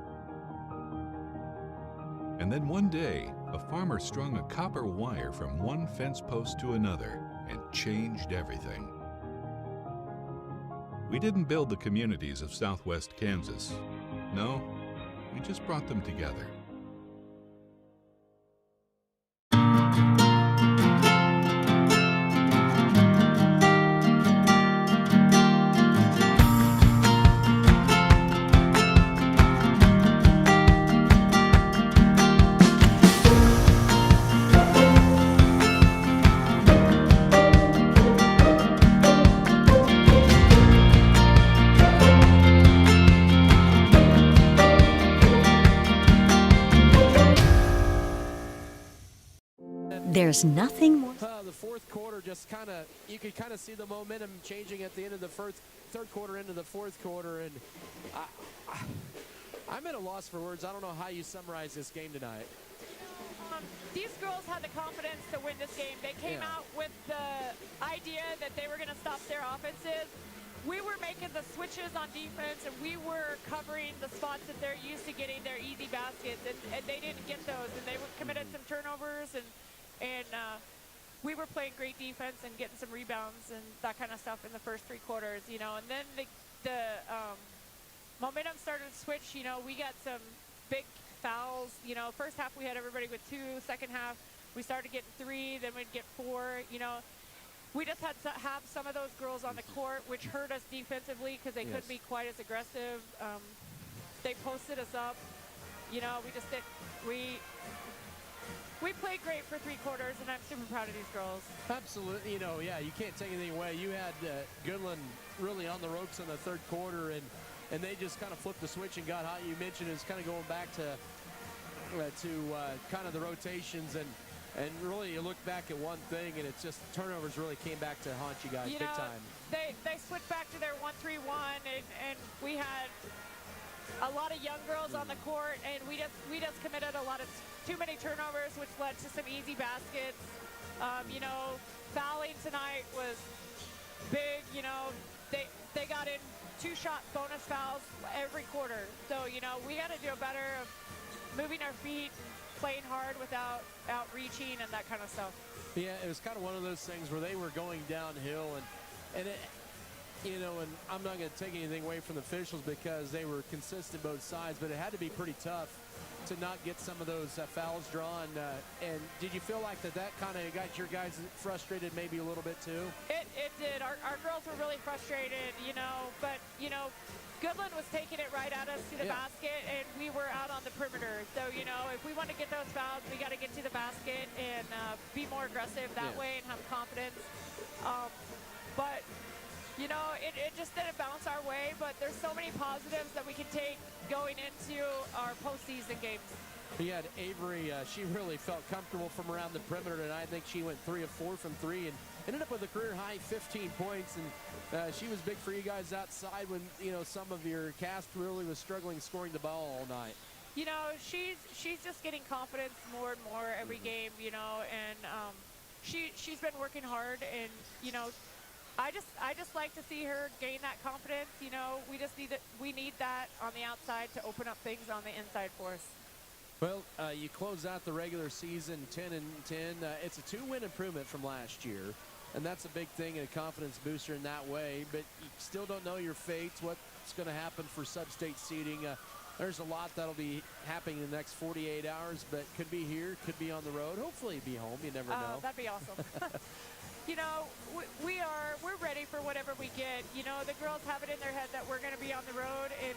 And then one day, a farmer strung a copper wire from one fence post to another and changed everything. We didn't build the communities of Southwest Kansas. No, we just brought them together. There's nothing more. The fourth quarter just you could kind of see the momentum changing at the end of the third quarter into the fourth quarter. And I'm at a loss for words. I don't know how you summarize this game tonight. These girls had the confidence to win this game. They came out with the idea that they were going to stop their offenses. We were making the switches on defense, and we were covering the spots that they're used to getting their easy baskets, and they didn't get those. And they committed some turnovers, and we were playing great defense and getting some rebounds and that kind of stuff in the first 3 quarters, and then the momentum started to switch. We got some big fouls. First half we had everybody with 2. Second half we started getting 3, then we'd get 4. We just had to have some of those girls on the court, which hurt us defensively because they couldn't be quite as aggressive. They posted us up. We just did. We played great for 3 quarters, and I'm super proud of these girls. Absolutely. You can't take anything away. You had Goodland really on the ropes in the third quarter, and they just kind of flipped the switch and got hot. You mentioned it's kind of going back to kind of the rotations, and really you look back at one thing, and it's just turnovers really came back to haunt you guys big time. They switched back to their 1-3-1, and we had a lot of young girls on the court, and we just committed a lot of too many turnovers, which led to some easy baskets. Fouling tonight was big. They got in 2-shot bonus fouls every quarter. So, we got to do better of moving our feet, playing hard without outreaching and that kind of stuff. Yeah, it was kind of one of those things where they were going downhill, and I'm not going to take anything away from the officials because they were consistent both sides, but it had to be pretty tough to not get some of those fouls drawn. And did you feel like that kind of got your guys frustrated maybe a little bit too? It did. Our girls were really frustrated, but Goodland was taking it right at us to the basket, and we were out on the perimeter. So, if we want to get those fouls, we got to get to the basket and be more aggressive that way and have confidence. But it just didn't bounce our way, but there's so many positives that we can take going into our postseason games. You had Avery, she really felt comfortable from around the perimeter, and I think she went 3 of 4 from 3 and ended up with a career-high 15 points, and she was big for you guys outside when, some of your cast really was struggling scoring the ball all night. She's just getting confidence more and more every game, and she's been working hard, and, I just like to see her gain that confidence. We need that on the outside to open up things on the inside for us. Well, you close out the regular season 10-10. It's a 2-win improvement from last year, and that's a big thing and a confidence booster in that way. But you still don't know your fates, what's going to happen for sub-state seeding. There's a lot that'll be happening in the next 48 hours, but could be here, could be on the road. Hopefully be home. You never know. That'd be awesome. We're ready for whatever we get. The girls have it in their head that we're going to be on the road, and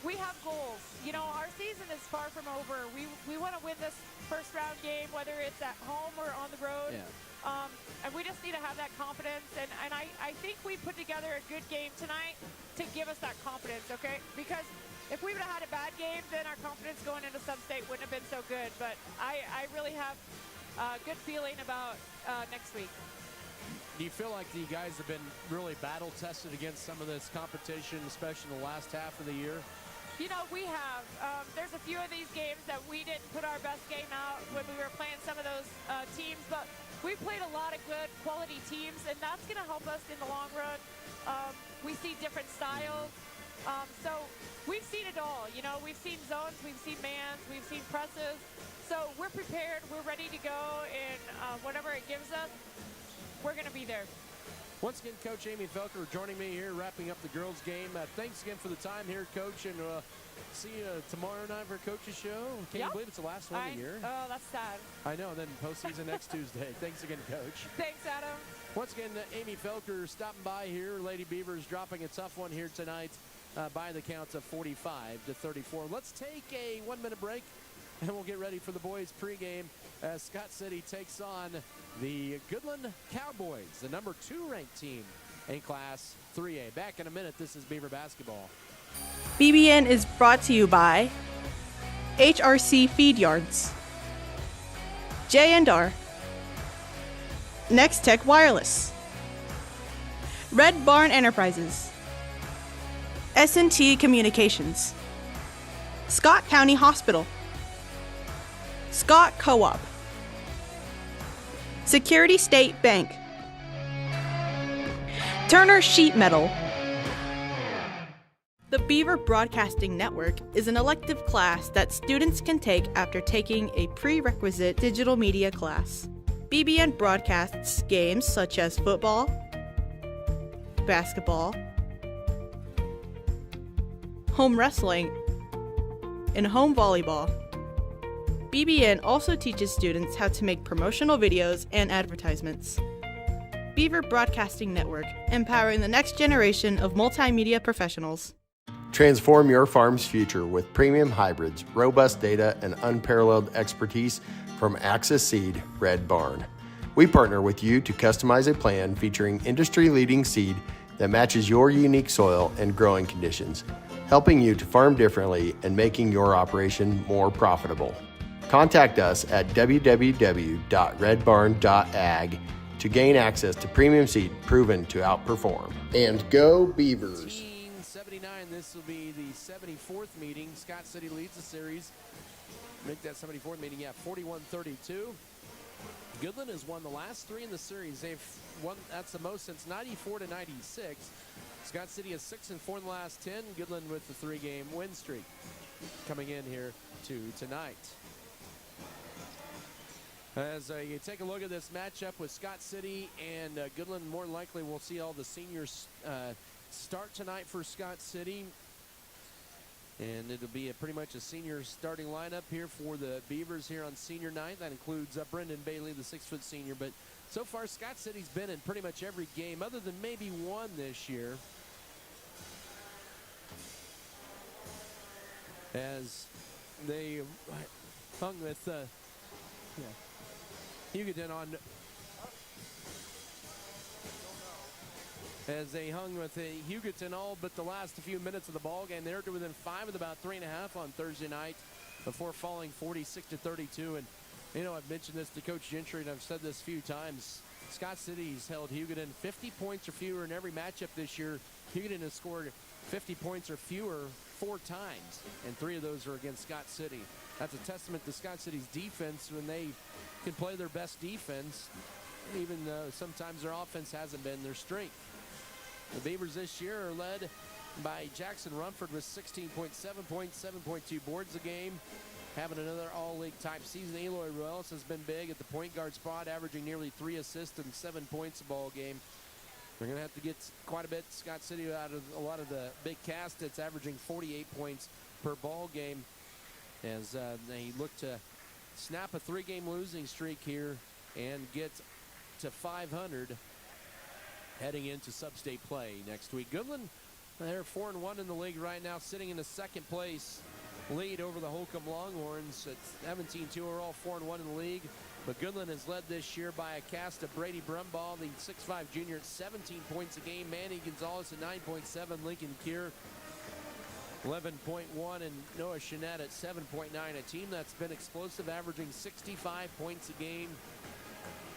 we have goals. Our season is far from over. We want to win this first-round game, whether it's at home or on the road. Yeah. And we just need to have that confidence. And I think we put together a good game tonight to give us that confidence, okay? Because if we would have had a bad game, then our confidence going into sub-state wouldn't have been so good. But I really have a good feeling about next week. Do you feel like you guys have been really battle-tested against some of this competition, especially in the last half of the year? We have. There's a few of these games that we didn't put our best game out when we were playing some of those teams, but we played a lot of good quality teams, and that's going to help us in the long run. We see different styles. So we've seen it all. We've seen zones, we've seen mans, we've seen presses. So we're prepared, we're ready to go, and whatever it gives us, we're going to be there. Once again, Coach Amy Felker joining me here, wrapping up the girls' game. Thanks again for the time here, Coach, and see you tomorrow night for Coach's Show. Can't you believe it's the last one of the year? Oh, that's sad. I know, and then postseason next Tuesday. Thanks again, Coach. Thanks, Adam. Once again, Amy Felker stopping by here. Lady Beavers dropping a tough one here tonight by the count of 45-34. Let's take a 1-minute break, and we'll get ready for the boys' pregame as Scott City takes on the Goodland Cowboys, the number 2 ranked team in Class 3A. Back in a minute. This is Beaver Basketball. BBN is brought to you by HRC Feed Yards, J&R, Next Tech Wireless, Red Barn Enterprises, S&T Communications, Scott County Hospital, Scott Co-op, Security State Bank, Turner Sheet Metal. The Beaver Broadcasting Network is an elective class that students can take after taking a prerequisite digital media class. BBN broadcasts games such as football, basketball, home wrestling, and home volleyball. BBN also teaches students how to make promotional videos and advertisements. Beaver Broadcasting Network, empowering the next generation of multimedia professionals. Transform your farm's future with premium hybrids, robust data, and unparalleled expertise from Axis Seed Red Barn. We partner with you to customize a plan featuring industry-leading seed that matches your unique soil and growing conditions, helping you to farm differently and making your operation more profitable. Contact us at www.redbarn.ag to gain access to premium seed proven to outperform. And go Beavers! 79. This will be the 74th meeting. Scott City leads the series. Make that 74th meeting, 41-32. Goodland has won the last 3 in the series. They've won, that's the most since 94 to 96. Scott City is 6-4 in the last 10. Goodland with the 3-game win streak coming in here to tonight. As you take a look at this matchup with Scott City and Goodland, more than likely we'll see all the seniors start tonight for Scott City. And it'll be pretty much a senior starting lineup here for the Beavers here on senior night. That includes Brendan Bailey, the 6-foot senior. But so far, Scott City's been in pretty much every game other than maybe one this year. As they hung with Hugoton on. As they hung with Hugoton all but the last few minutes of the ball game. They're within 5 with about 3.5 on Thursday night before falling 46-32. And, you know, I've mentioned this to Coach Gentry, and I've said this a few times. Scott City's held Hugoton 50 points or fewer in every matchup this year. Hugoton has scored 50 points or fewer 4 times, and 3 of those are against Scott City. That's a testament to Scott City's defense when they can play their best defense, even though sometimes their offense hasn't been their strength. The Beavers this year are led by Jackson Rumford with 16.7 points, 7.2 boards a game, having another all-league type season. Eloy Ruelas has been big at the point guard spot, averaging nearly 3 assists and 7 points a ball game. They're going to have to get quite a bit Scott City out of a lot of the big cast. It's averaging 48 points per ball game as they look to snap a 3-game losing streak here and get to 500 heading into sub-state play next week. Goodland, they're 4-1 in the league right now, sitting in the 2nd place lead over the Holcomb Longhorns at 17-2. We're all 4-1 in the league. But Goodland is led this year by a cast of Brady Brumbaugh, the 6'5 junior, at 17 points a game. Manny Gonzalez at 9.7. Lincoln Kier 11.1. And Noah Chenette at 7.9. A team that's been explosive, averaging 65 points a game.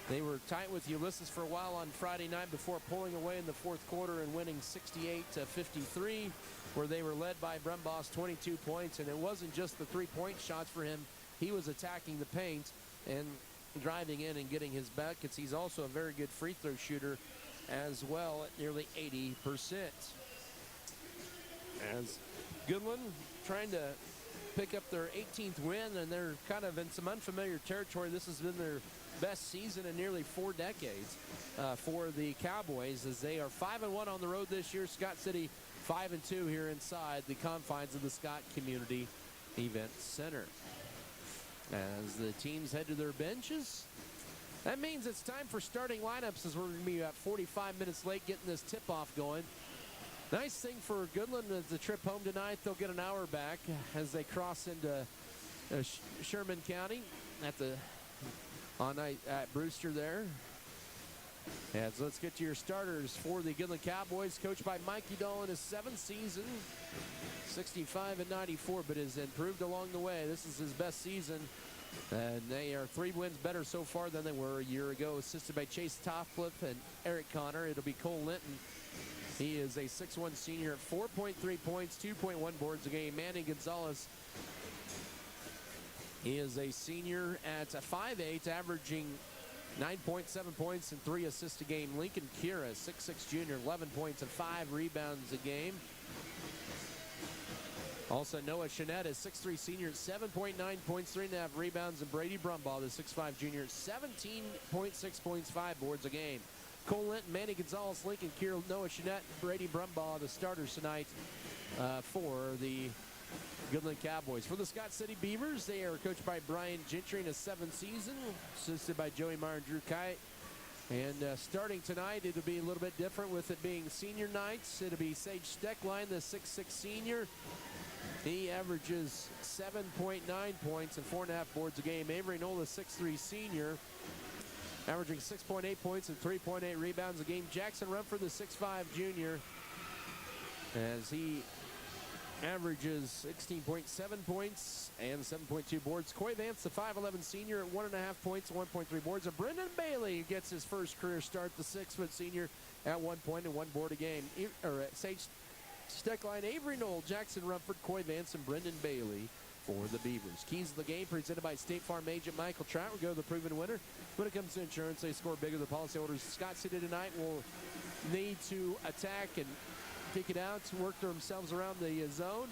They were tight with Ulysses for a while on Friday night before pulling away in the 4th quarter and winning 68-53, where they were led by Brumbaugh's 22 points. And it wasn't just the 3-point shots for him. He was attacking the paint and driving in and getting his buckets. He's also a very good free throw shooter as well at nearly 80%. As Goodland trying to pick up their 18th win, and they're kind of in some unfamiliar territory. This has been their best season in nearly 4 decades for the Cowboys, as they are 5-1 on the road this year. Scott City 5-2 here inside the confines of the Scott Community Event Center. As the teams head to their benches, that means it's time for starting lineups, as we're going to be about 45 minutes late getting this tip-off going. Nice thing for Goodland is the trip home tonight. They'll get an hour back as they cross into Sherman County at Brewster there. And so let's get to your starters for the Goodland Cowboys, coached by Mike Udall in his 7th season, 65-94, but has improved along the way. This is his best season, and they are 3 wins better so far than they were a year ago. Assisted by Chase Toffliffe and Eric Connor. It'll be Cole Linton. He is a 6'1 senior at 4.3 points, 2.1 boards a game. Manny Gonzalez, he is a senior at 5'8", averaging 9.7 points and 3 assists a game. Lincoln Kira, 6'6 junior, 11 points and 5 rebounds a game. Also, Noah Chenette is 6'3 senior, 7.9 points, 3.5 rebounds, and Brady Brumbaugh, the 6'5 junior, 17.6 points, 5 boards a game. Cole Linton, Manny Gonzalez, Lincoln Kier, Noah Chenette, Brady Brumbaugh, the starters tonight for the Goodland Cowboys. For the Scott City Beavers, they are coached by Brian Gentry in his 7th season, assisted by Joey Meyer and Drew Kite. And starting tonight, it'll be a little bit different with it being senior nights. It'll be Sage Steckline, the 6'6 senior. He averages 7.9 points and 4.5 boards a game. Avery Nola, 6'3 senior, averaging 6.8 points and 3.8 rebounds a game. Jackson Rumford, the 6'5 junior, as he averages 16.7 points and 7.2 boards. Coy Vance, the 5'11 senior, at 1.5 points and 1.3 boards. And Brendan Bailey gets his first career start, the 6' senior, at 1 point and 1 board a game. Sage Steckline, Avery Knoll, Jackson Rumford, Coy Vance, and Brendan Bailey for the Beavers. Keys of the game presented by State Farm agent Michael Trout. We'll go to the proven winner. When it comes to insurance, they score bigger. The policyholders. Scott City tonight will need to attack and kick it out to work themselves around the zone.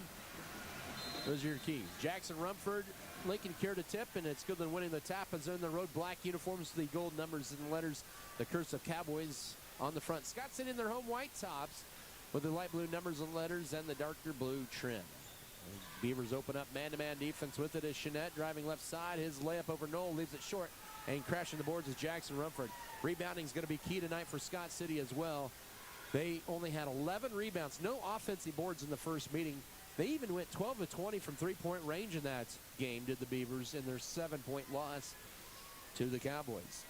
Those are your keys. Jackson Rumford, Lincoln Care to tip, and it's Goodland winning the tap as they're in the road black uniforms, the gold numbers and letters, the cursive Cowboys on the front. Scott City in their home white tops with the light blue numbers and letters and the darker blue trim. Beavers open up man-to-man defense with it as Jeanette driving left side. His layup over Knoll leaves it short, and crashing the boards is Jackson Rumford. Rebounding is going to be key tonight for Scott City as well. They only had 11 rebounds, no offensive boards in the first meeting. They even went 12 of 20 from three-point range in that game, did the Beavers, in their 7-point loss to the Cowboys.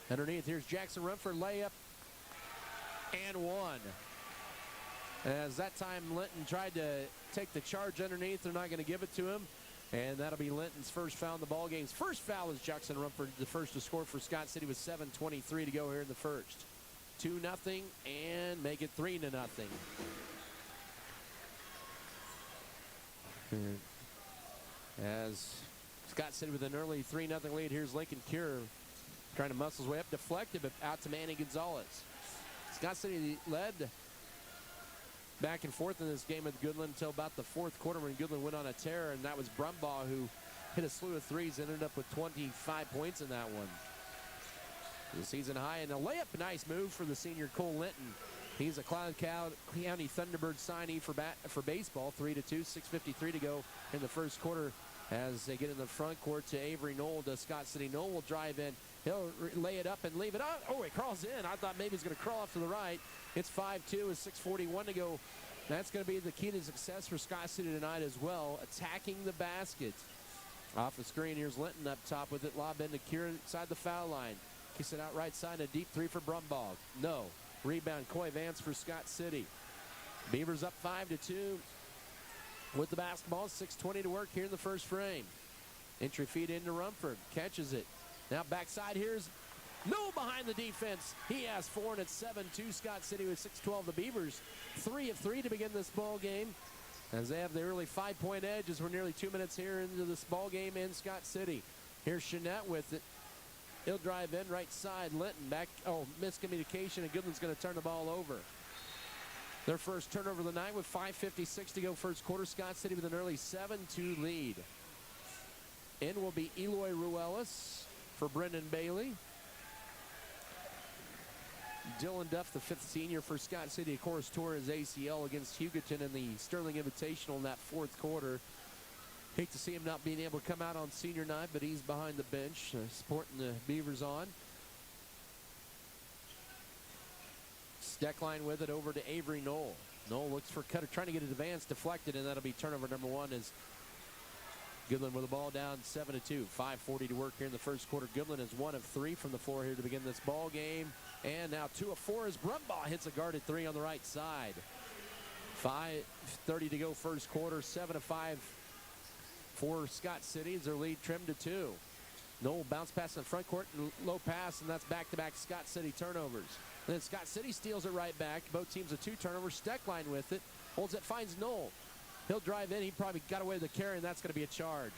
Underneath, here's Jackson Rumford, layup, and one. As that time Linton tried to take the charge underneath, they're not going to give it to him. And that'll be Linton's first foul in the ball game's first foul is Jackson Rumford, the first to score for Scott City with 7:23 to go here in the first. 2-0 and make it 3-0. As Scott City with an early 3-0 lead, here's Lincoln Cure trying to muscle his way up, deflected, but out to Manny Gonzalez. Scott City led back and forth in this game with Goodland until about the fourth quarter when Goodland went on a tear, and that was Brumbaugh who hit a slew of threes, ended up with 25 points in that one. The season high, and a layup, nice move for the senior Cole Linton. He's a Cloud County Thunderbird signee for baseball. 3-2, 6:53 to go in the first quarter as they get in the front court to Avery Knoll to Scott City. Knoll will drive in. He'll lay it up and leave it out. Oh, it crawls in. I thought maybe he's going to crawl off to the right. It's 5-2 with 6:41 to go. That's going to be the key to success for Scott City tonight as well, attacking the basket. Off the screen, here's Linton up top with it. Lob into Kieran inside the foul line. Kicks it out right side, a deep three for Brumbaugh. No. Rebound, Coy Vance for Scott City. Beavers up 5-2 with the basketball. 6:20 to work here in the first frame. Entry feed into Rumford. Catches it. Now backside, here's Knoll behind the defense. He has 4, and it's 7-2 Scott City with 6:12. The Beavers 3 of 3 to begin this ball game as they have the early 5-point edge as we're nearly 2 minutes here into this ball game in Scott City. Here's Jeanette with it. He'll drive in right side. Linton back. Oh, miscommunication, and Goodland's going to turn the ball over. Their first turnover of the night with 5:56 to go first quarter. Scott City with an early 7-2 lead. In will be Eloy Ruelas for Brendan Bailey. Dylan Duff, the 5th senior for Scott City, of course, tore his ACL against Hugoton in the Sterling Invitational in that fourth quarter. Hate to see him not being able to come out on senior night, but he's behind the bench, supporting the Beavers on. Steckline with it over to Avery Knoll. Knoll looks for cutter, trying to get it advanced, deflected, and that'll be turnover number 1 as Goodland with the ball down 7-2. 5:40 to work here in the first quarter. Goodland is 1 of 3 from the floor here to begin this ball game. And now 2 of 4 as Brumbaugh hits a guarded 3 on the right side. 5:30 to go first quarter. 7 of 5 for Scott City as their lead trimmed to 2. Knoll bounce pass in the front court and low pass, and that's back-to-back Scott City turnovers. And then Scott City steals it right back. Both teams with 2 turnovers. Steckline with it. Holds it, finds Knoll. He'll drive in. He probably got away with the carry, and that's going to be a charge.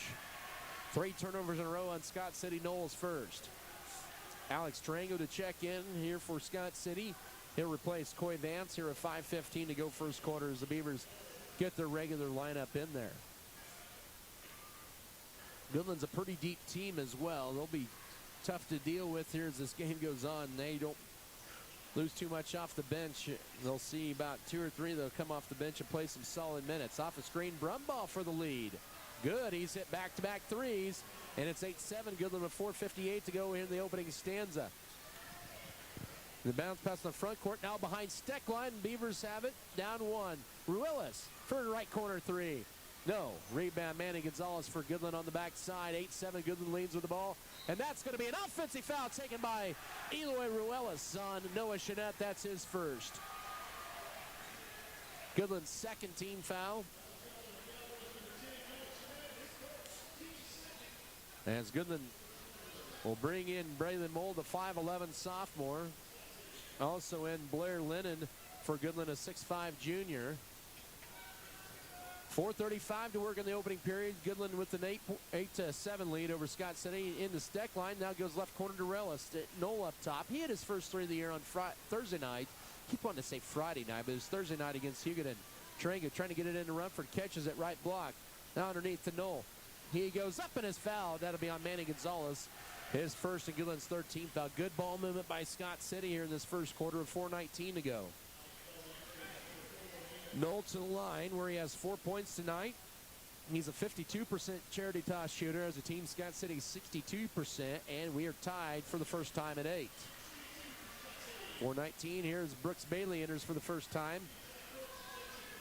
3 turnovers in a row on Scott City. Knoll's first. Alex Tarango to check in here for Scott City. He'll replace Coy Vance here at 5:15 to go first quarter as the Beavers get their regular lineup in there. Goodland's a pretty deep team as well. They'll be tough to deal with here as this game goes on. They don't lose too much off the bench. They'll see about 2 or 3 that'll come off the bench and play some solid minutes. Off the screen, Brumbaugh for the lead. Good, he's hit back-to-back threes, and it's 8-7. Goodland with 4:58 to go in the opening stanza. The bounce pass in the front court, now behind Steckline. Beavers have it, down 1. Ruelas for the right corner 3. No. Rebound, Manny Gonzalez for Goodland on the backside. 8-7, Goodland leads with the ball. And that's going to be an offensive foul taken by Eloy Ruelas on Noah Jeanette. That's his first. Goodland's second team foul. As Goodland will bring in Braylon Mold, the 5'11 sophomore. Also in Blair Lennon, for Goodland, a 6'5 junior. 4:35 to work in the opening period. Goodland with an 8-7 lead over Scott City. In the Steckline, now goes left corner to Relis. Knoll up top. He had his first 3 of the year on Thursday night. Keep wanting to say Friday night, but it was Thursday night against Hugoton. Trango trying to get it into Rumford. Catches it right block. Now underneath to Knoll. He goes up and is fouled. That'll be on Manny Gonzalez. His first and Goodland's 13th foul. Good ball movement by Scott City here in this first quarter with 4:19 to go. Knoll to the line where he has 4 points tonight. He's a 52% charity toss shooter as a team. Scott City 62%, and we are tied for the first time at 8. 4:19. Here's Brooks Bailey enters for the first time.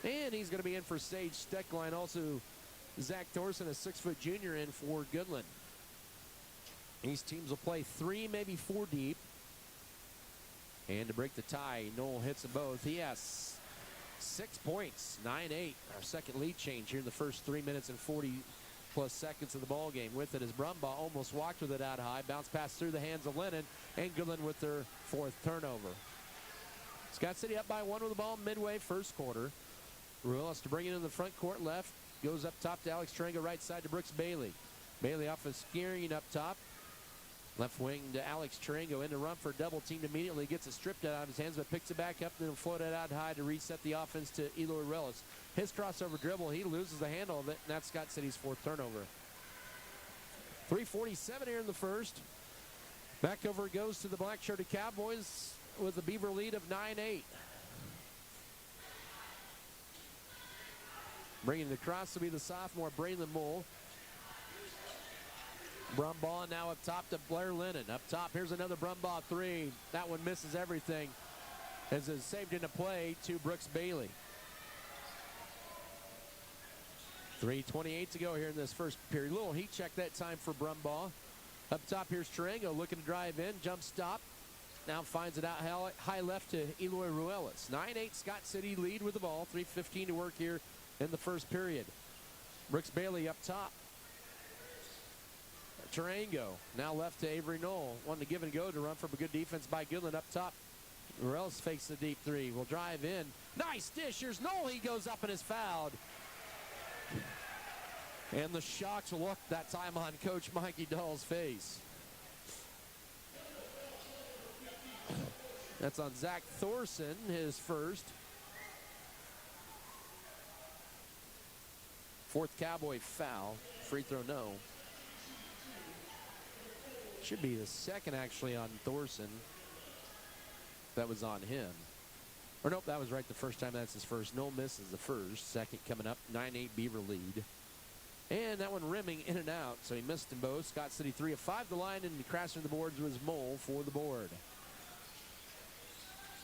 And he's going to be in for Sage Steckline. Also, Zach Thorson, a 6-foot junior, in for Goodland. These teams will play 3, maybe 4 deep. And to break the tie, Knoll hits them both. He has 6 points, 9-8. Our second lead change here in the first 3 minutes and 40-plus seconds of the ball game. With it is Brumbaugh, almost walked with it out high. Bounce pass through the hands of Lennon, and Goodland with their 4th turnover. Scott City up by 1 with the ball midway first quarter. Ruelas to bring it in the front court left. Goes up top to Alex Trango, right side to Brooks Bailey. Bailey off a screen up top. Left wing to Alex Trango into run for double teamed immediately. Gets it stripped out of his hands, but picks it back up and then float it out high to reset the offense to Eloy Relis. His crossover dribble, he loses the handle of it, and that's Scott City's 4th turnover. 3:47 here in the first. Back over it goes to the black-shirted Cowboys with a Beaver lead of 9-8. Bringing it across to be the sophomore, Braylon Mull. Brumbaugh now up top to Blair Lennon. Up top, here's another Brumbaugh 3. That one misses everything as it's saved into play to Brooks Bailey. 3:28 to go here in this first period. Little heat check that time for Brumbaugh. Up top, here's Tarango looking to drive in. Jump stop. Now finds it out high left to Eloy Ruelas. 9-8 Scott City lead with the ball. 3:15 to work here in the first period. Brooks Bailey up top. Tarango now left to Avery Knoll. Wanted to give it a go to run for a good defense by Goodland up top. Ruelas fakes the deep 3. Will drive in. Nice dish. Here's Knoll. He goes up and is fouled. And the shocked look that time on Coach Mikey Dahl's face. That's on Zach Thorson, his first. 4th Cowboy foul. Free throw, no. Should be the second, actually, on Thorson. That was on him. Or nope, that was right the first time. That's his first. No misses the first. Second coming up. 9-8 Beaver lead. And that one rimming in and out. So he missed them both. Scott City 3 of 5 the line, and crashing the boards was Mole for the board.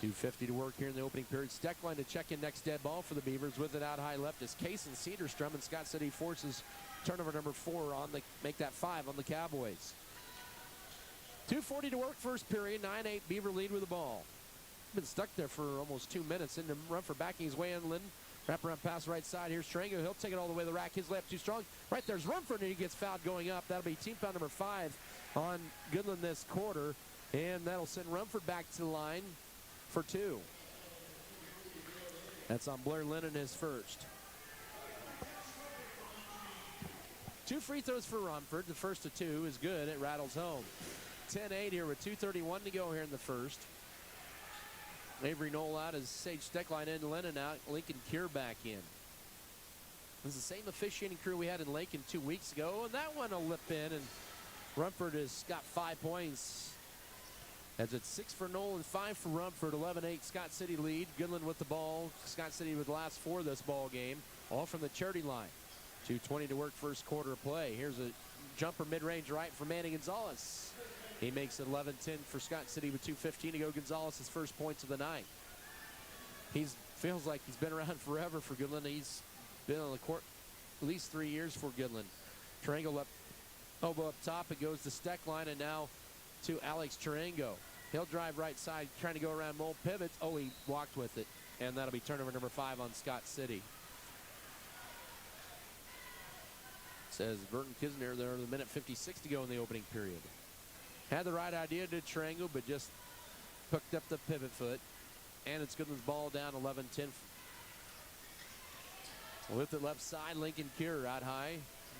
2:50 to work here in the opening period. Steckline to check in next dead ball for the Beavers. With it out high left is Case and Cedarstrom, and Scott City forces turnover number 4 on the make that 5 on the Cowboys. 2:40 to work first period. 9-8 Beaver lead with the ball. Been stuck there for almost 2 minutes. In the run for backing his way in. Linden. Wraparound pass right side. Here's Trango. He'll take it all the way to the rack. His left too strong. Right there's Rumford, and he gets fouled going up. That'll be team foul number 5 on Goodland this quarter. And that'll send Rumford back to the line for 2. That's on Blair Lennon, his first. 2 free throws for Rumford. The first of 2 is good. It rattles home. 10-8 here with 2:31 to go here in the first. Avery Knoll out as Sage Steckline in, Lennon out, Lincoln Cure back in. This is the same officiating crew we had in Lincoln 2 weeks ago, and that one will lip in, and Rumford has got 5 points. As it's 6 for Knoll and 5 for Rumford. 11-8 Scott City lead. Goodland with the ball. Scott City with the last 4 of this ball game, all from the charity line. 2:20 to work first quarter of play. Here's a jumper mid-range right for Manny Gonzalez. He makes it 11-10 for Scott City with 2:15 to go. Gonzalez's first points of the night. He feels like he's been around forever for Goodland. He's been on the court at least 3 years for Goodland. Triangle up, elbow up top. It goes to Steckline, and now to Alex Tarango. He'll drive right side, trying to go around Mole. Pivots. Oh, he walked with it. And that'll be turnover number 5 on Scott City. Says Burton Kisner there with a minute 56 to go in the opening period. Had the right idea to Tarango, but just hooked up the pivot foot. And it's Goodland's ball down 11-10. With the left side, Lincoln Kier out high,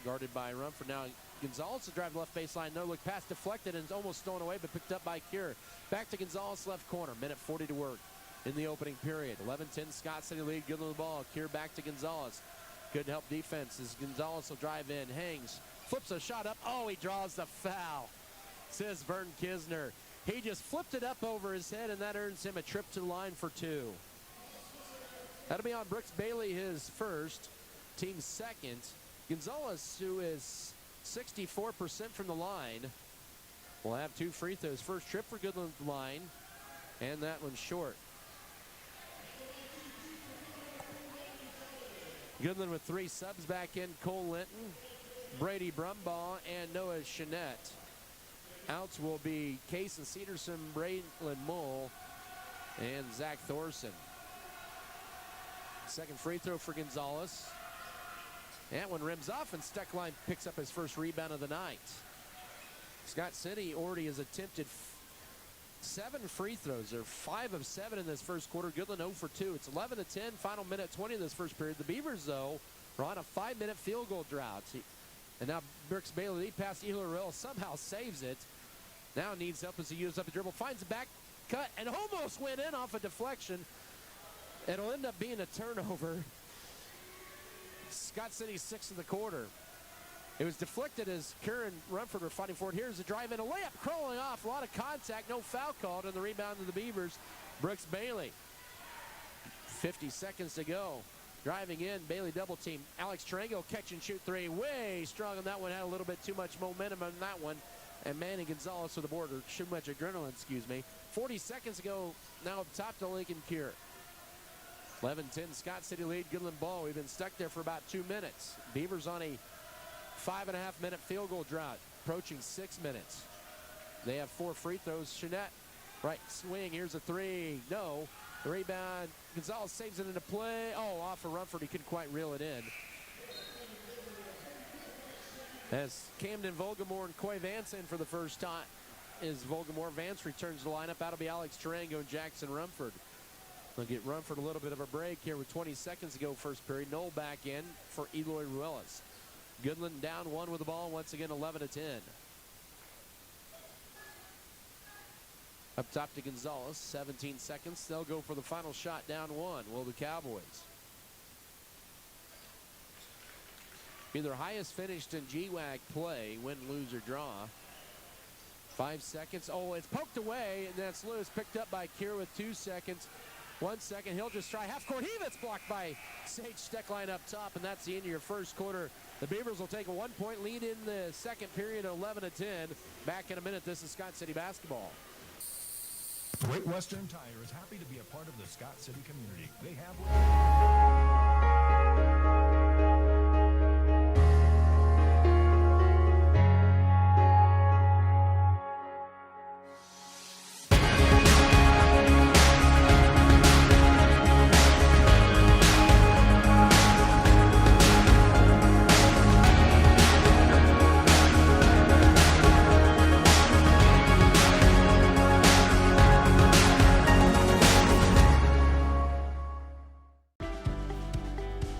guarded by Rumford. Now Gonzalez to drive left baseline. No look pass deflected and almost thrown away, but picked up by Kier. Back to Gonzalez, left corner. Minute 40 to work in the opening period. 11-10, Scott City lead. Goodland the ball. Kier back to Gonzalez. Good help defense as Gonzalez will drive in. Hangs, flips a shot up. Oh, he draws the foul, says Vern Kisner. He just flipped it up over his head, and that earns him a trip to the line for 2. That'll be on Brooks Bailey, his first, team second. Gonzalez, who is 64% from the line, will have 2 free throws. First trip for Goodland line, and that one's short. Goodland with 3 subs back in. Cole Linton, Brady Brumbaugh, and Noah Chenette. Outs will be Case and Cedarson, Braylon Mull, and Zach Thorson. Second free throw for Gonzalez. That one rims off, and Steckline picks up his first rebound of the night. Scott City already has attempted 7 free throws. They're 5 of 7 in this first quarter. Goodland 0 for 2. It's 11-10, final minute 20 in this first period. The Beavers, though, are on a 5-minute field goal drought. And now Brooks Bailey lead pass to Ehlers somehow saves it. Now needs help as he uses up a dribble. Finds the back cut and almost went in off a deflection. It'll end up being a turnover. Scott City 6 in the quarter. It was deflected as Kieran Rumford were fighting for it. Here's the drive in, a layup crawling off. A lot of contact, no foul called on the rebound of the Beavers. Brooks Bailey. 50 seconds to go. Driving in, Bailey double team. Alex Tarango catch and shoot 3. Way strong on that one. Had a little bit too much momentum on that one. And Manny Gonzalez to the border. Too much adrenaline, excuse me. 40 seconds ago, now up top to Lincoln Kier. 11-10, Scott City lead, Goodland ball. We've been stuck there for about 2 minutes. Beavers on a 5.5-minute field goal drought, approaching 6 minutes. They have 4 free throws. Chenette, right swing, here's a 3. No. The rebound, Gonzalez saves it into play. Oh, off of Rumford, he couldn't quite reel it in. As Camden Volgamore and Coy Vance in for the first time, is Volgamore. Vance returns to the lineup. That'll be Alex Tarango and Jackson Rumford. They'll get Rumford a little bit of a break here with 20 seconds to go first period. Noel back in for Eloy Ruelas. Goodland down 1 with the ball. Once again, 11-10. Up top to Gonzalez. 17 seconds. They'll go for the final shot down 1. Will the Cowboys. Be their highest finished in GWAC play. Win, lose, or draw. 5 seconds. Oh, it's poked away, and that's loose. Picked up by Kier with 2 seconds. 1 second, he'll just try half-court heave. It's blocked by Sage Steckline up top, and that's the end of your first quarter. The Beavers will take a 1-point lead in the second period, 11-10. Back in a minute, this is Scott City basketball. Great Western Tire is happy to be a part of the Scott City community. They have...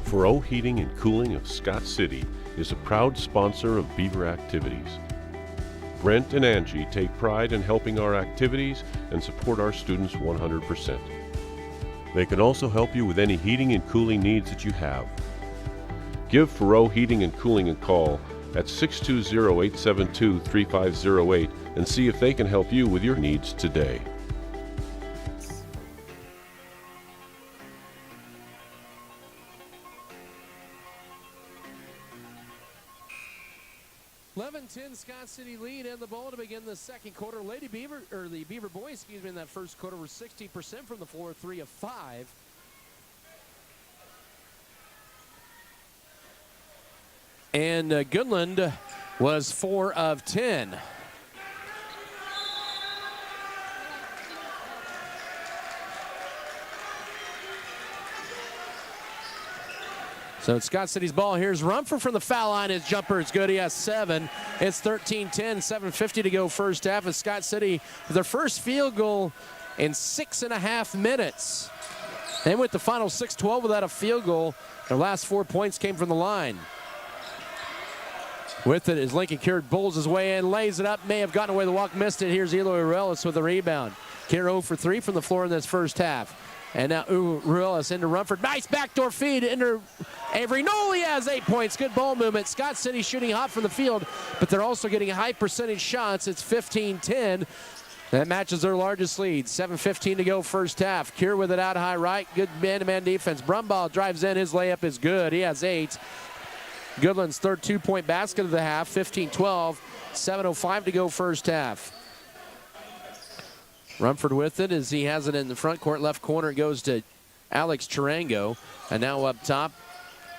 Furrow Heating and Cooling of Scott City is a proud sponsor of Beaver activities. Brent and Angie take pride in helping our activities and support our students 100%. They can also help you with any heating and cooling needs that you have. Give Furrow Heating and Cooling a call at 620-872-3508 and see if they can help you with your needs today. 11-10 Scott City lead and the ball to begin the second quarter. The Beaver boys, in that first quarter were 60% from the floor, 3 of 5. And Goodland was 4 of 10. So it's Scott City's ball. Here's Rumford from the foul line. His jumper is good. He has 7. It's 13-10, 7:50 to go first half. As Scott City, their first field goal in 6.5 minutes. They went the final 6-12 without a field goal. Their last 4 points came from the line. With it is Lincoln Kier, bowls his way in, lays it up, may have gotten away with the walk, missed it. Here's Eloy Ruelas with the rebound. Kier 0 for 3 from the floor in this first half. And now Ruelas into Rumford. Nice backdoor feed into Avery Knoll. He has 8 points. Good ball movement. Scott City shooting hot from the field, but they're also getting high percentage shots. It's 15-10. That matches their largest lead. 7:15 to go first half. Kier with it out high right. Good man-to-man defense. Brumbaugh drives in. His layup is good. He has 8. Goodland's third 2-point basket of the half. 15-12. 7:05 to go first half. Rumford with it as he has it in the front court. Left corner goes to Alex Chirango. And now up top,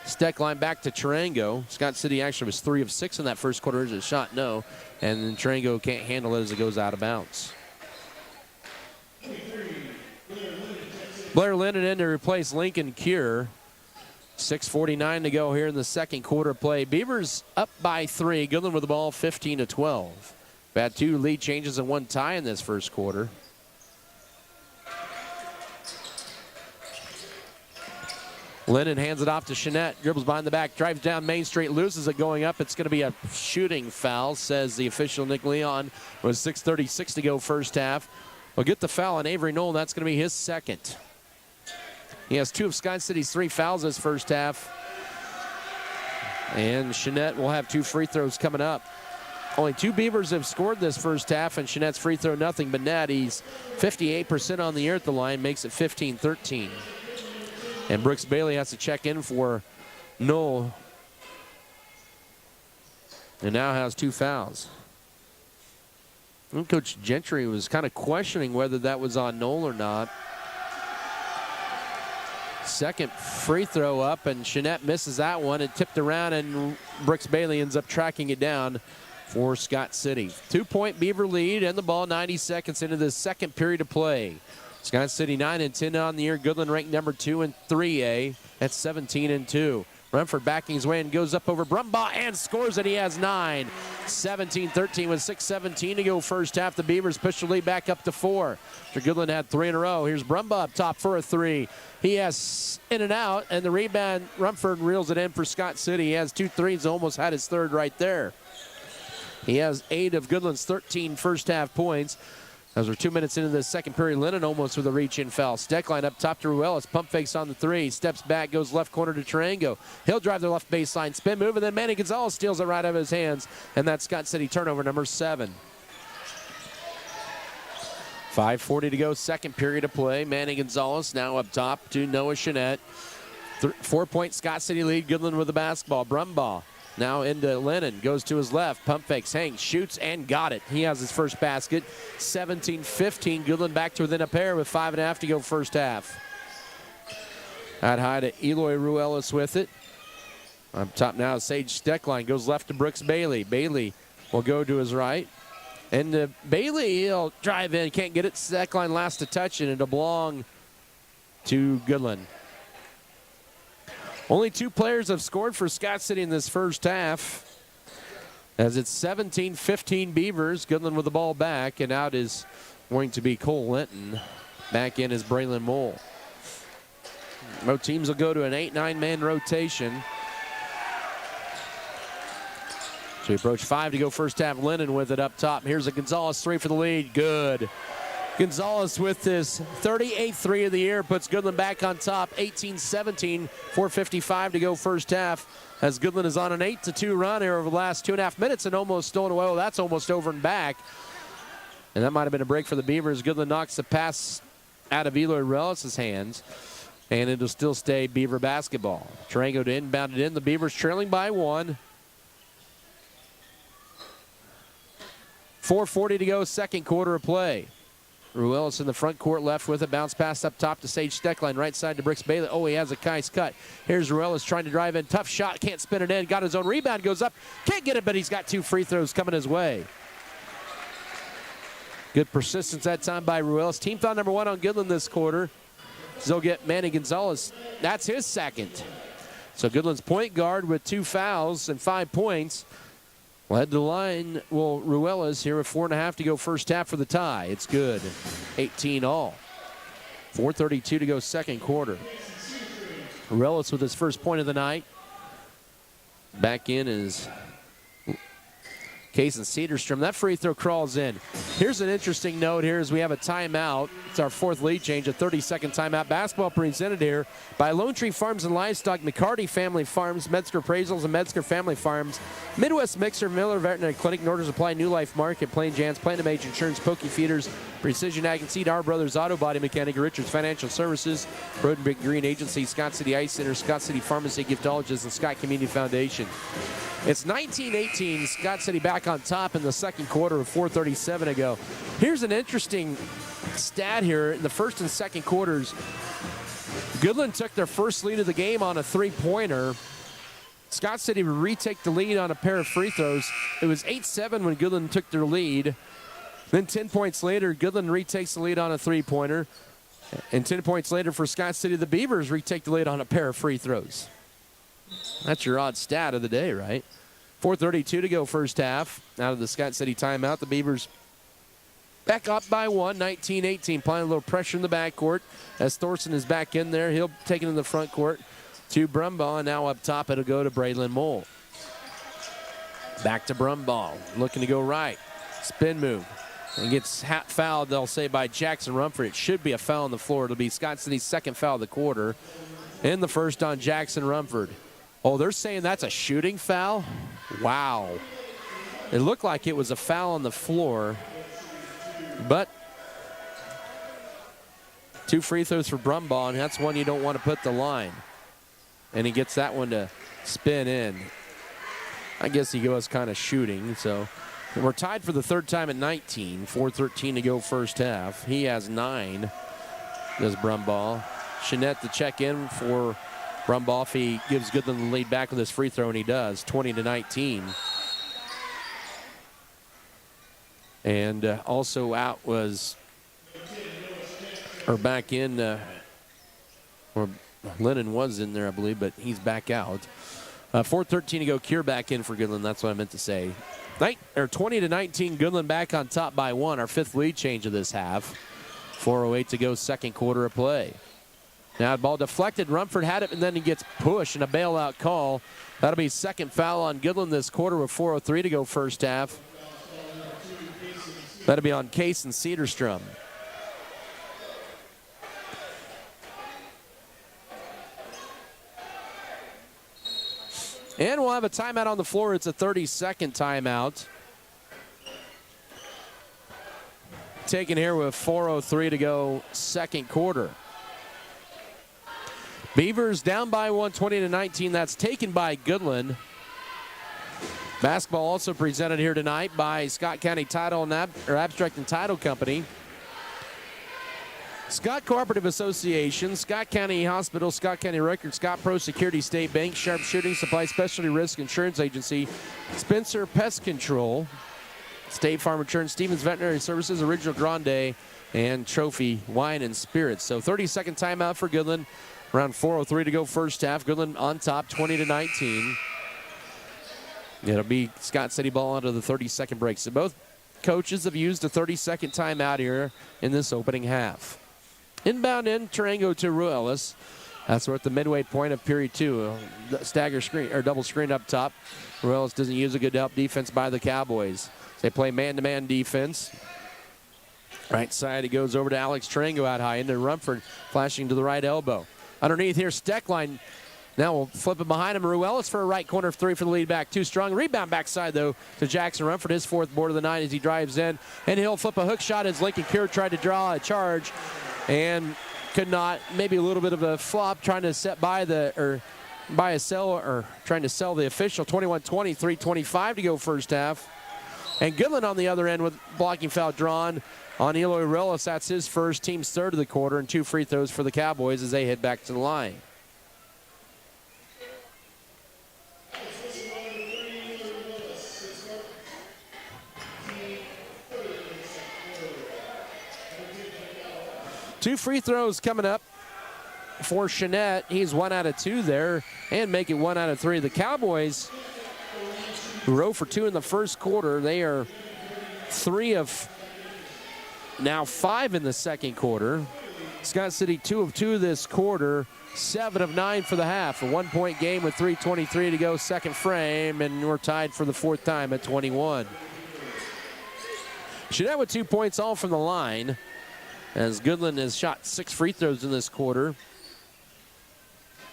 Steckline back to Chirango. Scott City actually was 3 of 6 in that first quarter. Is a shot? No. And then Chirango can't handle it as it goes out of bounds. Blair Lennon in to replace Lincoln Kier. 6:49 to go here in the second quarter play. Beavers up by 3. Goodland with the ball, 15-12. We've had 2 lead changes and 1 tie in this first quarter. Lennon hands it off to Chenette, dribbles behind the back, drives down Main Street, loses it going up. It's going to be a shooting foul, says the official Nick Leon, with 6:36 to go first half. We'll get the foul on Avery Knoll, and that's going to be his second. He has 2 of Scott City's 3 fouls this first half. And Chenette will have 2 free throws coming up. Only 2 Beavers have scored this first half, and Chenette's free throw nothing but net. He's 58% on the year at the line, makes it 15-13. And Brooks Bailey has to check in for Knoll. And now has 2 fouls. And Coach Gentry was kind of questioning whether that was on Knoll or not. Second free throw up, and Chenette misses that one. It tipped around, and Brooks Bailey ends up tracking it down for Scott City. 2-point Beaver lead, and the ball 90 seconds into the second period of play. Scott City 9-10 on the year. Goodland ranked number 2 in 3A at 17-2. Rumford backing his way and goes up over Brumbaugh and scores it. He has 9. 17-13 with 6:17 to go first half. The Beavers push the lead back up to 4. After Goodland had 3 in a row. Here's Brumbaugh up top for a 3. He has in and out, and the rebound, Rumford reels it in for Scott City. He has 2 threes, almost had his third right there. He has 8 of Goodland's 13 first half points. As we're 2 minutes into the second period, Lennon almost with a reach-in foul. Steckline up top to Ruelas. Pump fakes on the 3. Steps back, goes left corner to Chirango. He'll drive the left baseline, spin move, and then Manny Gonzalez steals it right out of his hands. And that's Scott City turnover number 7. 5:40 to go, second period of play. Manny Gonzalez now up top to Noah Chenette. 4-point Scott City lead. Goodland with the basketball. Brumbaugh now into Lennon, goes to his left, pump fakes, hangs, shoots, and got it. He has his first basket. 17-15, Goodland back to within a pair with 5.5 to go first half. Out high to Eloy Ruelas with it. Up top now, Sage Steckline goes left to Brooks Bailey. Bailey will go to his right. And Bailey, he'll drive in, can't get it. Steckline last to touch, and it'll belong to Goodland. Only 2 players have scored for Scott City in this first half, as it's 17-15 Beavers. Goodland with the ball back, and out is going to be Cole Linton. Back in is Braylon Mole. Both teams will go to an 8-9 man rotation. So we approach 5 to go first half. Lennon with it up top. Here's a Gonzalez 3 for the lead. Good. Gonzalez with his 38th 3 of the year puts Goodland back on top, 18-17, 4:55 to go first half, as Goodland is on an 8-2 run here over the last 2.5 minutes and almost stolen away. Well, that's almost over and back. And that might have been a break for the Beavers. Goodland knocks the pass out of Eloy Ruelas' hands, and it'll still stay Beaver basketball. Chirango to inbound it in. The Beavers trailing by 1. 4:40 to go, second quarter of play. Ruelas in the front court left with it. Bounce pass up top to Sage Steckline. Right side to Brooks Bailey. Oh, he has a nice cut. Here's Ruelas trying to drive in. Tough shot. Can't spin it in. Got his own rebound. Goes up. Can't get it, but he's got 2 free throws coming his way. Good persistence that time by Ruelas. Team foul number 1 on Goodland this quarter. So they'll get Manny Gonzalez. That's his second. So Goodland's point guard with 2 fouls and 5 points Led the line, well, Ruelas here with 4.5 to go first half for the tie. It's good. 18 all. 4:32 to go second quarter. Ruelas with his first point of the night. Back in is Case and Cedarstrom. That free throw crawls in. Here's an interesting note here as we have a timeout. It's our fourth lead change, a 30-second timeout. Basketball presented here by Lone Tree Farms and Livestock, McCarty Family Farms, Metzger Appraisals, and Metzger Family Farms, Midwest Mixer, Miller Veterinary Clinic, Northern Supply, New Life Market, Plain Jans, Platinum Age Insurance, Pokey Feeders, Precision Ag and Seed, Our Brothers Auto Body Mechanic, Richards Financial Services, Road and Big Green Agency, Scott City Ice Center, Scott City Pharmacy, Giftologists, and Scott Community Foundation. It's 19-18, Scott City back on top in the second quarter with 4:37 to go. Here's an interesting stat here. In the first and second quarters, Goodland took their first lead of the game on a three-pointer. Scott City would retake the lead on a pair of free throws. It was 8-7 when Goodland took their lead. Then 10 points later, Goodland retakes the lead on a three-pointer. And 10 points later for Scott City, the Beavers retake the lead on a pair of free throws. That's your odd stat of the day, right? 4:32 to go first half. Out of the Scott City timeout, the Beavers back up by one, 19-18. Applying a little pressure in the backcourt as Thorson is back in there. He'll take it in the front court to Brumbaugh. Now up top, it'll go to Braylon Mole. Back to Brumbaugh, looking to go right. Spin move. And gets fouled, they'll say, by Jackson Rumford. It should be a foul on the floor. It'll be Scott City's second foul of the quarter. And the first on Jackson Rumford. Oh, they're saying that's a shooting foul? Wow. It looked like it was a foul on the floor. But 2 free throws for Brumbaugh, and that's one you don't want to put the line. And he gets that one to spin in. I guess he goes kind of shooting, so we're tied for the third time at 19. 4:13 to go first half. He has 9, does Brumbaugh. Chenette to check in for Brumbaugh if he gives Goodland the lead back with his free throw, and he does, 20-19. And also out was, or back in, or Lennon was in there, I believe, but he's back out. 4:13 to go, Cure back in for Goodland, that's what I meant to say. 20-19, Goodland back on top by 1, our fifth lead change of this half. 4:08 to go, second quarter of play. Now the ball deflected. Rumford had it, and then he gets pushed and a bailout call. That'll be second foul on Goodland this quarter with 4:03 to go first half. That'll be on Case and Cedarstrom. And we'll have a timeout on the floor. It's a 30-second timeout. Taken here with 4:03 to go second quarter. Beavers down by 1, 20-19. That's taken by Goodland. Basketball also presented here tonight by Scott County Title and Abstract and Title Company. Scott Cooperative Association, Scott County Hospital, Scott County Records, Scott Pro Security State Bank, Sharp Shooting Supply, Specialty Risk Insurance Agency, Spencer Pest Control, State Farm Insurance, Stevens Veterinary Services, Original Grande, and Trophy Wine and Spirits. So 30-second timeout for Goodland. Around 4:03 to go first half. Goodland on top, 20-19. It'll be Scott City ball onto the 30-second break. So both coaches have used a 30-second timeout here in this opening half. Inbound in, Tarango to Ruelas. That's we're at the midway point of period 2. Stagger screen or double screen up top. Ruelas doesn't use a good help defense by the Cowboys. They play man-to-man defense. Right side, he goes over to Alex Tarango out high into Rumford, flashing to the right elbow. Underneath here, Steckline. Now we'll flip it behind him. Ruelas for a right corner 3 for the lead back. 2 strong. Rebound backside, though, to Jackson Rumford, his 4th board of the night as he drives in. And he'll flip a hook shot as Lincoln Cure tried to draw a charge and could not. Maybe a little bit of a flop trying to set by a sell or trying to sell the official. 21-20, 3:25 to go first half. And Goodland on the other end with blocking foul drawn on Eloy Ruelas. That's his first, team's 3rd of the quarter, and 2 free throws for the Cowboys as they head back to the line. Two free throws coming up for Chenette. He's 1 out of 2 there and make it 1 out of 3. The Cowboys who 0 for 2 in the first quarter. They are 3 of now 5 in the second quarter. Scott City 2 of 2 this quarter, 7 of 9 for the half. A 1-point game with 3:23 to go, second frame, and we're tied for the fourth time at 21. Jeanette with 2 points, all from the line, as Goodland has shot 6 free throws in this quarter.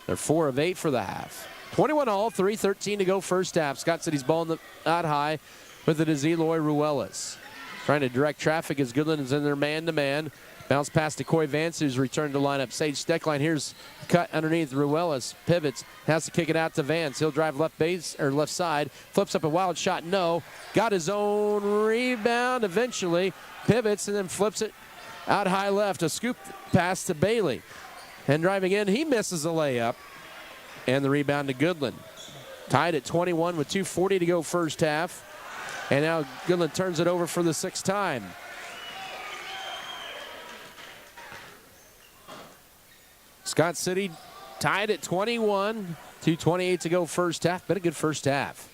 They're 4 of 8 for the half. 21 all, 3:13 to go first half. Scott City's ball in the out high with it is Eloy Ruelas. Trying to direct traffic as Goodland is in their man-to-man. Bounce pass to Coy Vance, who's returned to lineup. Sage Steckline, here's cut underneath. Ruelas pivots, has to kick it out to Vance. He'll drive left base or left side, flips up a wild shot. No, got his own rebound eventually. Pivots and then flips it out high left. A scoop pass to Bailey, and driving in, he misses a layup, and the rebound to Goodland. Tied at 21 with 2:40 to go first half, and now Goodland turns it over for the 6th time. Scott City tied at 21, 2:28 to go first half. Been a good first half.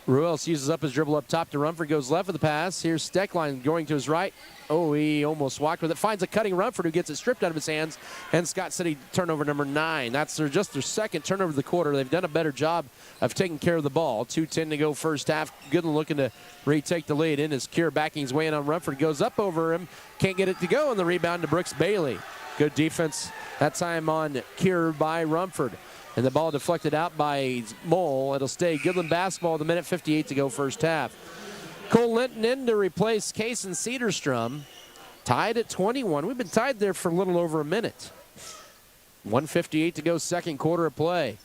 Ruelas uses up his dribble up top to Rumford, goes left of the pass. Here's Steckline going to his right. Oh, he almost walked with it. Finds a cutting Rumford who gets it stripped out of his hands. And Scott City turnover number 9. That's just their second turnover of the quarter. They've done a better job of taking care of the ball. 2:10 to go first half. Goodland looking to retake the lead in as Kier backing his way in on Rumford. Goes up over him. Can't get it to go. And the rebound to Brooks Bailey. Good defense that time on Kier by Rumford. And the ball deflected out by Mole. It'll stay Goodland basketball with 1:58 to go first half. Cole Linton in to replace Case and Cedarstrom. Tied at 21. We've been tied there for a little over a minute. 1:58 to go second quarter of play.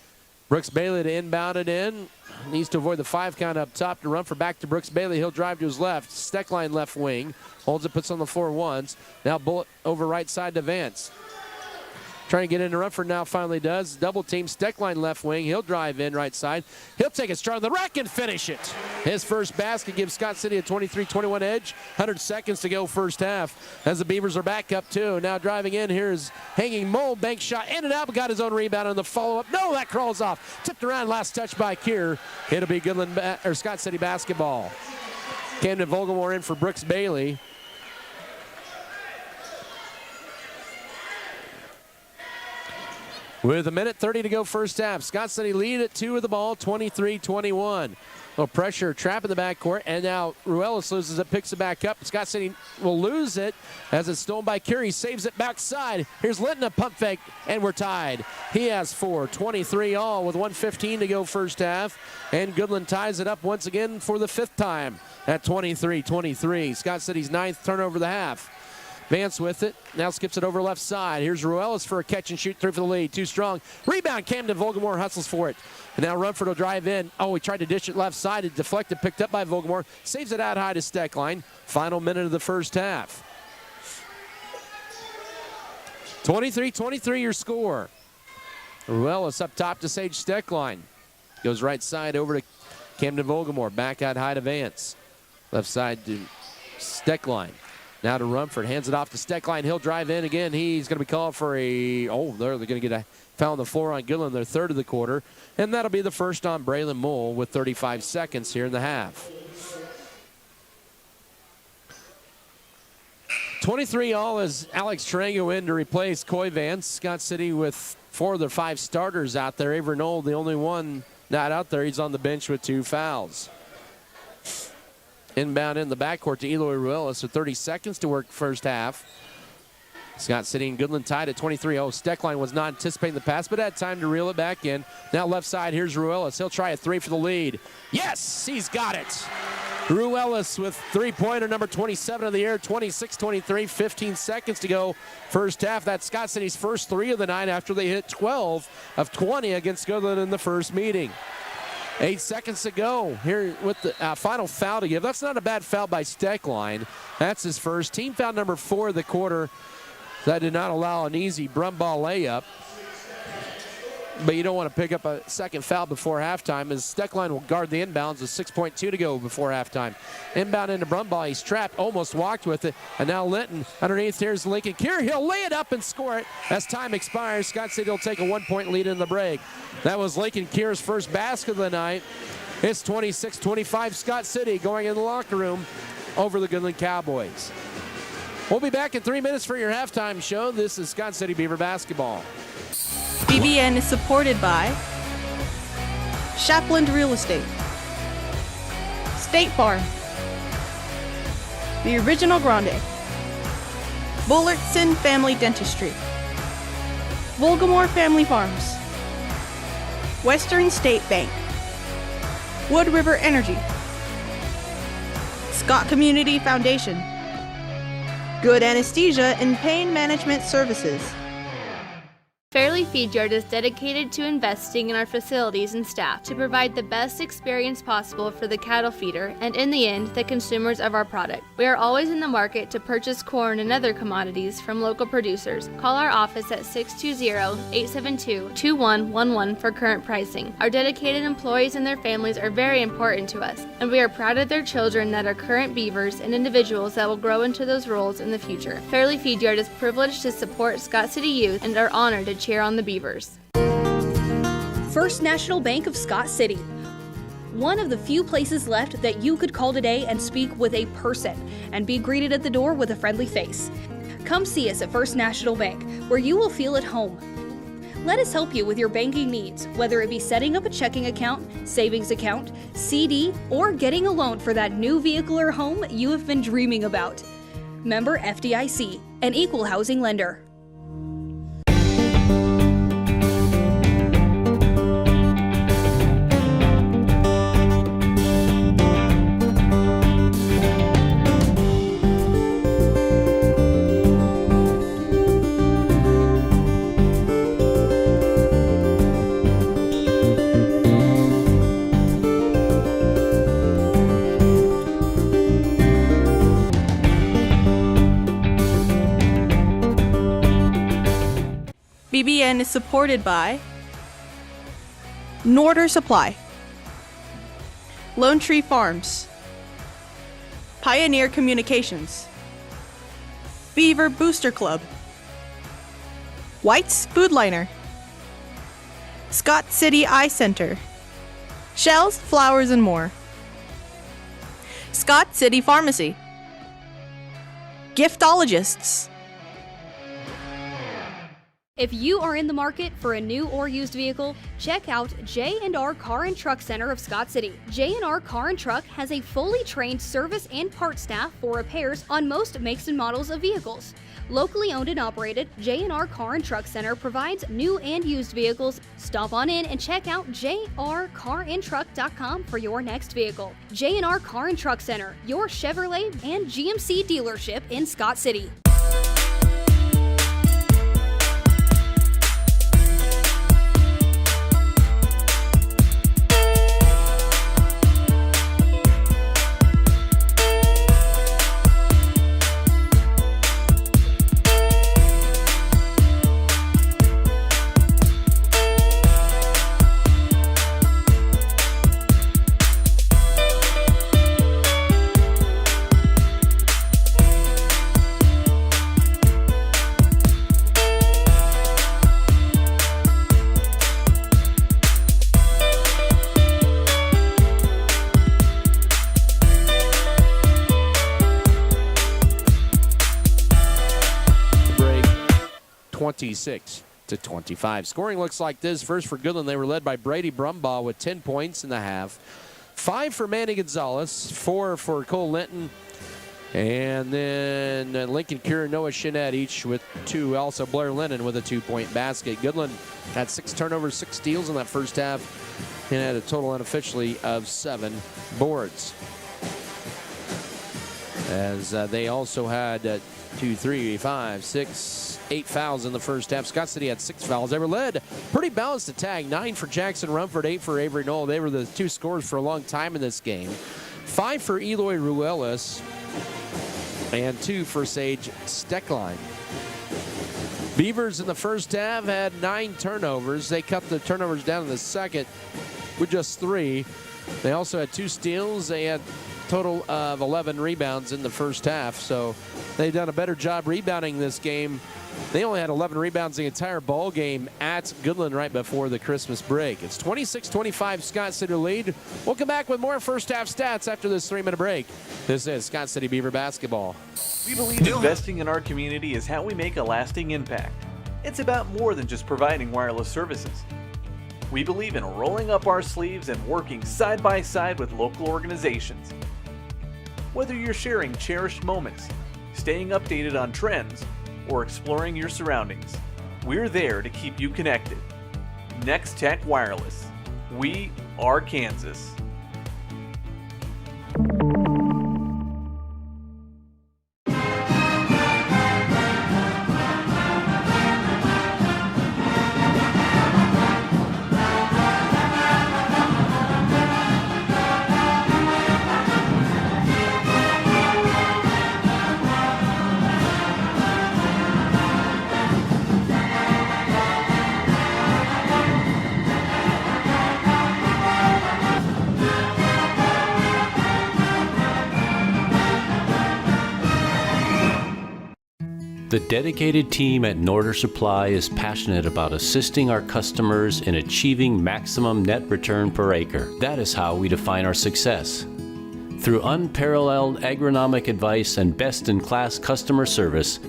Brooks Bailey to inbound it in. Needs to avoid the 5 count up top to Rumford. Back to Brooks Bailey. He'll drive to his left. Steckline left wing. Holds it, puts on the floor once. Now bullet over right side to Vance. Trying to get into Rumford now, finally does. Double team, Steckline left wing. He'll drive in right side. He'll take it strong to the rack and finish it. His first basket gives Scott City a 23-21 edge. 100 seconds to go first half as the Beavers are back up 2. Now driving in, here's hanging Mole. Bank shot in and out, but got his own rebound on the follow-up. No, that crawls off. Tipped around, last touch by Kier. It'll be Goodland or Scott City basketball. Camden Vogelmore in for Brooks Bailey. With 1:30 to go first half. Scott City lead at 2 with the ball, 23-21. Little pressure, trap in the backcourt, and now Ruelas loses it, picks it back up. Scott City will lose it as it's stolen by Curie, saves it backside. Here's Linton, a pump fake, and we're tied. He has 4, 23 all with 1:15 to go first half, and Goodland ties it up once again for the 5th time at 23-23. Scott City's 9th turnover of the half. Vance with it. Now skips it over left side. Here's Ruelas for a catch and shoot 3 for the lead. Too strong. Rebound. Camden Vogelmore hustles for it. And now Rumford will drive in. Oh, he tried to dish it left side. It deflected. Picked up by Vogelmore. Saves it out high to Steckline. Final minute of the first half. 23-23 your score. Ruelas up top to Sage Steckline. Goes right side over to Camden Vogelmore. Back out high to Vance. Left side to Steckline. Now to Rumford, hands it off to Steckline. He'll drive in again. He's going to be called for they're going to get a foul on the floor on Goodland, their 3rd of the quarter. And that'll be the first on Braylon Mole with 35 seconds here in the half. 23 all as Alex Tarango in to replace Coy Vance. Scott City with 4 of their 5 starters out there. Avery Knoll, the only one not out there. He's on the bench with 2 fouls. Inbound in the backcourt to Eloy Ruelas, so 30 seconds to work first half. Scott City and Goodland tied at 23. Steckline was not anticipating the pass, but had time to reel it back in. Now left side, here's Ruelas. He'll try a 3 for the lead. Yes, he's got it. Ruelas with 3-pointer, number 27 of the year, 26-23, 15 seconds to go first half. That's Scott City's first 3 of the night after they hit 12 of 20 against Goodland in the first meeting. 8 seconds to go here with the final foul to give. That's not a bad foul by Steckline. That's his first. Team foul number 4 of the quarter. That did not allow an easy Brumball layup. But you don't want to pick up a second foul before halftime as Steckline will guard the inbounds with 6.2 to go before halftime. Inbound into Brumball. He's trapped, almost walked with it. And now Linton underneath. Here's Lincoln Kier. He'll lay it up and score it. As time expires, Scott City will take a 1-point lead in the break. That was Lincoln Kier's first basket of the night. It's 26-25 Scott City going in the locker room over the Goodland Cowboys. We'll be back in 3 minutes for your halftime show. This is Scott City Beaver basketball. BBN is supported by Shapland Real Estate, State Farm, The Original Grande, Bullertson Family Dentistry, Volgamore Family Farms, Western State Bank, Wood River Energy, Scott Community Foundation, Good Anesthesia and Pain Management Services. Fairleigh Feed Yard is dedicated to investing in our facilities and staff to provide the best experience possible for the cattle feeder and, in the end, the consumers of our product. We are always in the market to purchase corn and other commodities from local producers. Call our office at 620-872-2111 for current pricing. Our dedicated employees and their families are very important to us, and we are proud of their children that are current beavers and individuals that will grow into those roles in the future. Fairleigh Feed Yard is privileged to support Scott City youth and are honored to cheer on the Beavers. First National Bank of Scott City. One of the few places left that you could call today and speak with a person and be greeted at the door with a friendly face. Come see us at First National Bank, where you will feel at home. Let us help you with your banking needs, whether it be setting up a checking account, savings account, CD, or getting a loan for that new vehicle or home you have been dreaming about. Member FDIC, an equal housing lender. BBN is supported by Norder Supply, Lone Tree Farms, Pioneer Communications, Beaver Booster Club, White's Food Liner, Scott City Eye Center, Shells, Flowers, and more, Scott City Pharmacy, Giftologists. If you are in the market for a new or used vehicle, check out J&R Car and Truck Center of Scott City. J&R Car and Truck has a fully trained service and parts staff for repairs on most makes and models of vehicles. Locally owned and operated, J&R Car and Truck Center provides new and used vehicles. Stop on in and check out jrcarandtruck.com for your next vehicle. J&R Car and Truck Center, your Chevrolet and GMC dealership in Scott City. Break 26-25. Scoring looks like this. First for Goodland, they were led by Brady Brumbaugh with 10 points in the half. 5 for Manny Gonzalez, 4 for Cole Linton, and then Lincoln Cure and Noah Shinnett each with 2. Also Blair Lennon with a 2-point basket. Goodland had 6 turnovers, 6 steals in that first half, and had a total unofficially of 7 boards. As they also had 2, 3, 5, 6, 8 fouls in the first half. Scott City had 6 fouls. They were led pretty balanced attack. 9 for Jackson Rumford, 8 for Avery Knoll. They were the 2 scorers for a long time in this game. 5 for Eloy Ruelas and 2 for Sage Steckline. Beavers in the first half had 9 turnovers. They cut the turnovers down in the second with just 3. They also had 2 steals. They had total of 11 rebounds in the first half, so they've done a better job rebounding this game They only had 11 rebounds the entire ball game at Goodland right before the Christmas break. It's 26-25 Scott City lead. We'll come back with more first half stats after this 3-minute break. This is Scott City Beaver basketball. We believe investing in our community is how we make a lasting impact. It's about more than just providing wireless services. We believe in rolling up our sleeves and working side by side with local organizations. Whether you're sharing cherished moments, staying updated on trends, or exploring your surroundings, we're there to keep you connected. Next Tech Wireless. We are Kansas. The dedicated team at Norder Supply is passionate about assisting our customers in achieving maximum net return per acre. That is how we define our success. Through unparalleled agronomic advice and best-in-class customer service,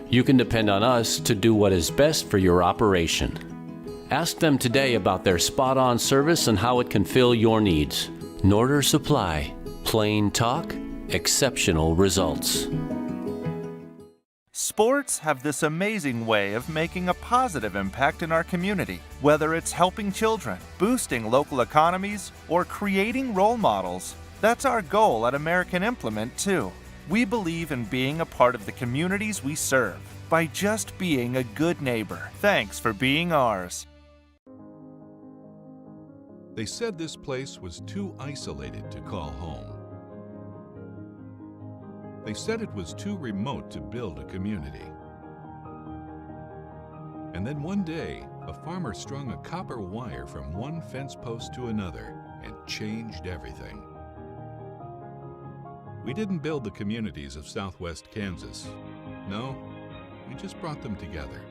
you can depend on us to do what is best for your operation. Ask them today about their spot-on service and how it can fill your needs. Norder Supply. Plain talk, exceptional results. Sports have this amazing way of making a positive impact in our community, whether it's helping children, boosting local economies, or creating role models. That's our goal at American Implement, too. We believe in being a part of the communities we serve by just being a good neighbor. Thanks for being ours. They said this place was too isolated to call home. They said it was too remote to build a community. And then one day, a farmer strung a copper wire from one fence post to another and changed everything. We didn't build the communities of Southwest Kansas. No, we just brought them together.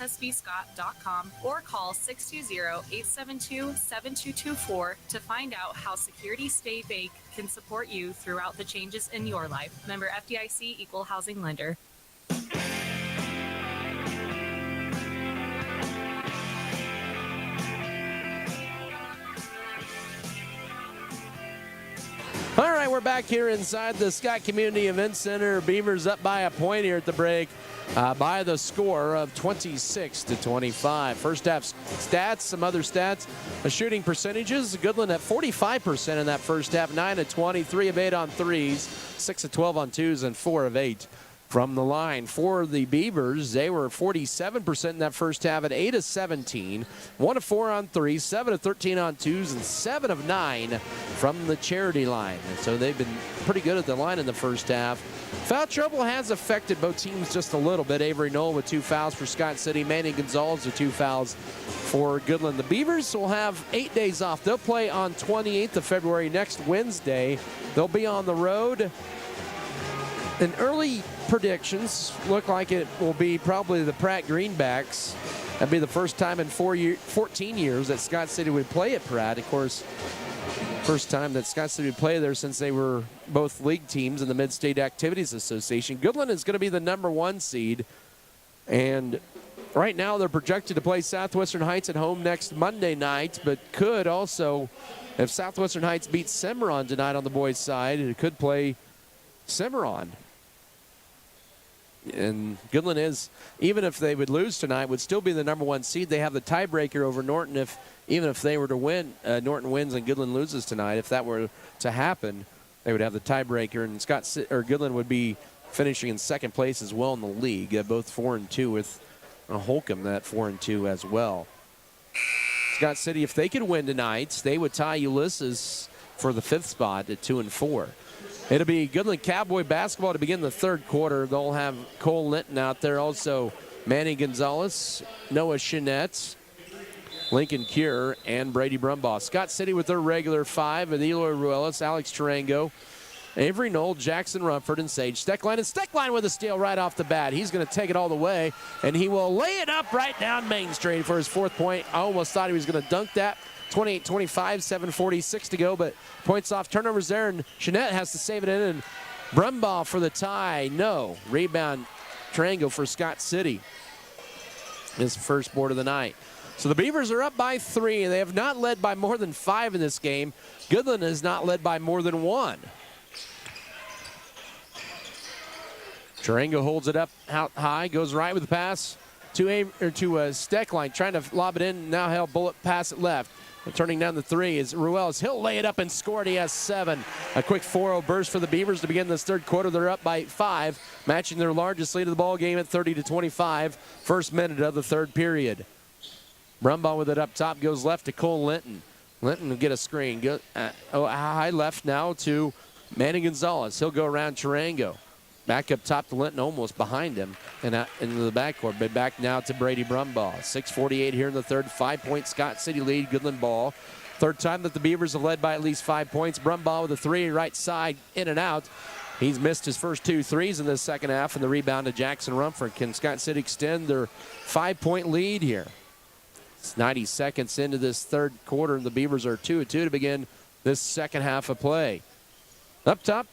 ssbscott.com or call 620-872-7224 to find out how Security State Bank can support you throughout the changes in your life. Member FDIC, Equal Housing Lender. All right, we're back here inside the Scott Community Event Center. Beavers up by a point here at the break by the score of 26-25. First half stats, some other stats. Shooting percentages, Goodland at 45% in that first half, 9 of 20, 3 of 8 on threes, 6 of 12 on twos, and 4 of 8 from the line. For the Beavers, they were 47% in that first half at 8 of 17, 1 of 4 on threes, 7 of 13 on twos, and 7 of 9 from the charity line. And so they've been pretty good at the line in the first half. Foul trouble has affected both teams just a little bit. Avery Knoll with 2 fouls for Scott City. Manny Gonzalez with 2 fouls for Goodland. The Beavers will have 8 days off. They'll play on 28th of February, next Wednesday. They'll be on the road. And early predictions look like it will be probably the Pratt Greenbacks. That'd be the first time in 14 years that Scott City would play at Pratt. Of course, first time that Scott City would play there since they were both league teams in the Mid-State Activities Association. Goodland is going to be the #1 seed. And right now they're projected to play Southwestern Heights at home next Monday night, but could also, if Southwestern Heights beats Cimarron tonight on the boys' side, it could play Cimarron. And Goodland is, even if they would lose tonight, would still be the #1 seed. They have the tiebreaker over Norton. Even if they were to win, Norton wins and Goodland loses tonight. If that were to happen, they would have the tiebreaker, and Goodland would be finishing in second place as well in the league. Both 4-2 with Holcomb at 4-2 as well. Scott City, if they could win tonight, they would tie Ulysses for the 5th spot at 2-4. It'll be Goodland Cowboy basketball to begin the third quarter. They'll have Cole Linton out there, also Manny Gonzalez, Noah Chinette, Lincoln Cure, and Brady Brumbaugh. Scott City with their regular 5 with Eloy Ruelas, Alex Tarango, Avery Knoll, Jackson Rumford, and Sage Steckline. And Steckline with a steal right off the bat. He's going to take it all the way, and he will lay it up right down Main Street for his 4th point. I almost thought he was going to dunk that. 28-25, 7:46 to go, but points off turnovers there, and Chinette has to save it in, and Brumbaugh for the tie. No. Rebound Tarango for Scott City. His first board of the night. So the Beavers are up by 3, and they have not led by more than 5 in this game. Goodland has not led by more than 1. Tarango holds it up out high, goes right with the pass to Steckline, trying to lob it in. Now he'll bullet pass it left. And turning down the 3 is Ruelas. He'll lay it up and score it. He has 7. A quick 4-0 burst for the Beavers to begin this third quarter. They're up by 5, matching their largest lead of the ball game at 30-25. First minute of the third period. Brumbaugh with it up top, goes left to Cole Linton. Linton will get a screen. High left now to Manny Gonzalez. He'll go around Tarango. Back up top to Linton, almost behind him, and out into the backcourt. But back now to Brady Brumbaugh. 6:48 here in the third. 5-point Scott City lead. Goodland ball. Third time that the Beavers have led by at least 5 points. Brumbaugh with a 3 right side, in and out. He's missed his first 2 threes in the second half, and the rebound to Jackson Rumford. Can Scott City extend their 5-point lead here? It's 90 seconds into this third quarter, and the Beavers are 2-2 to begin this second half of play. Up top,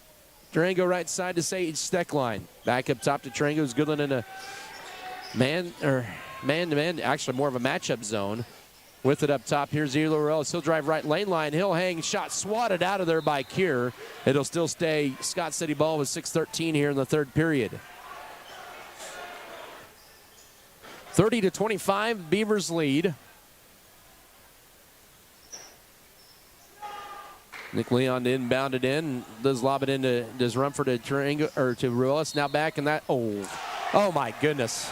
Tarango right side to Sage Steckline. Back up top to Tarango's Goodland in a man-to-man, actually more of a matchup zone. With it up top, here's Eloy Ruelas. He'll drive right lane line. He'll hang, shot swatted out of there by Cure. It'll still stay Scott City ball with 6:13 here in the third period. 30-25, Beavers lead. Nick Leon inbounded in, does lob it into, does Rumford to Tarango, or to Ruelas, now back in that, oh my goodness.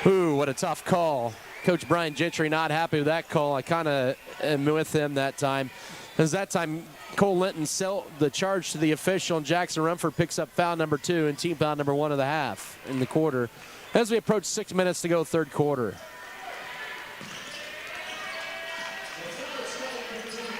Ooh, what a tough call. Coach Brian Gentry not happy with that call. I kind of am with him that time. Because that time, Cole Linton sent the charge to the official, and Jackson Rumford picks up foul number 2 and team foul number 1 of the half in the quarter. As we approach 6 minutes to go third quarter.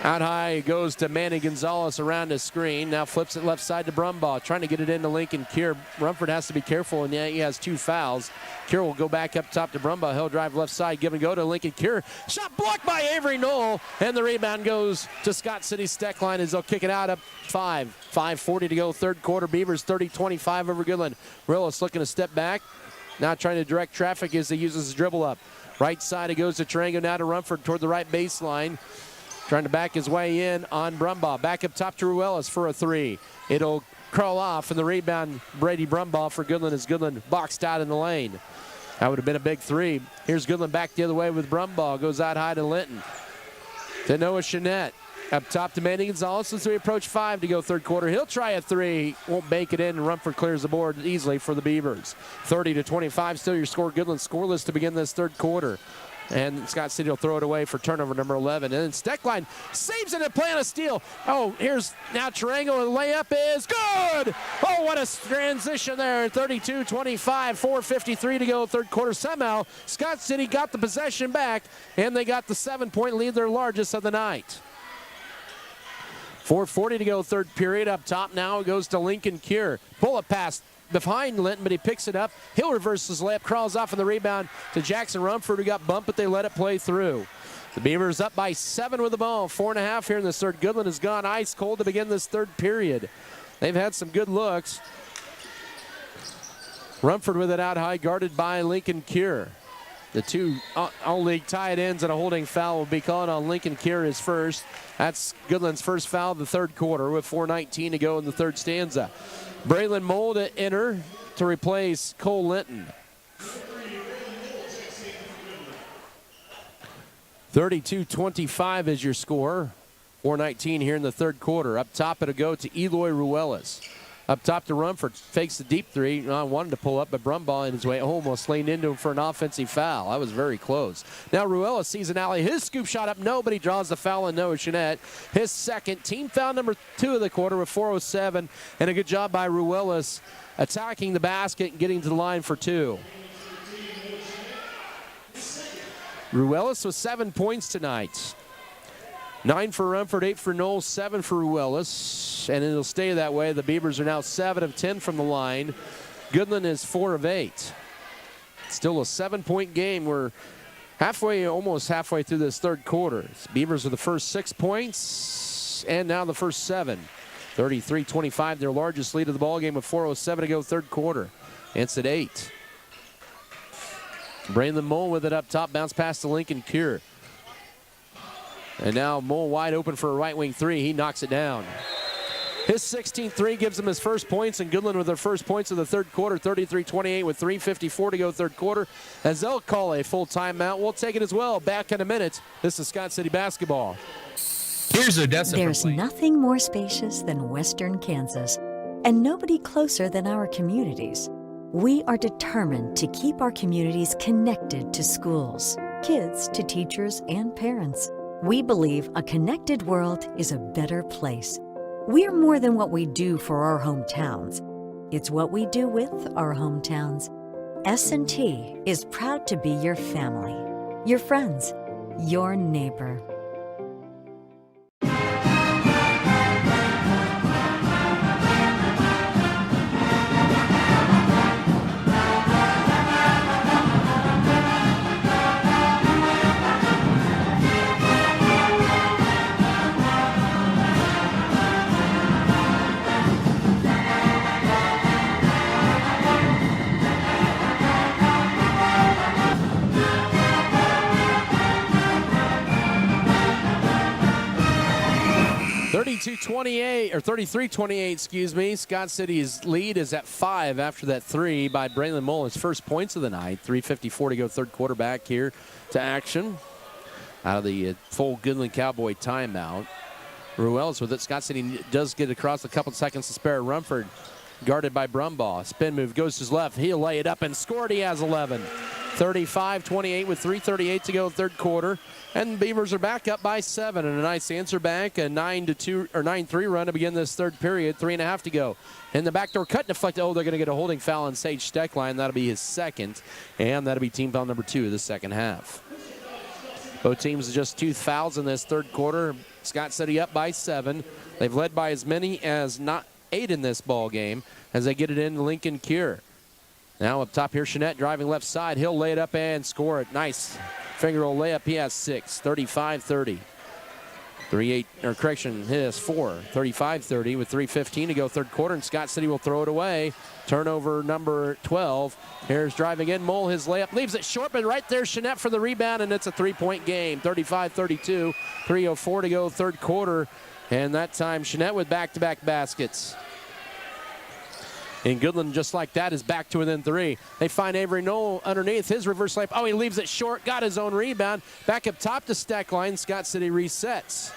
Out high goes to Manny Gonzalez around the screen. Now flips it left side to Brumbaugh, trying to get it into Lincoln Cure. Rumford has to be careful, and yeah, he has 2 fouls. Cure will go back up top to Brumbaugh. He'll drive left side, give and go to Lincoln Cure. Shot blocked by Avery Knoll, and the rebound goes to Scott City Steckline as they'll kick it out up 5. 5:40 to go third quarter. Beavers 30-25 over Goodland. Ruelas looking to step back. Now trying to direct traffic as he uses his dribble up. Right side it goes to Tarango, now to Rumford toward the right baseline. Trying to back his way in on Brumbaugh. Back up top to Ruelas for a 3. It'll crawl off, and the rebound, Brady Brumbaugh for Goodland, as Goodland boxed out in the lane. That would have been a big 3. Here's Goodland back the other way with Brumbaugh. Goes out high to Linton. To Noah Chinette. Up top to Manny Gonzalez as we approach 5 to go third quarter. He'll try a 3. Won't bank it in, and Rumford clears the board easily for the Beavers. 30-25, still your score. Goodland scoreless to begin this third quarter. And Scott City will throw it away for turnover number 11. And then Steckline saves it and play on a steal. Oh, here's now Tarango, and the layup is good. Oh, what a transition there. 32-25, 4:53 to go third quarter. Somehow, Scott City got the possession back, and they got the 7-point lead, their largest of the night. 4:40 to go third period. Up top now it goes to Lincoln Cure. Bullet pass behind Linton, but he picks it up. He'll reverse his layup, crawls off on the rebound to Jackson Rumford, who got bumped, but they let it play through. The Beavers up by 7 with the ball. 4.5 here in the third. Goodland has gone ice cold to begin this third period. They've had some good looks. Rumford with it out high, guarded by Lincoln Cure. The 2 all-league tight ends and a holding foul will be called on Lincoln Cure his first. That's Goodland's first foul of the third quarter with 4:19 to go in the third stanza. Braylon Mole to enter to replace Cole Linton. 32-25 is your score. 4:19 here in the third quarter. Up top it'll go to Eloy Ruelas. Up top to Rumford, fakes the deep three. Wanted to pull up, but Brumbaugh in his way almost leaned into him for an offensive foul. That was very close. Now Ruella sees an alley. His scoop shot up. Nobody draws the foul on Noah Jeanette. His second. Team foul number 2 of the quarter with 4:07. And a good job by Ruelas attacking the basket and getting to the line for 2. Ruelas with 7 points tonight. 9 for Rumford, 8 for Knowles, 7 for Ruelas, and it'll stay that way. The Beavers are now 7 of 10 from the line. Goodland is 4 of 8. Still a 7-point game. We're almost halfway through this third quarter. Beavers are the first 6 points, and now the first 7. 33-25, their largest lead of the ball game with 4:07 to go third quarter. It's at 8. Braylon Mole with it up top, bounce pass to Lincoln Cure. And now Mole wide open for a right wing 3. He knocks it down. His 16th 3 gives him his first points, and Goodland with their first points of the third quarter, 33-28 with 3:54 to go third quarter. As they'll call a full timeout, we'll take it as well. Back in a minute. This is Scott City basketball. Here's Odessa. There's nothing more spacious than Western Kansas, and nobody closer than our communities. We are determined to keep our communities connected to schools, kids to teachers and parents. We believe a connected world is a better place. We're more than what we do for our hometowns. It's what we do with our hometowns. S&T is proud to be your family, your friends, your neighbor. Or 33-28, excuse me. Scott City's lead is at 5 after that 3 by Braylon Mole. His first points of the night. 3:54 to go third quarter, back here to action. Out of the full Goodland Cowboy timeout. Ruelas with it. Scott City does get across a couple seconds to spare. Rumford guarded by Brumbaugh. Spin move goes to his left. He'll lay it up and scored. He has 11. 35-28 with 3:38 to go third quarter. And the Beavers are back up by 7. And a nice answer back. A 9-3 run to begin this third period. 3.5 to go. In the backdoor cut deflected. Oh, they're going to get a holding foul on Sage Steckline. That'll be his second. And that'll be team foul number 2 of the second half. Both teams just 2 fouls in this third quarter. Scott City up by 7. They've led by as many as 8 in this ball game as they get it in Lincoln Cure. Now up top here, Jeanette driving left side. He'll lay it up and score it. Nice finger roll layup. He has 6. 35-30. 3-8, or correction, he has 4. 35-30 with 3:15 to go third quarter, and Scott City will throw it away. Turnover number 12. Here's driving in. Mole, his layup, leaves it short, but right there, Jeanette for the rebound, and it's a 3-point game. 35-32. 3:04 to go third quarter, and that time Jeanette with back-to-back baskets. And Goodland, just like that, is back to within 3. They find Avery Knoll underneath. His reverse layup. Oh, he leaves it short. Got his own rebound. Back up top to Steckline. Scott City resets.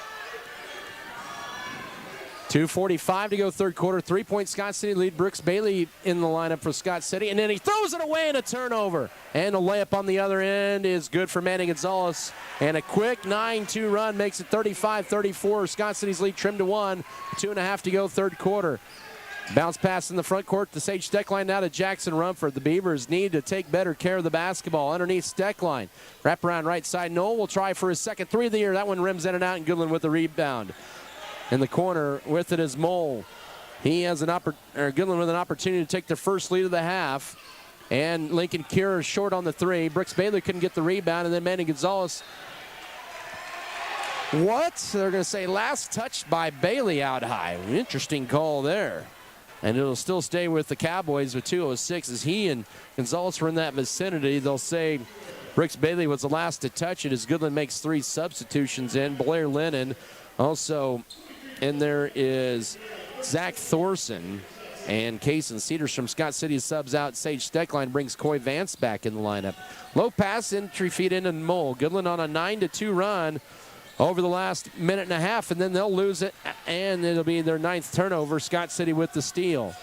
2:45 to go third quarter. 3-point Scott City lead. Brooks Bailey in the lineup for Scott City. And then he throws it away in a turnover. And a layup on the other end is good for Manny Gonzalez. And a quick 9-2 run makes it 35-34. Scott City's lead trimmed to 1. 2.5 to go third quarter. Bounce pass in the front court to Sage Steckline, now to Jackson Rumford. The Beavers need to take better care of the basketball. Underneath Steckline. Wrap around right side. Noel will try for his second 3 of the year. That one rims in and out, and Goodland with the rebound. In the corner with it is Mole. He has Goodland with an opportunity to take their first lead of the half. And Lincoln Cure is short on the 3. Brooks Bailey couldn't get the rebound, and then Manny Gonzalez. What? They're going to say last touched by Bailey out high. Interesting call there. And it'll still stay with the Cowboys with 2:06 as he and Gonzalez were in that vicinity. They'll say Brooks Bailey was the last to touch it as Goodland makes 3 substitutions in. Blair Lennon also, and there is Zach Thorson and Kaysen Cedars from Scott City subs out. Sage Steckline brings Coy Vance back in the lineup. Low pass, entry feed in and Mole. Goodland on a 9-2 run. over the last minute and a half, and then they'll lose it, and it'll be their 9th turnover. Scott City with the steal.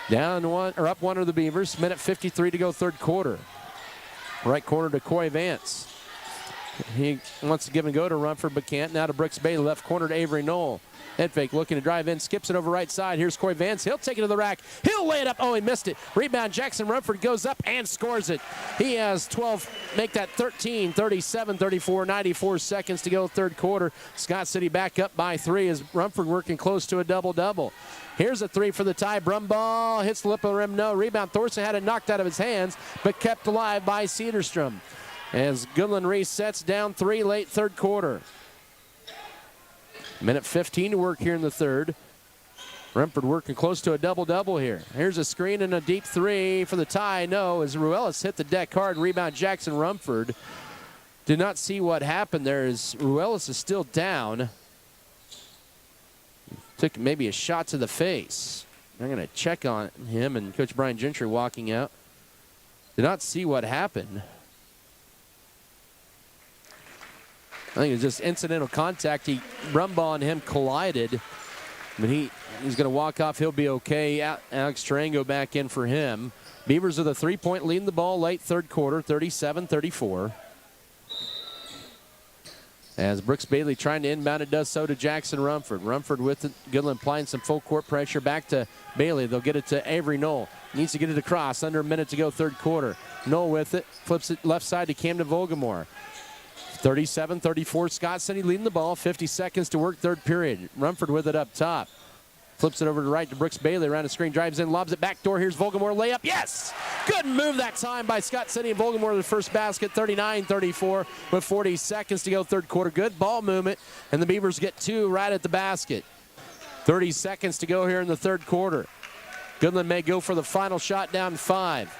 Down one, or up one are the Beavers. Minute 53 to go, third quarter. Right corner to Coy Vance. He wants to give and go to Rumford, but can't. Now to Brooks Bailey, left corner to Avery Knoll. Head fake looking to drive in, skips it over right side. Here's Coy Vance. He'll take it to the rack. He'll lay it up. Oh, he missed it. Rebound, Jackson Rumford goes up and scores it. He has 12, make that 13, 37, 34, 94 seconds to go, third quarter. Scott City back up by 3 as Rumford working close to a double-double. Here's a 3 for the tie. Brumball hits the lip of the rim. No rebound. Thorson had it knocked out of his hands, but kept alive by Cedarstrom. As Goodland resets down 3 late third quarter. Minute 15 to work here in the third. Rumford working close to a double-double here. Here's a screen and a deep 3 for the tie. No, as Ruelas hit the deck hard. Rebound Jackson Rumford. Did not see what happened there as Ruelas is still down. Took maybe a shot to the face. I'm going to check on him, and Coach Brian Gentry walking out. Did not see what happened. I think it was just incidental contact. Brumball and him collided. But he's going to walk off. He'll be okay. Alex Tarango back in for him. Beavers with a 3-point lead in the ball late third quarter, 37-34. As Brooks Bailey trying to inbound it, does so to Jackson Rumford. Rumford with it. Goodland applying some full court pressure. Back to Bailey. They'll get it to Avery Knoll. Needs to get it across. Under a minute to go, third quarter. Knoll with it. Flips it left side to Camden Vogelmore. 37-34, Scott City leading the ball. 50 seconds to work third period. Rumford with it up top. Flips it over to right to Brooks Bailey. Around the screen, drives in, lobs it back door. Here's Vogelmore layup. Yes! Good move that time by Scott City and Vogelmore to the first basket. 39-34 with 40 seconds to go third quarter. Good ball movement, and the Beavers get 2 right at the basket. 30 seconds to go here in the third quarter. Goodland may go for the final shot, down 5.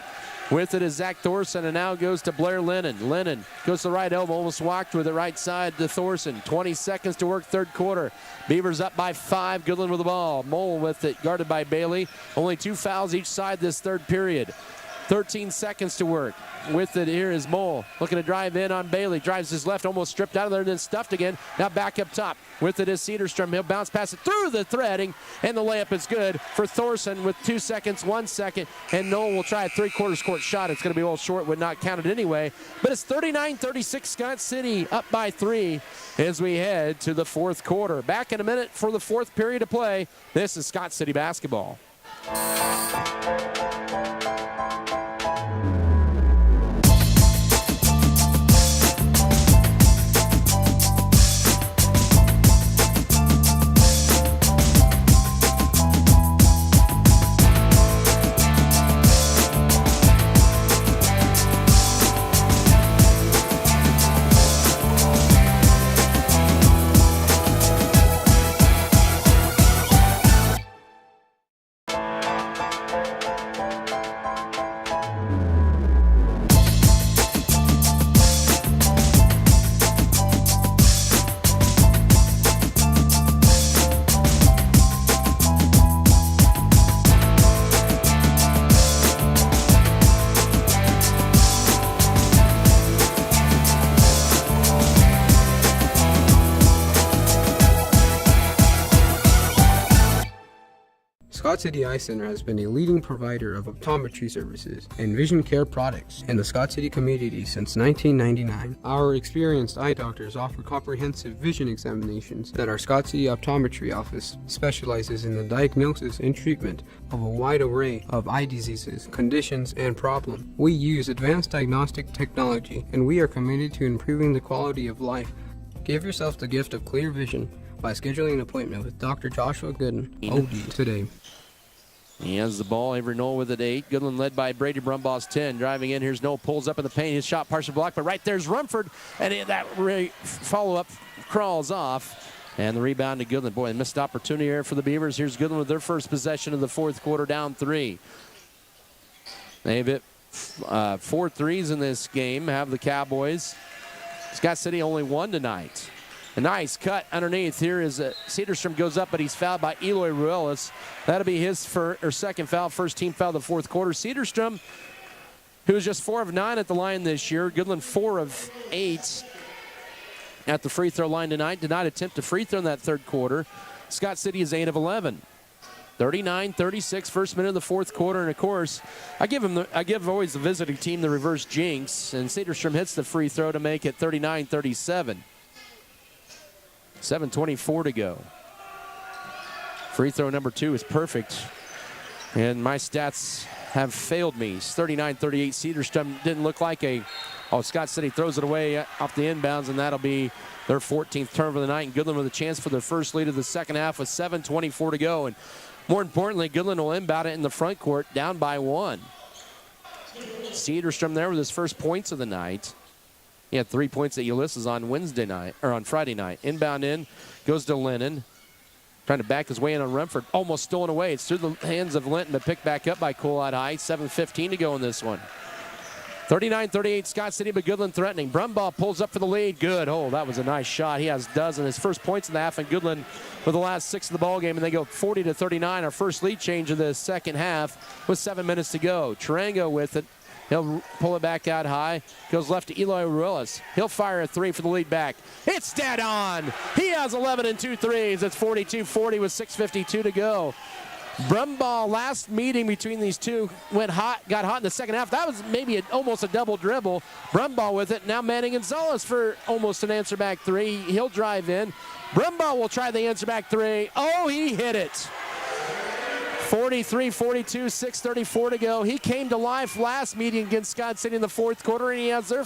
With it is Zach Thorson, and now goes to Blair Lennon. Lennon goes to the right elbow, almost walked with it right side to Thorson. 20 seconds to work third quarter. Beavers up by 5. Goodland with the ball. Mole with it, guarded by Bailey. Only 2 fouls each side this third period. 13 seconds to work. With it here is Mole. Looking to drive in on Bailey. Drives his left, almost stripped out of there, then stuffed again. Now back up top. With it is Cedarstrom. He'll bounce past it through the threading, and the layup is good for Thorson with 2 seconds, 1 second. And Noel will try a 3/4 court shot. It's going to be a little short, would not count it anyway. But it's 39-36, Scott City up by 3 as we head to the fourth quarter. Back in a minute for the fourth period of play. This is Scott City basketball. Scott City Eye Center has been a leading provider of optometry services and vision care products in the Scott City community since 1999. Our experienced eye doctors offer comprehensive vision examinations that our Scott City Optometry office specializes in the diagnosis and treatment of a wide array of eye diseases, conditions, and problems. We use advanced diagnostic technology, and we are committed to improving the quality of life. Give yourself the gift of clear vision by scheduling an appointment with Dr. Joshua Gooden, OD, today. He has the ball. Avery Knoll with it 8. Goodland led by Brady Brumbaugh's 10. Driving in. Here's Knoll. Pulls up in the paint. His shot partially blocked, but right there's Rumford. And that follow-up crawls off. And the rebound to Goodland. Boy, a missed opportunity here for the Beavers. Here's Goodland with their first possession of the fourth quarter, down 3. They've hit 4 threes in this game, have the Cowboys. Scott City only 1 tonight. A nice cut underneath. Here is Cedarstrom goes up, but he's fouled by Eloy Ruelas. That'll be his second foul, first team foul of the fourth quarter. Cedarstrom, who was just 4 of 9 at the line this year. Goodland 4 of 8. at the free throw line tonight. Did not attempt a free throw in that third quarter. Scott City is 8 of 11. 39-36, first minute of the fourth quarter, and of course, I give always the visiting team the reverse jinx, and Cedarstrom hits the free throw to make it 39-37. 7:24 to go. Free throw number 2 is perfect, and my stats have failed me. 39-38. Cedarstrom didn't look like Scott City throws it away off the inbounds, and that'll be their 14th turnover of the night. And Goodland with a chance for their first lead of the second half with 7:24 to go. And more importantly, Goodland will inbound it in the front court, down by 1. Cedarstrom there with his first points of the night. He had 3 points at Ulysses on Friday night. Inbound in, goes to Lennon. Trying to back his way in on Rumford. Almost stolen away. It's through the hands of Linton, but picked back up by Colad High. 7:15 to go in this one. 39-38, Scott City, but Goodland threatening. Brumbaugh pulls up for the lead. Good. Oh, that was a nice shot. He has dozen. His first points in the half, and Goodland for the last 6 of the ball game, and they go 40-39. Our first lead change of the second half with 7 minutes to go. Tarango with it. He'll pull it back out high. Goes left to Eloy Ruelas. He'll fire a 3 for the lead back. It's dead on. He has 11 and 2 threes. It's 42-40 with 6:52 to go. Brumbaugh, last meeting between these two, got hot in the second half. That was maybe almost a double dribble. Brumbaugh with it. Now Manning Gonzalez for almost an answer back 3. He'll drive in. Brumbaugh will try the answer back 3. Oh, he hit it. 43-42, 6:34 to go. He came to life last meeting against Scott City in the fourth quarter, and he has their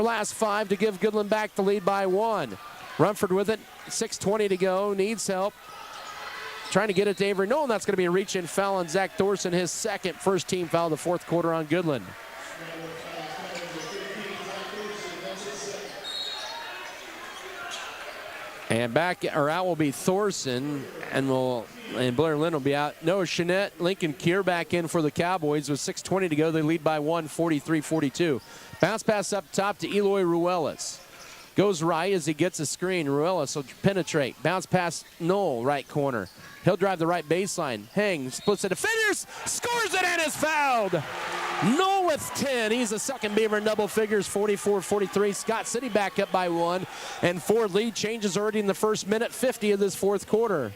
last 5 to give Goodland back the lead by 1. Rumford with it. 6:20 to go. Needs help. Trying to get it to Avery Nolan. That's going to be a reach-in foul on Zach Thorson, his second first-team foul of the fourth quarter on Goodland. And out will be Thorson, and Blair Lynn will be out. Noah Chenette, Lincoln Kier back in for the Cowboys with 6:20 to go. They lead by 1, 43-42. Bounce pass up top to Eloy Ruelas. Goes right as he gets a screen. Ruelas will penetrate. Bounce pass Knoll, right corner. He'll drive the right baseline. Hangs, splits it to defenders, scores it, and is fouled. Knoll with 10. He's the second Beaver in double figures, 44-43. Scott City back up by 1. And 4 lead changes already in the first minute, 50 of this fourth quarter.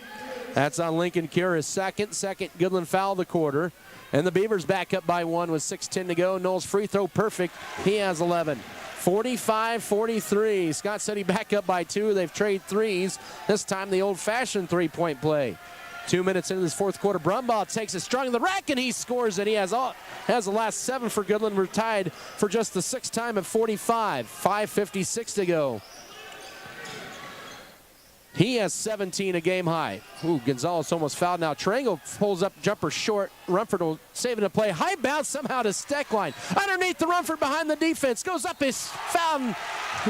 That's on Lincoln Kier, his second Goodland foul of the quarter. And the Beavers back up by 1 with 6:10 to go. Knoll's free throw perfect. He has 11. 45-43. Scott City back up by 2. They've traded threes. This time the old-fashioned three-point play. 2 minutes into this fourth quarter, Brumbaugh takes it strong in the rack, and he scores it. He has the last 7 for Goodland. We're tied for just the 6th time at 45. 5:56 to go. He has 17, a game high. Ooh, Gonzalez almost fouled now. Tarango pulls up, jumper short. Rumford will save it to play. High bounce somehow to Steckline. Underneath the Rumford behind the defense. Goes up his foul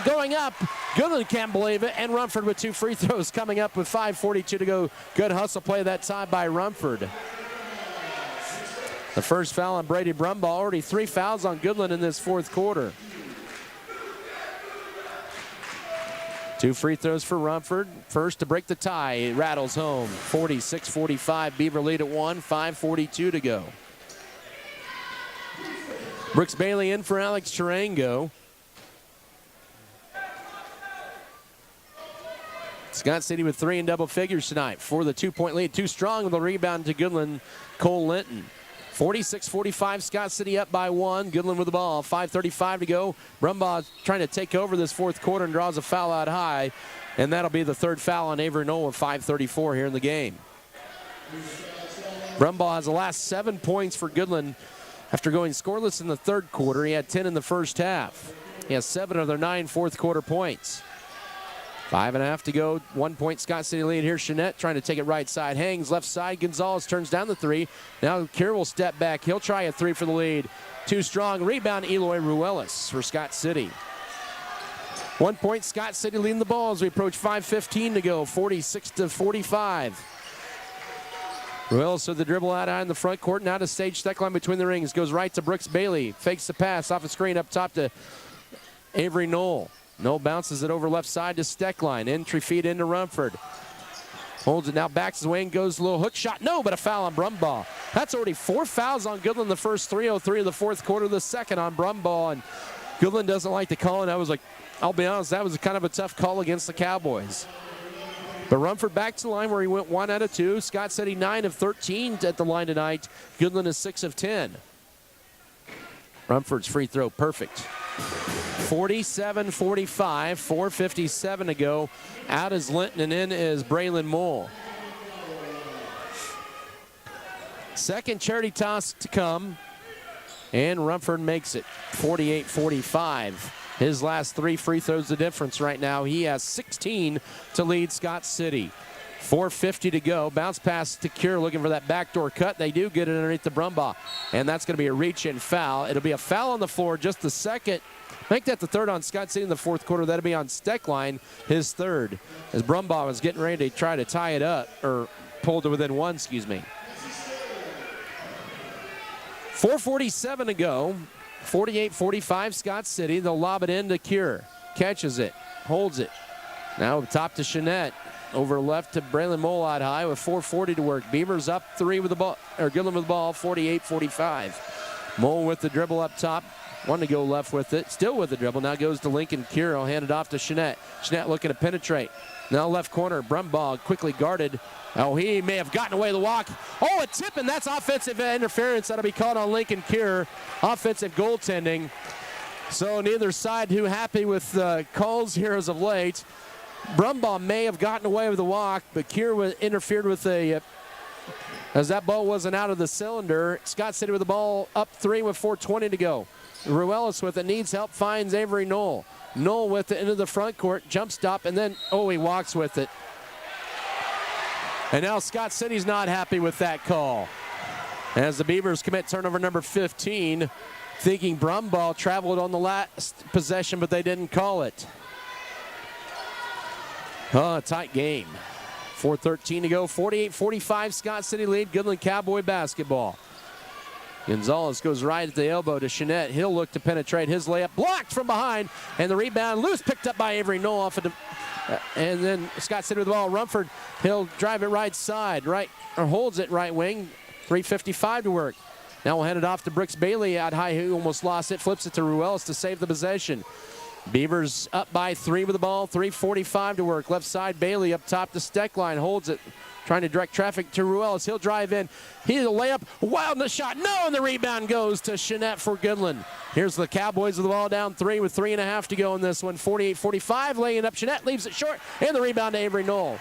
going up. Goodland can't believe it. And Rumford with 2 free throws coming up with 5:42 to go. Good hustle play that time by Rumford. The first foul on Brady Brumbaugh. Already 3 fouls on Goodland in this fourth quarter. 2 free throws for Rumford. First to break the tie. It rattles home. 46-45. Beaver lead at 1. 5:42 to go. Brooks Bailey in for Alex Tarango. Scott City with 3 in double figures tonight for the 2-point lead. Too strong with a rebound to Goodland. Cole Linton. 46-45, Scott City up by 1. Goodland with the ball. 5:35 to go. Brumbaugh trying to take over this fourth quarter and draws a foul out high. And that'll be the 3rd foul on Avery Knoll with 5:34 here in the game. Brumbaugh has the last 7 points for Goodland after going scoreless in the third quarter. He had 10 in the first half. He has 7 of their 9 fourth quarter points. 5.5 to go. 1 point Scott City lead here. Chenette trying to take it right side. Hangs left side. Gonzalez turns down the 3. Now Kier will step back. He'll try a 3 for the lead. Too strong. Rebound Eloy Ruelas for Scott City. 1 point Scott City leading the ball as we approach 5:15 to go. 46-45. Ruelas with the dribble out high in the front court. Now to stage Steckline between the rings. Goes right to Brooks Bailey. Fakes the pass off a screen up top to Avery Knoll. Knoll bounces it over left side to Steckline. Entry feed into Rumford. Holds it now, backs his way and goes a little hook shot. No, but a foul on Brumbaugh. That's already 4 fouls on Goodland the first. 3:03 of the fourth quarter, the second on Brumbaugh. And Goodland doesn't like the call, and I was like, I'll be honest, that was kind of a tough call against the Cowboys. But Rumford back to the line where he went 1 out of 2. Scott City 9 of 13 at the line tonight. Goodland is 6 of 10. Rumford's free throw perfect. 47-45, 4:57 to go. Out is Linton and in is Braylon Mole. Second charity toss to come. And Rumford makes it 48-45. His last 3 free throws the difference right now. He has 16 to lead Scott City. 4:50 to go. Bounce pass to Cure looking for that backdoor cut. They do get it underneath the Brumbaugh. And that's going to be a reach-in foul. It'll be a foul on the floor, just the second. Make that the third on Scott City in the fourth quarter. That'll be on Steckline, his third. As Brumbaugh was getting ready to try to tie it up, or pull to within 1, excuse me. 4:47 to go. 48-45 Scott City. They'll lob it in to Cure. Catches it. Holds it. Now top to Chenette. Over left to Braylon Mole out high with 4:40 to work. Beavers up 3 with the ball, or Goodland with the ball, 48-45. Mole with the dribble up top. One to go left with it. Still with the dribble. Now goes to Lincoln Cure. He'll hand it off to Chenette. Chenette looking to penetrate. Now left corner. Brumbaugh quickly guarded. Oh, he may have gotten away the walk. Oh, a tip, and that's offensive interference. That'll be called on Lincoln Cure. Offensive goaltending. So neither side too happy with calls here as of late. Brumbaugh may have gotten away with the walk, but Cure interfered with as that ball wasn't out of the cylinder. Scott City with the ball up 3 with 4:20 to go. Ruelas with it, needs help, finds Avery Knoll. Knoll with it into the front court, jump stop, and then, he walks with it. And now Scott City's not happy with that call. As the Beavers commit turnover number 15, thinking Brumbaugh traveled on the last possession, but they didn't call it. Tight game. 4:13 to go, 48-45, Scott City lead, Goodland Cowboy basketball. Gonzalez goes right at the elbow to Chenette. He'll look to penetrate his layup. Blocked from behind, and the rebound loose, picked up by Avery Knoll off of and then Scott City with the ball. Rumford, he'll drive it right side, holds it right wing. 3:55 to work. Now we'll hand it off to Brooks Bailey out high, who almost lost it. Flips it to Ruelas to save the possession. Beavers up by 3 with the ball. 3:45 to work. Left side, Bailey up top to Steckline. Holds it. Trying to direct traffic to Ruelas. He'll drive in. He'll layup. Wild in the shot. No, and the rebound goes to Chenette for Goodland. Here's the Cowboys with the ball down 3 with 3.5 to go in this one. 48-45. Laying up. Chenette leaves it short. And the rebound to Avery Knoll.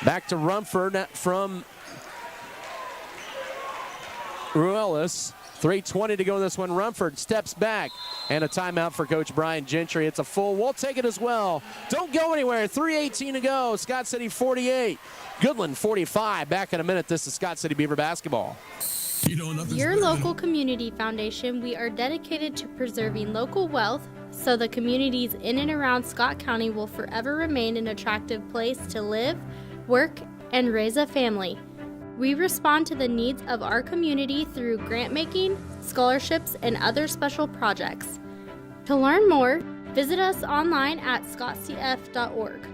Back to Rumford from Ruelas. 3:20 to go in this one. Rumford steps back. And a timeout for Coach Brian Gentry. It's a full. We'll take it as well. Don't go anywhere. 3:18 to go. Scott City 48. Goodland 45. Back in a minute. This is Scott City Beaver basketball. Your local community foundation, we are dedicated to preserving local wealth so the communities in and around Scott County will forever remain an attractive place to live, work, and raise a family. We respond to the needs of our community through grant making, scholarships, and other special projects. To learn more, visit us online at scottcf.org.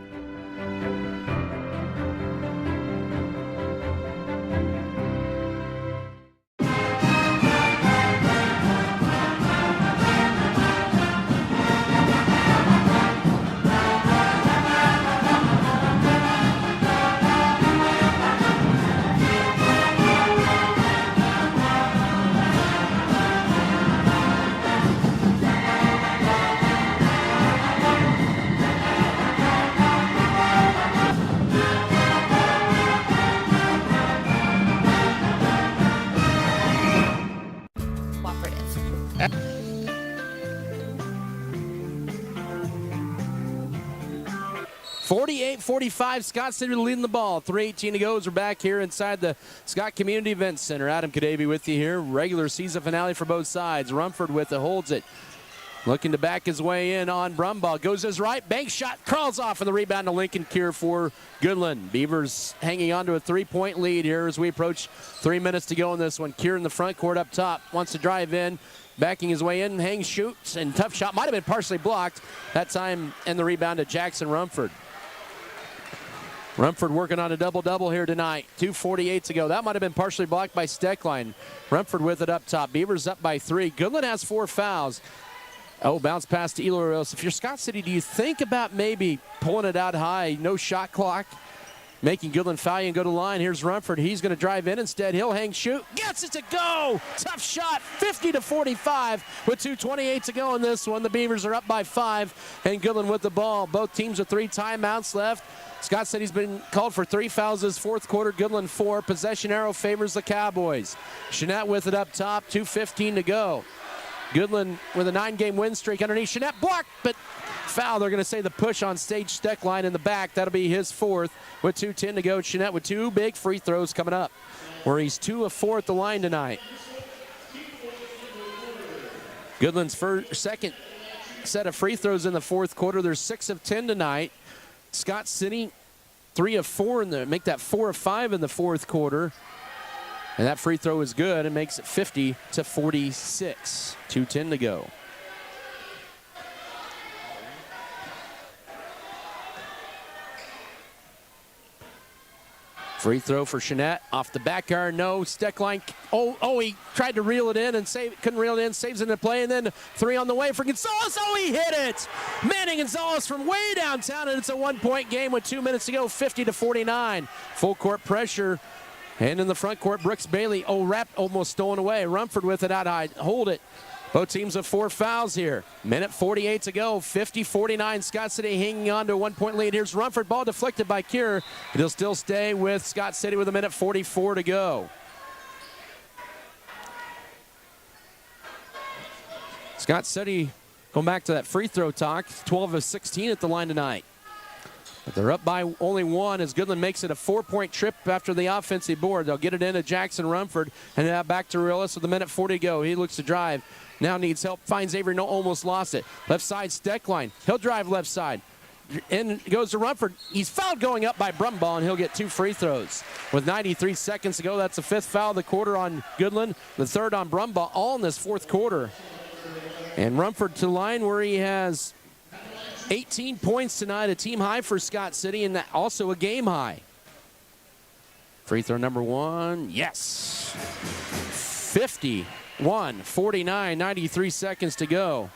Cooperative. 48-45, Scott City leading the ball. 3:18 to go as we're back here inside the Scott Community Events Center. Adam Kadavy with you here. Regular season finale for both sides. Rumford with it, holds it. Looking to back his way in on Brumbaugh. Goes his right, bank shot, crawls off, and the rebound to Lincoln Cure for Goodland. Beavers hanging on to a 3-point lead here as we approach 3 minutes to go in this one. Cure in the front court up top, wants to drive in. Backing his way in, hangs, shoots, and tough shot. Might have been partially blocked that time, and the rebound to Jackson Rumford. Rumford working on a double-double here tonight. 2:48 to go. That might have been partially blocked by Steckline. Rumford with it up top. Beavers up by 3. Goodland has 4 fouls. Oh, bounce pass to Eloy. If you're Scott City, do you think about maybe pulling it out high, no shot clock, making Goodland foul you and go to the line? Here's Rumford. He's going to drive in instead. He'll hang, shoot. Gets it to go. Tough shot. 50-45 with 2:28 to go in this one. The Beavers are up by 5, and Goodland with the ball. Both teams with 3 timeouts left. Scott City's been called for 3 fouls this fourth quarter. Goodland 4. Possession arrow favors the Cowboys. Jeanette with it up top. 2:15 to go. Goodland with a 9-game win streak underneath. Jeanette blocked, but foul. They're going to say the push on stage Steckline in the back. That'll be his 4th with 2:10 to go. Jeanette with 2 big free throws coming up, where he's 2 of 4 at the line tonight. Goodland's second set of free throws in the fourth quarter. They're 6 of 10 tonight. Scott City 3 of 4 make that 4 of 5 in the fourth quarter. And that free throw is good and makes it 50-46. 2:10 to go. Free throw for Jeanette. Off the back iron, no. Steckline. Oh, he tried to reel it in and couldn't reel it in. Saves it in play, and then 3 on the way for Gonzalez. Oh, he hit it! Manny Gonzalez from way downtown, and it's a 1-point game with 2 minutes to go, 50-49. Full court pressure. And in the front court, Brooks Bailey, almost stolen away. Rumford with it out high. Hold it. Both teams have 4 fouls here. Minute 48 to go. 50-49. Scott City hanging on to a 1-point lead. Here's Rumford. Ball deflected by Kier. It'll still stay with Scott City with a minute 44 to go. Scott City going back to that free throw talk. 12 of 16 at the line tonight. But they're up by only 1 as Goodland makes it a 4-point trip after the offensive board. They'll get it into Jackson Rumford, and now back to Reillis with a minute 40 to go. He looks to drive. Now needs help. Finds Avery. No, almost lost it. Left side, Steckline. He'll drive left side. And goes to Rumford. He's fouled going up by Brumbaugh, and he'll get 2 free throws. With 93 seconds to go, that's the 5th foul of the quarter on Goodland, the 3rd on Brumbaugh, all in this fourth quarter. And Rumford to the line where he has 18 points tonight, a team high for Scott City, and also a game high. Free throw number 1, yes. 51-49, 93 seconds to go.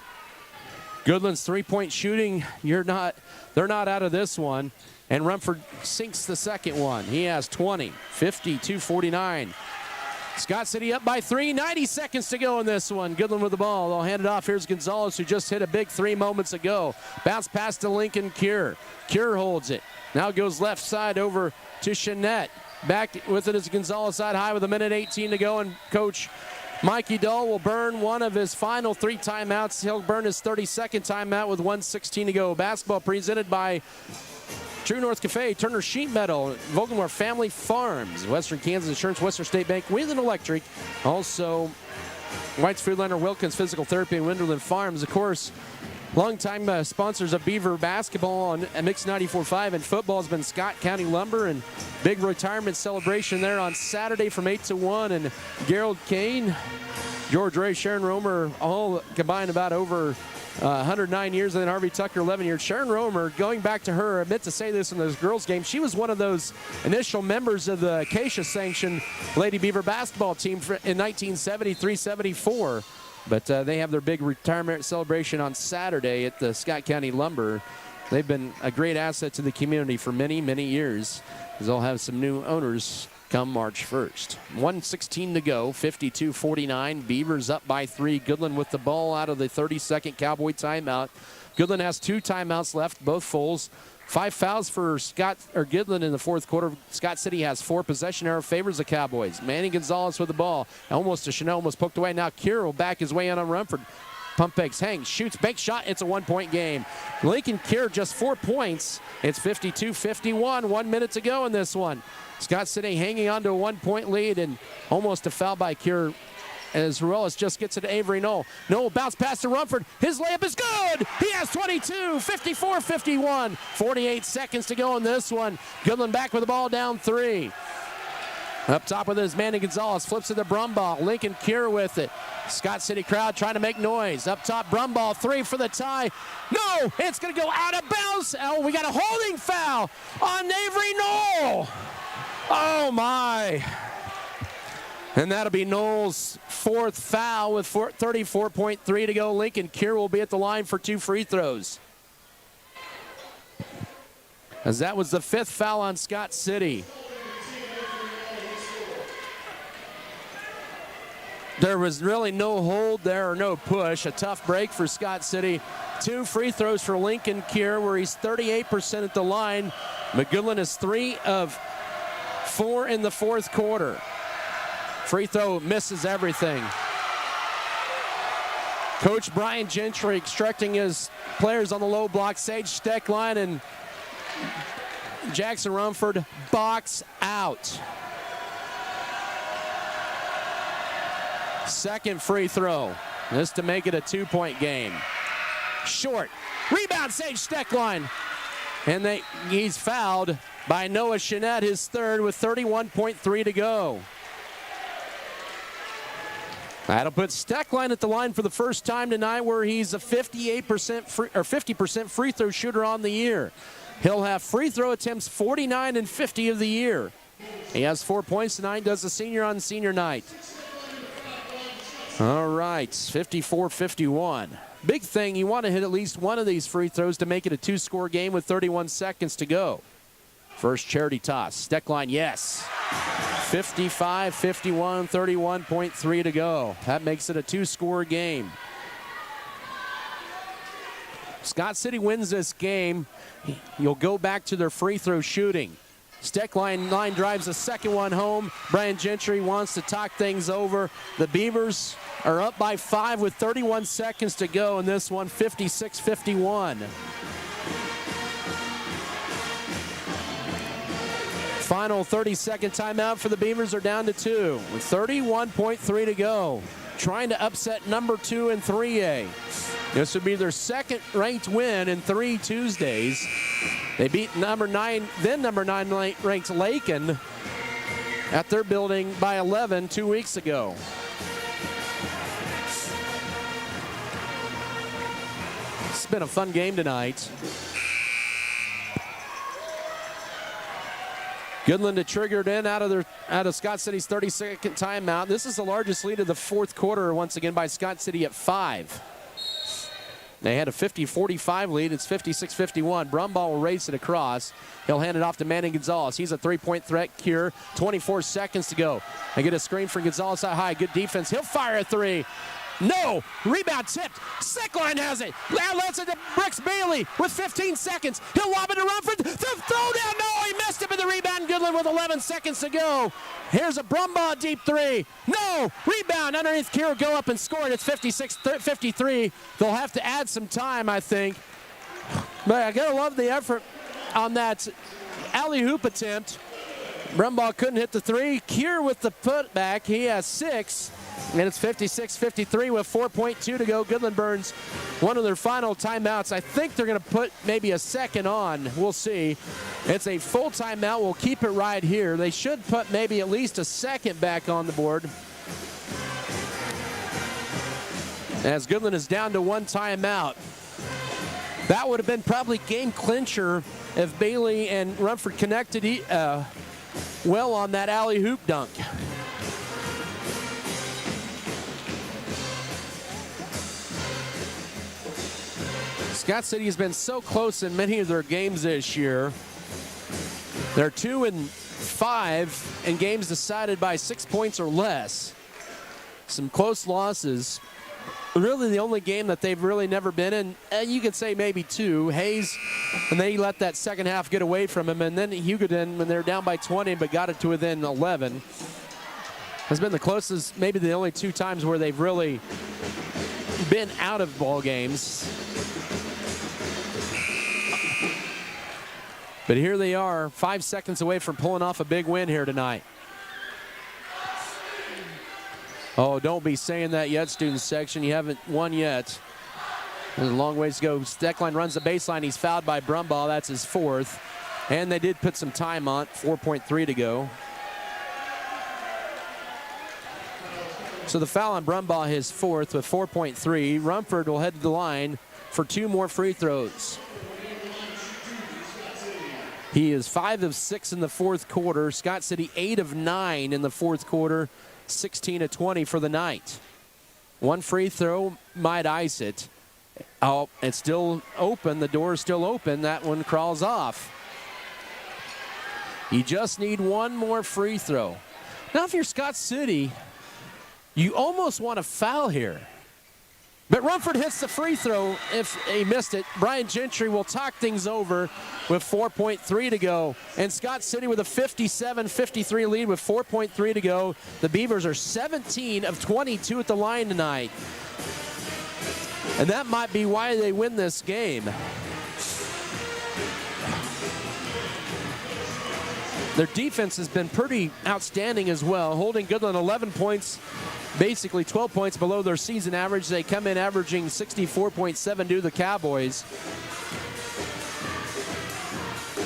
Goodland's 3-point shooting, they're not out of this one. And Rumford sinks the second one. He has 20, 52-49. Scott City up by 3, 90 seconds to go in this one. Goodland with the ball. They'll hand it off. Here's Gonzalez, who just hit a big 3 moments ago. Bounce pass to Lincoln Kier. Kier holds it. Now goes left side over to Jeanette. Back with it is Gonzalez side high with a minute 18 to go, and Coach Mikey Dahl will burn one of his final 3 timeouts. He'll burn his 32nd timeout with 1:16 to go. Basketball presented by True North Cafe, Turner Sheet Metal, Vogelmore Family Farms, Western Kansas Insurance, Western State Bank, Wheeling Electric, also White's Foodlander, Wilkins Physical Therapy, and Winterland Farms. Of course, longtime sponsors of Beaver basketball on Mix 94.5, and football has been Scott County Lumber, and big retirement celebration there on Saturday from 8 to 1. And Gerald Kane, George Ray, Sharon Romer, all combined about over 109 years, and then Harvey Tucker 11 years. Sharon Romer, going back to her, I meant to say this in those girls game, she was one of those initial members of the Acacia sanctioned Lady Beaver basketball team in 1973-74. But they have their big retirement celebration on Saturday at the Scott County Lumber. They've been a great asset to the community for many, many years, as they'll have some new owners come March 1st. 1:16 to go, 52-49. Beavers up by 3. Goodland with the ball out of the 32nd Cowboy timeout. Goodland has 2 timeouts left, both fulls. 5 fouls for Goodland in the fourth quarter. Scott City has 4. Possession arrow favors the Cowboys. Manny Gonzalez with the ball. Almost to Chanel, almost poked away. Now Kier will back his way in on Rumford. Pump fakes, hangs, shoots, bank shot. It's a 1-point game. Lincoln Kier just 4 points. It's 52-51. 1 minute to go in this one. Scott City hanging on to a 1-point lead, and almost a foul by Kier as Ruelas just gets it to Avery Knoll. Knoll bounce pass to Rumford. His layup is good. He has 22, 54-51. 48 seconds to go in this one. Goodland back with the ball down 3. Up top with it is Manny Gonzalez. Flips it to Brumbaugh. Lincoln Cure with it. Scott City crowd trying to make noise. Up top, Brumbaugh, 3 for the tie. No, it's going to go out of bounds. Oh, we got a holding foul on Avery Knoll. Oh, my. And that'll be Knoll's 4th foul with 34.3 to go. Lincoln Cure will be at the line for 2 free throws. As that was the 5th foul on Scott City. There was really no hold there or no push. A tough break for Scott City. 2 free throws for Lincoln Cure, where he's 38% at the line. Goodland is 3 of 4 in the 4th quarter. Free throw misses everything. Coach Brian Gentry instructing his players on the low block. Sage Steckline and Jackson Rumford box out. Second free throw. This to make it a 2-point game. Short. Rebound, Sage Steckline. And he's fouled by Noah Chenette, his 3rd, with 31.3 to go. That'll put Steckline at the line for the first time tonight, where he's a 50% free throw shooter on the year. He'll have free throw attempts 49 and 50 of the year. He has 4 points tonight, does the senior on senior night. All right, 54-51. Big thing, you want to hit at least one of these free throws to make it a 2-score game with 31 seconds to go. First charity toss. Steckline, yes. 55-51, 31.3 to go. That makes it a 2-score game. Scott City wins this game. You'll go back to their free throw shooting. Steckline line drives a second one home. Brian Gentry wants to talk things over. The Beavers are up by 5 with 31 seconds to go in this one, 56-51. Final 30-second timeout for the Beavers are down to 2 with 31.3 to go. Trying to upset number 2 in 3A. This would be their 2nd ranked win in 3 Tuesdays. They beat number 9 ranked Lakin at their building by 11 2 weeks ago. It's been a fun game tonight. Goodland to trigger it in out of Scott City's 30-second timeout. This is the largest lead of the 4th quarter, once again by Scott City at 5. They had a 50-45 lead. It's 56-51. Brumbaugh will race it across. He'll hand it off to Manny Gonzalez. He's a 3-point threat. Cure. 24 seconds to go. They get a screen for Gonzalez out high. Good defense. He'll fire a 3. No! Rebound tipped. Steckline has it. Now lets it to Brooks Bailey with 15 seconds. He'll lob it to Rumford. The throw down. No! He missed it with the rebound. Goodland with 11 seconds to go. Here's a Brumbaugh deep 3. No! Rebound underneath Cure. Go up and score it. It's 56-53. They'll have to add some time, I think. But I gotta love the effort on that alley-oop attempt. Brumbaugh couldn't hit the 3. Cure with the putback. He has 6. And it's 56-53 with 4.2 to go. Goodland burns one of their final timeouts. I think they're going to put maybe a second on. We'll see. It's a full timeout. We'll keep it right here. They should put maybe at least a second back on the board. As Goodland is down to 1 timeout. That would have been probably game clincher if Bailey and Rumford connected well on that alley-hoop dunk. Scott City has been so close in many of their games this year. They're 2-5 in games decided by 6 points or less. Some close losses. Really the only game that they've really never been in, you could say maybe 2. Hayes, and they let that second half get away from him. And then Hugoton, when they're down by 20, but got it to within 11. Has been the closest, maybe the only 2 times where they've really been out of ball games. But here they are, 5 seconds away from pulling off a big win here tonight. Oh, don't be saying that yet, student section. You haven't won yet. There's a long ways to go. Steckline runs the baseline. He's fouled by Brumbaugh. That's his 4th. And they did put some time on, 4.3 to go. So the foul on Brumbaugh, his fourth, with 4.3. Rumford will head to the line for 2 more free throws. He is 5 of 6 in the fourth quarter. Scott City 8 of 9 in the fourth quarter, 16 of 20 for the night. 1 free throw might ice it. Oh, it's still open. The door is still open. That one crawls off. You just need 1 more free throw. Now, if you're Scott City, you almost want to foul here. But Rumford hits the free throw if he missed it. Brian Gentry will talk things over with 4.3 to go. And Scott City with a 57-53 lead with 4.3 to go. The Beavers are 17 of 22 at the line tonight. And that might be why they win this game. Their defense has been pretty outstanding as well, holding Goodland 11 points, basically 12 points below their season average. They come in averaging 64.7 to the Cowboys.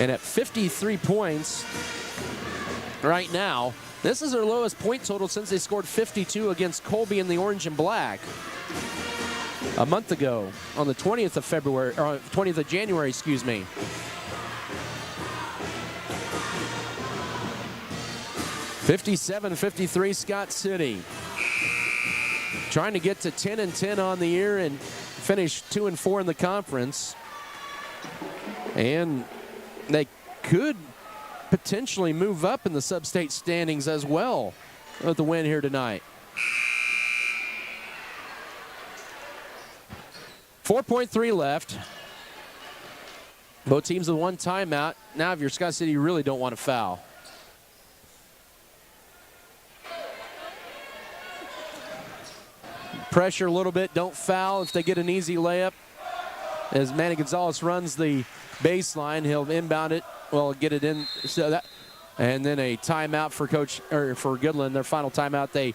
And at 53 points right now, this is their lowest point total since they scored 52 against Colby in the orange and black a month ago on the 20th of February, or 20th of January, excuse me. (57-53) Scott City. Trying to get to 10-10 on the year and finish 2-4 in the conference. And they could potentially move up in the sub-state standings as well with the win here tonight. 4.3 left. Both teams with 1 timeout. Now if you're Scott City, you really don't want to foul. Pressure a little bit, don't foul if they get an easy layup. As Manny Gonzalez runs the baseline, he'll inbound it, well, get it in. So that, and then a timeout for for Goodland, their final timeout. They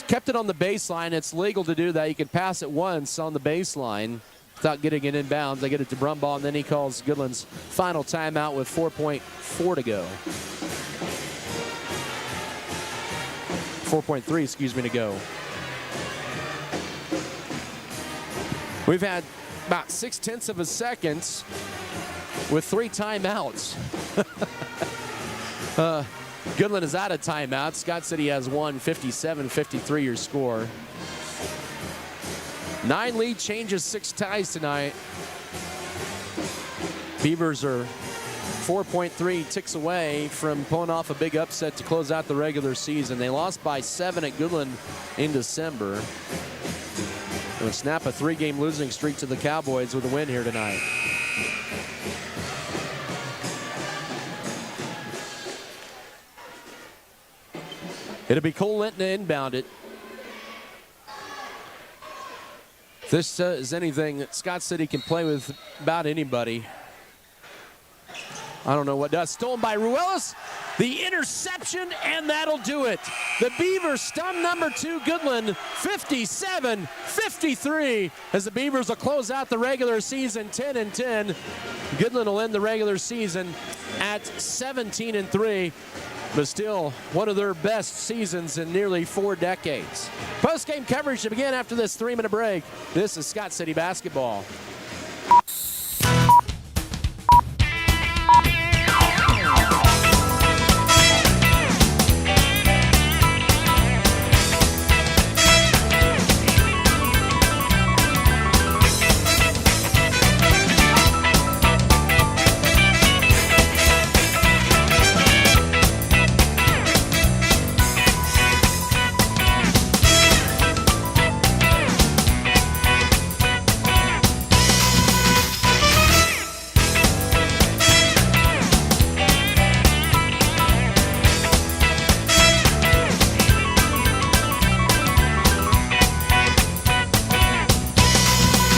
kept it on the baseline. It's legal to do that. You can pass it once on the baseline without getting it inbounds. They get it to Brumbaugh, and then he calls Goodland's final timeout with 4.4 to go. 4.3, excuse me, to go. We've had about 0.6 of a second with 3 timeouts. Goodland is out of timeout. Scott City has 1, 57-53 your score. 9 lead changes, 6 ties tonight. Beavers are 4.3 ticks away from pulling off a big upset to close out the regular season. They lost by 7 at Goodland in December. They'll snap a 3-game losing streak to the Cowboys with a win here tonight. It'll be Cole Linton to inbound it. If this is anything that Scott City can play with about anybody, I don't know what does. Stolen by Ruelas. The interception, and that'll do it. The Beavers stun number 2, Goodland, 57-53, as the Beavers will close out the regular season 10-10. Goodland will end the regular season at 17-3, but still one of their best seasons in nearly 4 decades. Post-game coverage to begin after this 3-minute break. This is Scott City Basketball.